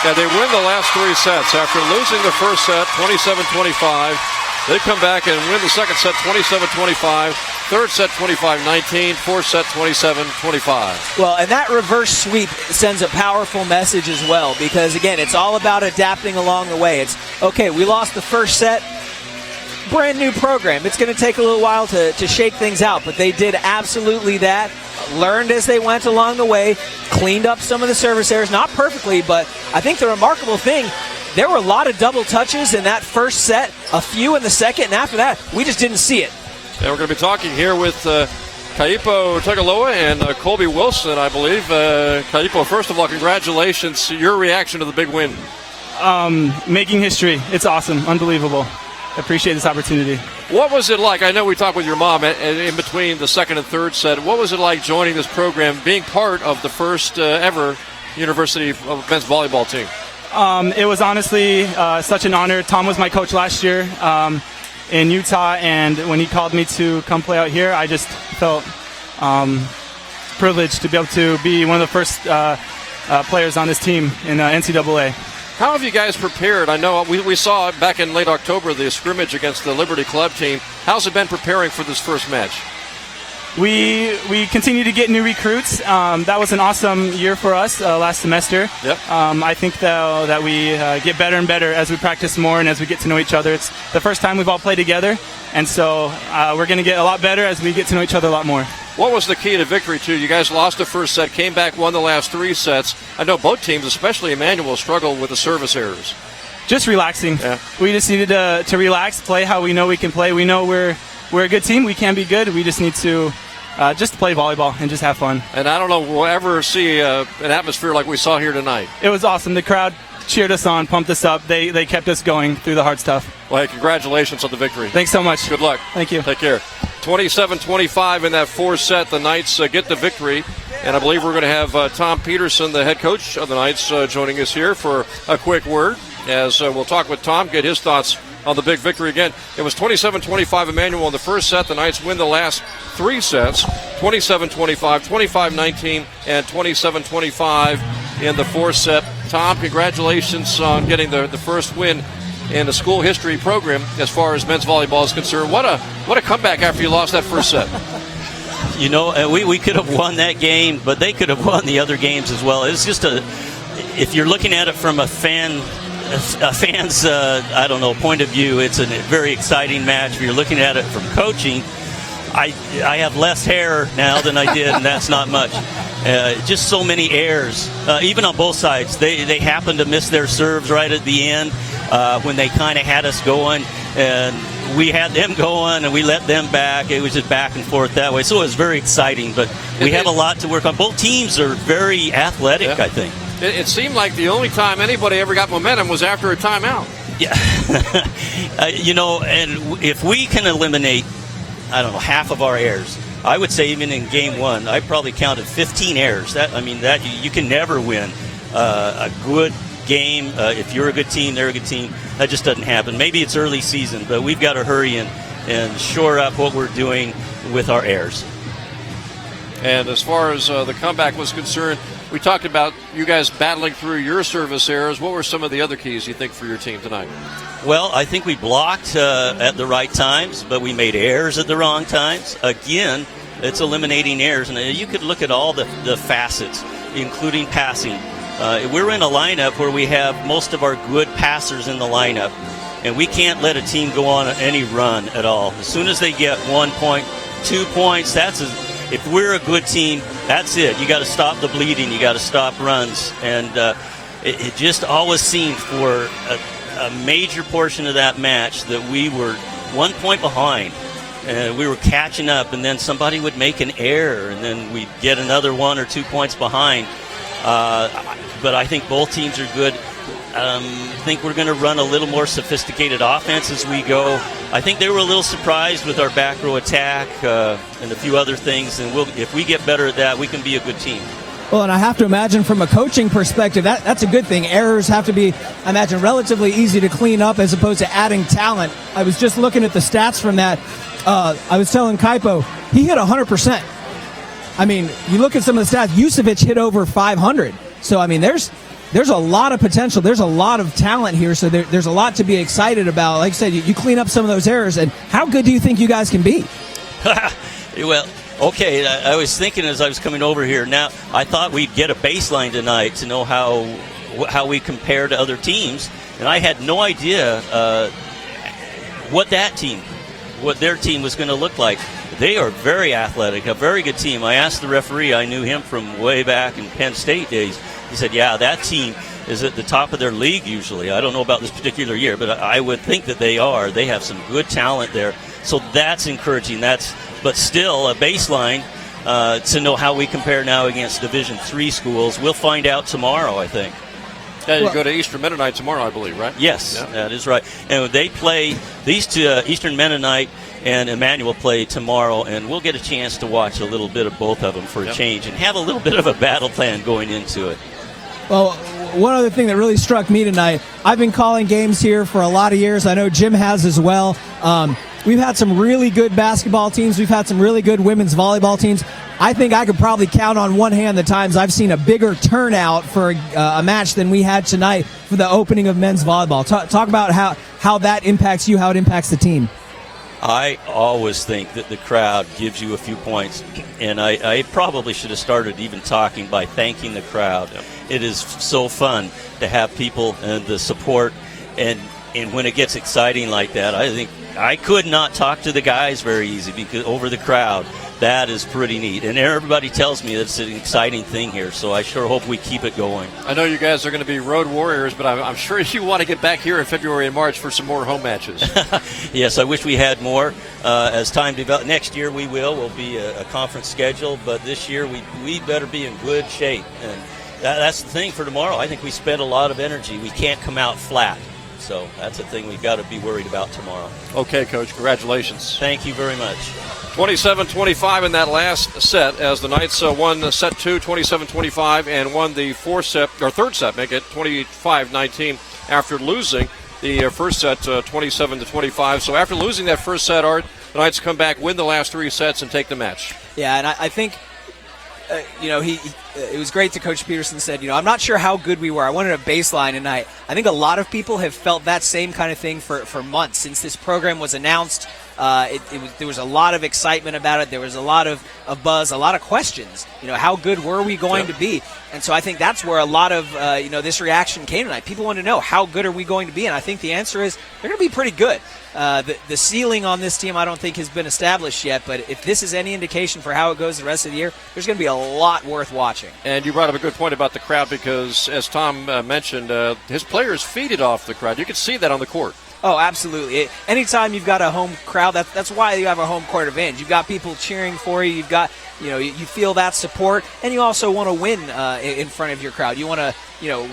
Yeah, they win the last 3 sets. After losing the first set, 27-25, they come back and win the second set, 27-25, third set, 25-19, fourth set, 27-25. Well, and that reverse sweep sends a powerful message as well, because, again, it's all about adapting along the way. It's, okay, we lost the first set, brand new program. It's going to take a little while to shake things out, but they did absolutely that. Learned as they went along the way, cleaned up some of the service errors, not perfectly, but I think the remarkable thing, there were a lot of double touches in that first set, a few in the second, and after that, we just didn't see it. And we're going to be talking here with Kaipo Tagaloa and Colby Wilson, I believe. Kaipo, first of all, congratulations. Your reaction to the big win? Making history. It's awesome. Unbelievable. Appreciate this opportunity. What was it like? I know we talked with your mom in between the second and third set. What was it like joining this program, being part of the first ever University of Men's Volleyball team? It was honestly such an honor. Tom was my coach last year in Utah, and when he called me to come play out here, I just felt privileged to be able to be one of the first players on this team in NCAA. How have you guys prepared? I know we saw back in late October the scrimmage against the Liberty Club team. How's it been preparing for this first match? We continue to get new recruits. That was an awesome year for us last semester. Yep. I think that we get better and better as we practice more and as we get to know each other. It's the first time we've all played together, and so we're going to get a lot better as we get to know each other a lot more. What was the key to victory, too? You guys lost the first set, came back, won the last 3 sets. I know both teams, especially Emmanuel, struggled with the service errors. Just relaxing. Yeah. We just needed to relax, play how we know we can play. We know we're a good team. We can be good. We just need to just play volleyball and just have fun. And I don't know we'll ever see an atmosphere like we saw here tonight. It was awesome. The crowd cheered us on, pumped us up. They kept us going through the hard stuff. Well, hey, congratulations on the victory. Thanks so much. Good luck. Thank you. Take care. 27-25 in that 4th set. The Knights get the victory. And I believe we're going to have Tom Peterson, the head coach of the Knights, joining us here for a quick word. As we'll talk with Tom, get his thoughts on the big victory again. It was 27-25 Emmanuel in the first set. The Knights win the last 3 sets, 27-25, 25-19, and 27-25 in the 4th set. Tom, congratulations on getting the first win in the school history program as far as men's volleyball is concerned. What a comeback after you lost that first set. You know, we could have won that game, but they could have won the other games as well. It's just if you're looking at it from a fan's point of view, it's a very exciting match. If you're looking at it from coaching, I have less hair now than I did, and that's not much. Just so many errors, even on both sides. They happened to miss their serves right at the end when they kind of had us going, and we had them going, and we let them back. It was just back and forth that way. So it was very exciting, but we have a lot to work on. Both teams are very athletic, yeah. I think. It seemed like the only time anybody ever got momentum was after a timeout. Yeah. And if we can eliminate, half of our errors, I would say even in game 1, I probably counted 15 errors. That you can never win a good game. If you're a good team, they're a good team. That just doesn't happen. Maybe it's early season, but we've got to hurry and shore up what we're doing with our errors. And as far as the comeback was concerned, We talked about you guys battling through your service errors. What were some of the other keys you think for your team tonight? Well, I think we blocked at the right times, but we made errors at the wrong times. Again, it's eliminating errors, and you could look at all the facets, including passing. We're in a lineup where we have most of our good passers in the lineup, and we can't let a team go on any run at all. As soon as they get 1 point, 2 points, if we're a good team, that's it. You got to stop the bleeding. You got to stop runs. And it just always seemed for a major portion of that match that we were 1 point behind. And we were catching up, and then somebody would make an error, and then we'd get another 1 or 2 points behind. But I think both teams are good. I think we're going to run a little more sophisticated offense as we go. I think they were a little surprised with our back row attack and a few other things, and if we get better at that, we can be a good team. Well, and I have to imagine from a coaching perspective, that's a good thing. Errors have to be, I imagine, relatively easy to clean up as opposed to adding talent. I was just looking at the stats from that. I was telling Kaipo, he hit 100%. I mean, you look at some of the stats, Yusevich hit over 500. So, I mean, there's a lot of potential. There's a lot of talent here, so there's a lot to be excited about. Like I said, you clean up some of those errors, and how good do you think you guys can be? Well, okay, I was thinking as I was coming over here. Now, I thought we'd get a baseline tonight to know how we compare to other teams, and I had no idea what their team was going to look like. They are very athletic, a very good team. I asked the referee, I knew him from way back in Penn State days. He said, yeah, that team is at the top of their league usually. I don't know about this particular year, but I would think that they are. They have some good talent there. So that's encouraging. But still a baseline to know how we compare now against Division III schools. We'll find out tomorrow, I think. Yeah, you go to Eastern Mennonite tomorrow, I believe, right? Yes, yeah. That is right. And they play, these two, Eastern Mennonite and Emmanuel play tomorrow, and we'll get a chance to watch a little bit of both of them for a change and have a little bit of a battle plan going into it. Well, one other thing that really struck me tonight, I've been calling games here for a lot of years. I know Jim has as well. We've had some really good basketball teams. We've had some really good women's volleyball teams. I think I could probably count on one hand the times I've seen a bigger turnout for a match than we had tonight for the opening of men's volleyball. Talk about how that impacts you, how it impacts the team. I always think that the crowd gives you a few points, and I probably should have started even talking by thanking the crowd. It is so fun to have people and the support, and when it gets exciting like that, I think I could not talk to the guys very easy because over the crowd. That is pretty neat, and everybody tells me that it's an exciting thing here, so I sure hope we keep it going. I know you guys are going to be road warriors, but I'm sure you want to get back here in February and March for some more home matches. Yes, I wish we had more. As time develops, next year we'll be a conference schedule, but this year we better be in good shape, and that's the thing for tomorrow. I think we spent a lot of energy. We can't come out flat. So that's a thing we've got to be worried about tomorrow. Okay, Coach, congratulations. Thank you very much. 27-25 in that last set as the Knights won set 2, 27-25, and won the third set, make it 25-19 after losing the first set 27-25. So after losing that first set, Art, the Knights come back, win the last 3 sets, and take the match. Yeah, and I think it was great that Coach Peterson said, I'm not sure how good we were. I wanted a baseline, and I think a lot of people have felt that same kind of thing for months since this program was announced. There was a lot of excitement about it. There was a lot of buzz, a lot of questions. How good were we going to be? And so I think that's where a lot of this reaction came tonight. People want to know, how good are we going to be? And I think the answer is they're going to be pretty good. The ceiling on this team I don't think has been established yet, but if this is any indication for how it goes the rest of the year, there's going to be a lot worth watching. And you brought up a good point about the crowd because, as Tom mentioned, his players feeded off the crowd. You could see that on the court. Oh, absolutely. Anytime you've got a home crowd, that's why you have a home court advantage. You've got people cheering for you. You've got, you feel that support, and you also want to win in front of your crowd. You want to,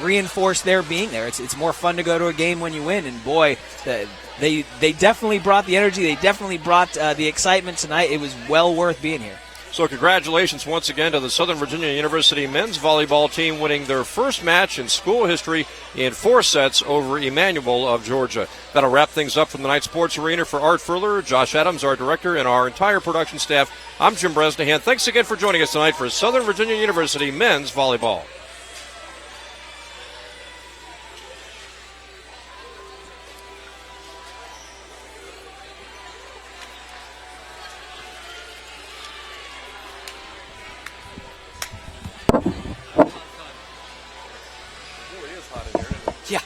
reinforce their being there. It's more fun to go to a game when you win, and boy, they definitely brought the energy. They definitely brought the excitement tonight. It was well worth being here. So congratulations once again to the Southern Virginia University men's volleyball team winning their first match in school history in 4 sets over Emmanuel of Georgia. That'll wrap things up from the Night Sports Arena. For Art Furler, Josh Adams, our director, and our entire production staff, I'm Jim Bresnahan. Thanks again for joining us tonight for Southern Virginia University men's volleyball. Yeah.